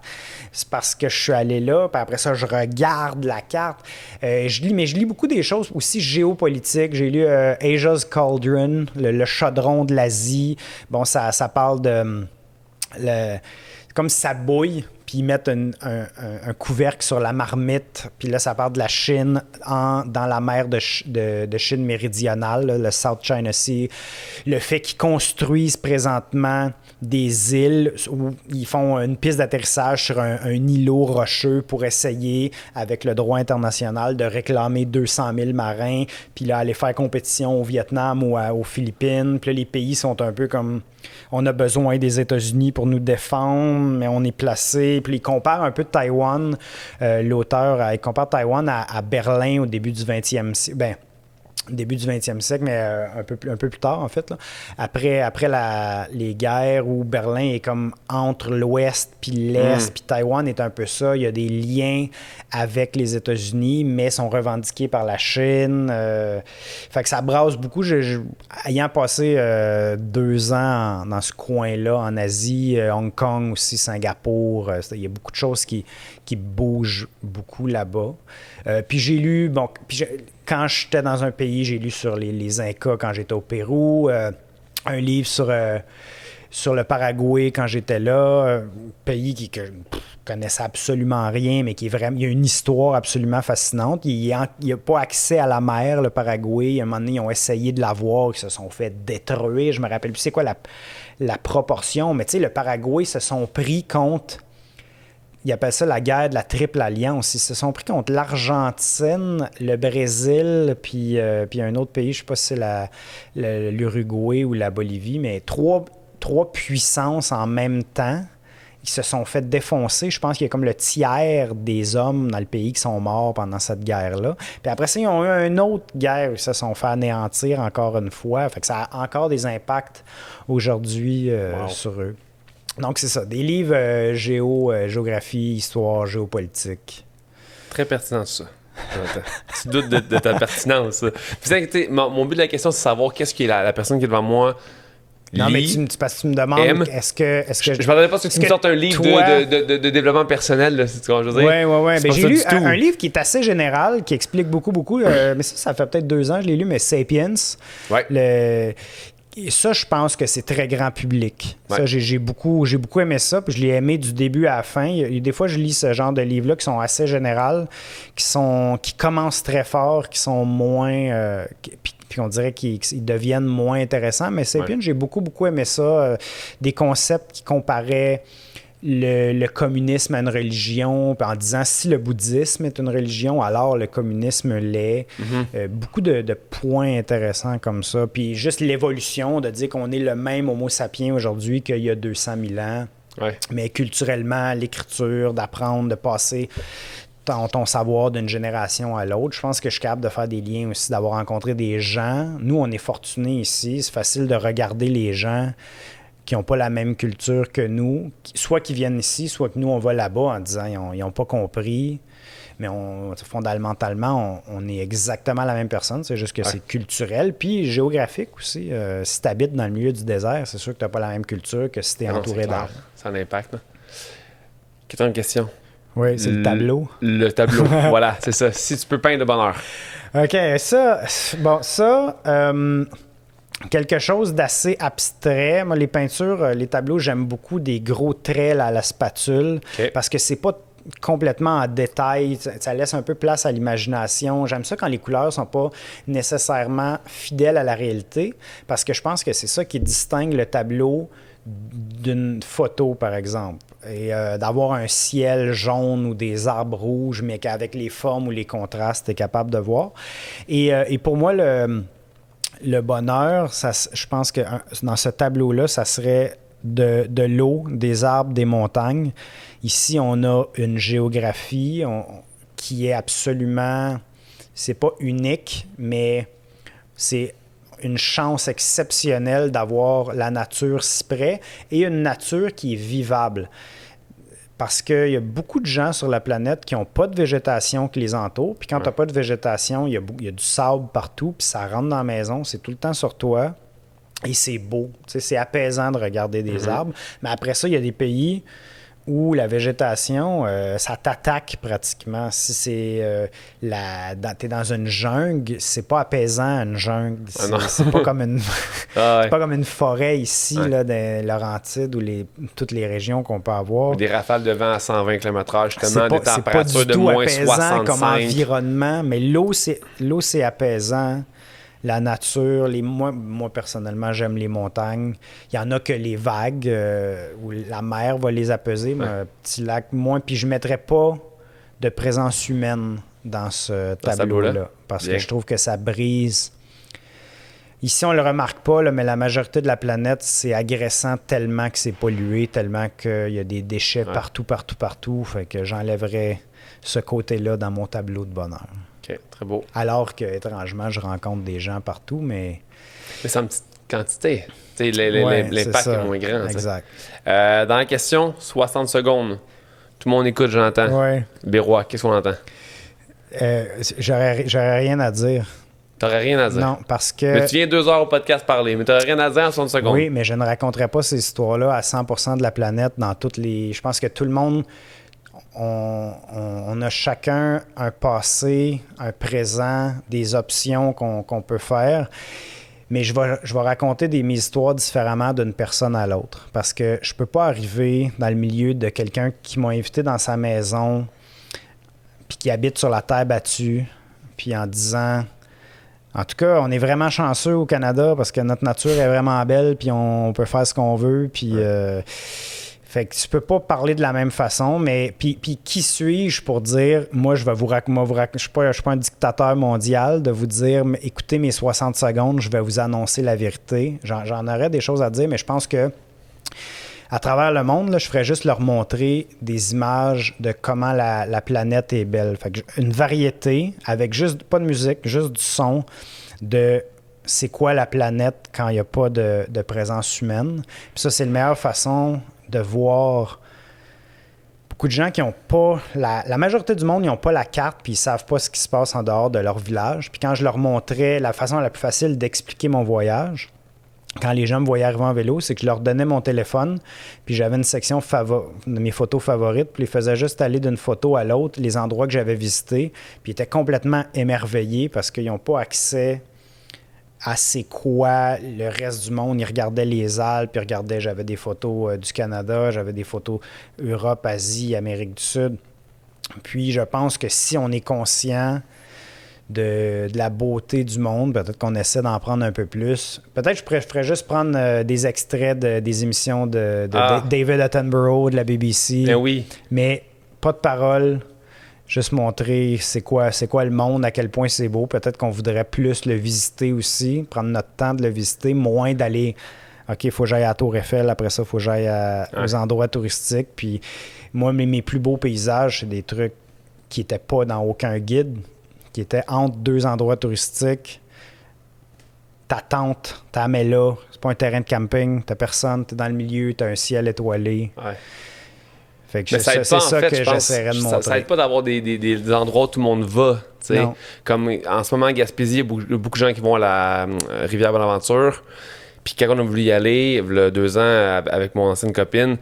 c'est parce que je suis allé là. Puis après ça, je regarde la carte. Je lis beaucoup des choses aussi géopolitiques. J'ai lu Asia's Cauldron, le chaudron de l'Asie. Bon, ça parle de... comme si ça bouille, puis ils mettent un couvercle sur la marmite, puis là, ça part de la Chine dans la mer de Chine méridionale, là, le South China Sea. Le fait qu'ils construisent présentement des îles où ils font une piste d'atterrissage sur un îlot rocheux pour essayer, avec le droit international, de réclamer 200 000 marins, puis là, aller faire compétition au Vietnam ou aux Philippines. Puis là, les pays sont un peu comme... On a besoin des États-Unis pour nous défendre, mais on est placé. Puis il compare un peu Taïwan, l'auteur, il compare Taïwan à Berlin au début du 20e siècle. début du 20e siècle, mais un peu plus tard, en fait. Là. Après les guerres où Berlin est comme entre l'Ouest puis l'Est, puis Taïwan est un peu ça. Il y a des liens avec les États-Unis, mais sont revendiqués par la Chine. Fait que ça brasse beaucoup. Ayant passé 2 ans dans ce coin-là, en Asie, Hong Kong aussi, Singapour, il y a beaucoup de choses qui bougent beaucoup là-bas. Puis j'ai lu, quand j'étais dans un pays, j'ai lu sur les Incas quand j'étais au Pérou, un livre sur le Paraguay quand j'étais là, un pays que je connaissais absolument rien, mais qui est vraiment, il y a une histoire absolument fascinante. Il n'y a pas accès à la mer, le Paraguay. À un moment donné, ils ont essayé de la voir, ils se sont fait détruire. Je me rappelle plus c'est quoi la proportion, mais tu sais, le Paraguay se sont pris contre... Ils appellent ça la guerre de la Triple Alliance. Ils se sont pris contre l'Argentine, le Brésil, puis un autre pays, je ne sais pas si c'est l'Uruguay ou la Bolivie, mais trois puissances en même temps. Ils se sont fait défoncer. Je pense qu'il y a comme le tiers des hommes dans le pays qui sont morts pendant cette guerre-là. Puis après ça, ils ont eu une autre guerre où ils se sont fait anéantir encore une fois. Fait que ça a encore des impacts aujourd'hui sur eux. Donc, c'est ça. Des livres géographie, histoire, géopolitique. Très pertinent, ça. Tu doutes de ta pertinence. Puis, mon but de la question, c'est de savoir qu'est-ce que la personne qui est devant moi lit. Non, mais parce que tu me demandes, est-ce que je ne m'attendais pas à ce que tu me sortes un livre de développement personnel, là, c'est ce que je veux dire. Oui. Ben, j'ai lu un livre qui est assez général, qui explique beaucoup. Mais ça fait peut-être 2 ans que je l'ai lu, mais Sapiens. Ouais. Et ça, je pense que c'est très grand public. Ouais. Ça, j'ai beaucoup aimé ça, puis je l'ai aimé du début à la fin. Des fois, je lis ce genre de livres-là qui sont assez générales, qui commencent très fort, qui sont moins... puis on dirait qu'ils deviennent moins intéressants. Mais Sapiens, j'ai beaucoup aimé ça. Des concepts qui comparaient le communisme à une religion, en disant si le bouddhisme est une religion, alors le communisme l'est. Beaucoup de points intéressants comme ça. Puis juste l'évolution, de dire qu'on est le même Homo sapiens aujourd'hui qu'il y a 200 000 ans. Ouais. Mais culturellement, l'écriture, d'apprendre, de passer ton savoir d'une génération à l'autre. Je pense que je suis capable de faire des liens aussi, d'avoir rencontré des gens. Nous, on est fortunés ici. C'est facile de regarder les gens qui n'ont pas la même culture que nous, soit qui viennent ici, soit que nous, on va là-bas en disant ils n'ont pas compris, mais fondamentalement, on est exactement la même personne, c'est juste que c'est culturel, puis géographique aussi. Si tu habites dans le milieu du désert, c'est sûr que tu n'as pas la même culture que si tu es entouré d'arbres. Ça a un impact. Là. Quatrième question. Oui, c'est le tableau. Le tableau, voilà, c'est ça. Si tu peux peindre de bonheur. OK, quelque chose d'assez abstrait. Moi, les peintures, les tableaux, j'aime beaucoup des gros traits à la spatule parce que c'est pas complètement en détail. Ça laisse un peu place à l'imagination. J'aime ça quand les couleurs sont pas nécessairement fidèles à la réalité parce que je pense que c'est ça qui distingue le tableau d'une photo, par exemple. Et d'avoir un ciel jaune ou des arbres rouges, mais qu'avec les formes ou les contrastes, tu es capable de voir. Et pour moi, le bonheur, je pense que dans ce tableau-là, ça serait de l'eau, des arbres, des montagnes. Ici, on a une géographie qui est absolument... C'est pas unique, mais c'est une chance exceptionnelle d'avoir la nature si près et une nature qui est vivable. Parce qu'il y a beaucoup de gens sur la planète qui n'ont pas de végétation qui les entoure. Puis quand tu n'as pas de végétation, il y a du sable partout, puis ça rentre dans la maison, c'est tout le temps sur toi. Et c'est beau. C'est apaisant de regarder des arbres. Mais après ça, il y a des pays où la végétation, ça t'attaque pratiquement. Si c'est t'es dans une jungle, c'est pas apaisant une jungle. C'est pas comme une c'est pas comme une forêt ici là, dans Laurentides ou toutes les régions qu'on peut avoir. Des rafales de vent à 120 km/h, justement, des températures pas du de tout moins apaisant 65. comme environnement, mais l'eau c'est apaisant. La nature, moi personnellement, j'aime les montagnes. Il y en a que les vagues, où la mer va les apaiser, mais un petit lac moins. Puis je ne mettrais pas de présence humaine dans ce tableau-là. Parce que je trouve que ça brise. Ici, on le remarque pas, là, mais la majorité de la planète, c'est agressant tellement que c'est pollué, tellement qu'il y a des déchets partout. Fait que j'enlèverais ce côté-là dans mon tableau de bonheur. OK, très beau. Alors que, étrangement, je rencontre des gens partout, mais c'est en petite quantité. L'impact est moins grand. Exact. Dans la question, 60 secondes. Tout le monde écoute, j'entends. Ouais. Bérois, qu'est-ce qu'on entend? J'aurais rien à dire. T'aurais rien à dire? Non, parce que... Mais tu viens 2 heures au podcast parler, mais t'aurais rien à dire en 60 secondes. Oui, mais je ne raconterai pas ces histoires-là à 100% de la planète dans toutes les... Je pense que tout le monde, on a chacun un passé, un présent, des options qu'on peut faire. Mais je vais raconter mes histoires différemment d'une personne à l'autre. Parce que je peux pas arriver dans le milieu de quelqu'un qui m'a invité dans sa maison puis qui habite sur la terre battue, puis en disant... En tout cas, on est vraiment chanceux au Canada parce que notre nature est vraiment belle, puis on peut faire ce qu'on veut, puis... fait que tu peux pas parler de la même façon, mais... Puis qui suis-je pour dire, moi, je vais vous raconter... Je suis pas un dictateur mondial de vous dire, écoutez mes 60 secondes, je vais vous annoncer la vérité. J'en aurais des choses à dire, mais je pense que à travers le monde, là, je ferais juste leur montrer des images de comment la planète est belle. Fait que une variété avec juste, pas de musique, juste du son, de c'est quoi la planète quand il n'y a pas de présence humaine. Puis ça, c'est la meilleure façon de voir beaucoup de gens qui n'ont pas... La majorité du monde, ils n'ont pas la carte puis ils ne savent pas ce qui se passe en dehors de leur village. Puis quand je leur montrais la façon la plus facile d'expliquer mon voyage, quand les gens me voyaient arriver en vélo, c'est que je leur donnais mon téléphone, puis j'avais une section de mes photos favorites, puis ils faisaient juste aller d'une photo à l'autre, les endroits que j'avais visités, puis ils étaient complètement émerveillés parce qu'ils n'ont pas accès à c'est quoi le reste du monde. Ils regardaient les Alpes, ils regardaient, j'avais des photos du Canada, j'avais des photos Europe, Asie, Amérique du Sud. Puis je pense que si on est conscient de la beauté du monde, peut-être qu'on essaie d'en prendre un peu plus. Peut-être que je ferais juste prendre des extraits des émissions de David Attenborough, de la BBC. Ben oui. Mais pas de parole, juste montrer c'est quoi le monde, à quel point c'est beau. Peut-être qu'on voudrait plus le visiter aussi, prendre notre temps de le visiter, moins d'aller... OK, il faut que j'aille à la Tour Eiffel, après ça, il faut que j'aille aux endroits touristiques. Puis moi, mes plus beaux paysages, c'est des trucs qui n'étaient pas dans aucun guide, qui était entre 2 endroits touristiques. Ta tente, t'as mets là, c'est pas un terrain de camping, t'as personne, t'es dans le milieu, t'as un ciel étoilé. Ouais. Fait que c'est ça que j'essaierais de montrer. Ça aide pas d'avoir des endroits où tout le monde va. Comme en ce moment, à Gaspésie, il y a beaucoup de gens qui vont à la rivière Bonaventure. Puis quand on a voulu y aller, il y a 2 ans, avec mon ancienne copine,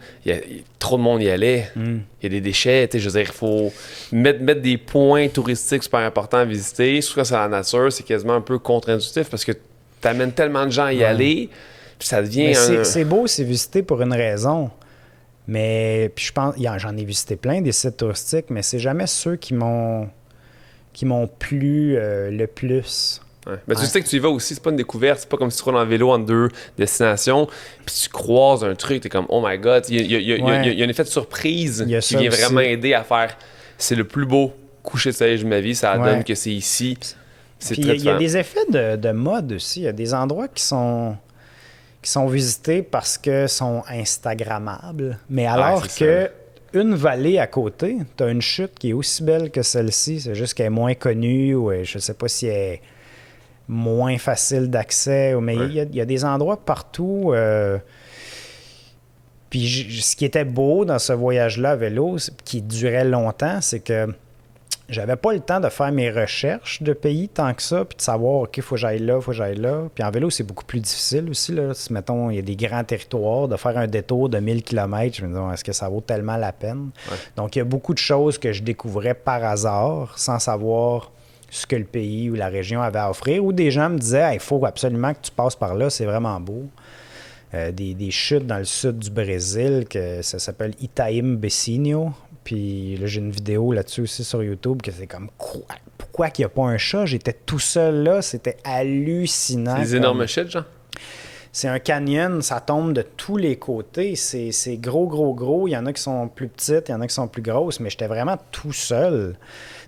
trop de monde y allait. Il y a des déchets. Je veux dire, il faut mettre des points touristiques super importants à visiter. Surtout quand c'est la nature, c'est quasiment un peu contre-intuitif parce que tu amènes tellement de gens à y aller, puis ça devient c'est beau, c'est visiter pour une raison. Mais puis je pense, j'en ai visité plein des sites touristiques, mais c'est jamais ceux qui m'ont plu le plus. Ouais. Mais tu sais que tu y vas aussi, c'est pas une découverte, c'est pas comme si tu roules en vélo entre 2 destinations, puis tu croises un truc, t'es comme oh my god, il y a un effet de surprise qui vient vraiment aider à faire. C'est le plus beau coucher de soleil de ma vie, ça donne que c'est ici. C'est puis il y a des effets de mode aussi, il y a des endroits qui sont visités parce que sont instagrammables, mais alors que une vallée à côté, t'as une chute qui est aussi belle que celle-ci, c'est juste qu'elle est moins connue ou je sais pas si elle est moins facile d'accès, mais il y a des endroits partout. Puis ce qui était beau dans ce voyage-là à vélo, qui durait longtemps, c'est que j'avais pas le temps de faire mes recherches de pays tant que ça, puis de savoir, OK, faut que j'aille là, faut que j'aille là. Puis en vélo, c'est beaucoup plus difficile aussi. Là. Si, mettons, il y a des grands territoires, de faire un détour de 1000 km, je me dis, est-ce que ça vaut tellement la peine? Ouais. Donc, il y a beaucoup de choses que je découvrais par hasard, sans savoir ce que le pays ou la région avait à offrir, ou des gens me disaient, il faut absolument que tu passes par là, c'est vraiment beau. Des chutes dans le sud du Brésil, que ça s'appelle Itaim Becinho. Puis là, j'ai une vidéo là-dessus aussi sur YouTube, que c'est comme, pourquoi qu'il n'y a pas un chat? J'étais tout seul là, c'était hallucinant. C'est des énormes chutes, genre? c'est un canyon, ça tombe de tous les côtés. C'est gros. Il y en a qui sont plus petites, il y en a qui sont plus grosses, mais j'étais vraiment tout seul.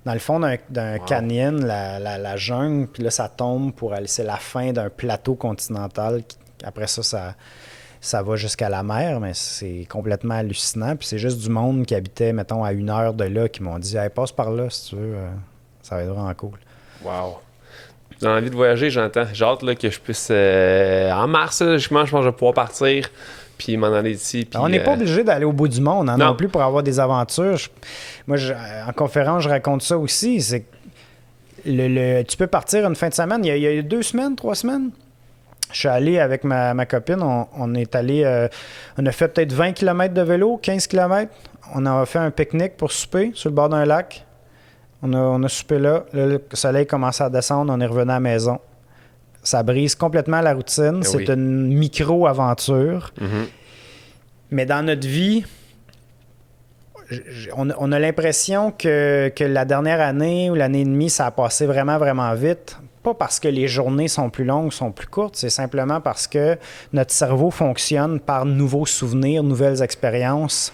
Dans le fond d'un canyon, la jungle, puis là, ça tombe pour aller. C'est la fin d'un plateau continental. Après ça va jusqu'à la mer, mais c'est complètement hallucinant. Puis c'est juste du monde qui habitait, mettons, à 1 heure de là, qui m'ont dit hey, passe par là si tu veux. Ça va être vraiment cool. Wow. J'ai envie de voyager, j'entends. J'ai hâte là, que je puisse. En mars, je pense que je vais pouvoir partir. Puis m'en aller ici. Puis, on n'est pas obligé d'aller au bout du monde non plus pour avoir des aventures. Moi, en conférence, je raconte ça aussi. C'est que tu peux partir une fin de semaine. Il y a 2 semaines, 3 semaines. Je suis allé avec ma copine. On est allé. On a fait peut-être 20 km de vélo, 15 km. On a fait un pique-nique pour souper sur le bord d'un lac. On a soupé là. Le soleil commençait à descendre. On est revenu à la maison. Ça brise complètement la routine. C'est une micro-aventure. Mm-hmm. Mais dans notre vie, on a l'impression que la dernière année ou l'année et demie, ça a passé vraiment, vraiment vite. Pas parce que les journées sont plus longues, sont plus courtes. C'est simplement parce que notre cerveau fonctionne par nouveaux souvenirs, nouvelles expériences,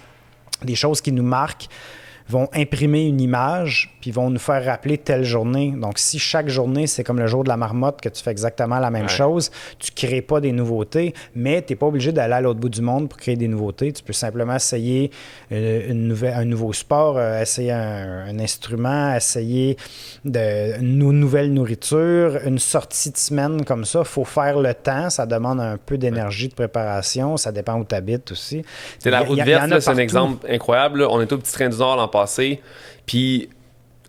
des choses qui nous marquent, vont imprimer une image, puis vont nous faire rappeler telle journée. Donc, si chaque journée, c'est comme le jour de la marmotte, que tu fais exactement la même chose, tu ne crées pas des nouveautés, mais tu n'es pas obligé d'aller à l'autre bout du monde pour créer des nouveautés. Tu peux simplement essayer un nouveau sport, essayer un instrument, essayer une nouvelle nourriture, une sortie de semaine comme ça. Il faut faire le temps. Ça demande un peu d'énergie, de préparation. Ça dépend où tu habites aussi. C'est la route verte, c'est un exemple incroyable. Là. On est au Petit Train du Nord l'an passé. Puis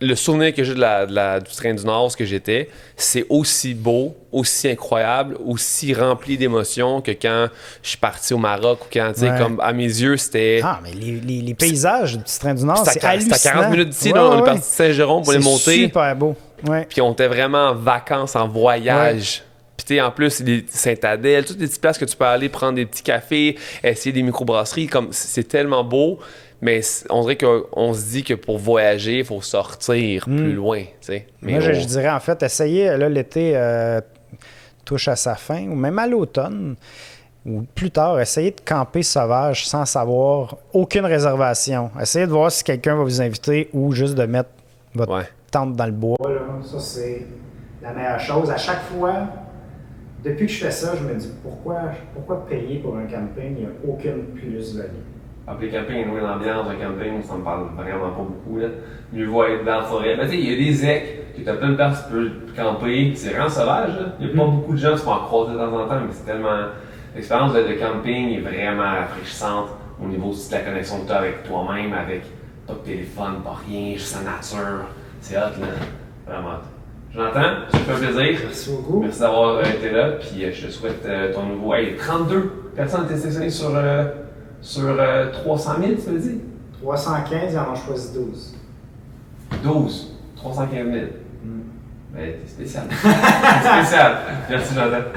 le souvenir que j'ai du Train du Nord, ce que j'étais, c'est aussi beau, aussi incroyable, aussi rempli d'émotions que quand je suis parti au Maroc ou quand, tu sais, comme à mes yeux, c'était... Ah, mais les paysages du Petit Train du Nord, c'est hallucinant. C'était à 40 minutes d'ici, on est parti de Saint-Jérôme pour les monter. C'est super beau. Ouais. Puis on était vraiment en vacances, en voyage. Puis tu sais, en plus, les Saint-Adèle, toutes les petites places que tu peux aller prendre des petits cafés, essayer des microbrasseries, comme c'est tellement beau. Mais on dirait qu'on se dit que pour voyager, il faut sortir plus loin. T'sais. Mais moi, je dirais en fait, essayez, là, l'été touche à sa fin, ou même à l'automne, ou plus tard, essayez de camper sauvage sans savoir aucune réservation. Essayez de voir si quelqu'un va vous inviter ou juste de mettre votre tente dans le bois. Là. Ça, c'est la meilleure chose. À chaque fois, depuis que je fais ça, je me dis pourquoi payer pour un camping? Il n'y a aucune plus-value. Après le camping, nous, l'ambiance d'un camping, ça me parle vraiment pas beaucoup. Là. Mieux vaut être dans la forêt. Mais tu sais, il y a des ecs, tu as plein de places où tu peux camper. C'est vraiment sauvage. Là. Il n'y a pas beaucoup de gens qui vont en croiser de temps en temps, mais c'est tellement. L'expérience de camping est vraiment rafraîchissante au niveau de la connexion que tu as avec toi-même, avec pas de téléphone, pas rien, juste la nature. C'est hot, là. Vraiment hot. Jonathan, ça me fait plaisir. Merci beaucoup. Merci d'avoir été là. Puis je te souhaite ton nouveau. Hey, 32 personnes étaient sélectionnées sur 300 000, tu veux dire? 315, ils en ont choisi 12. 12? 315 000? Ben, t'es spécial. T'es spécial. Merci, Jonathan.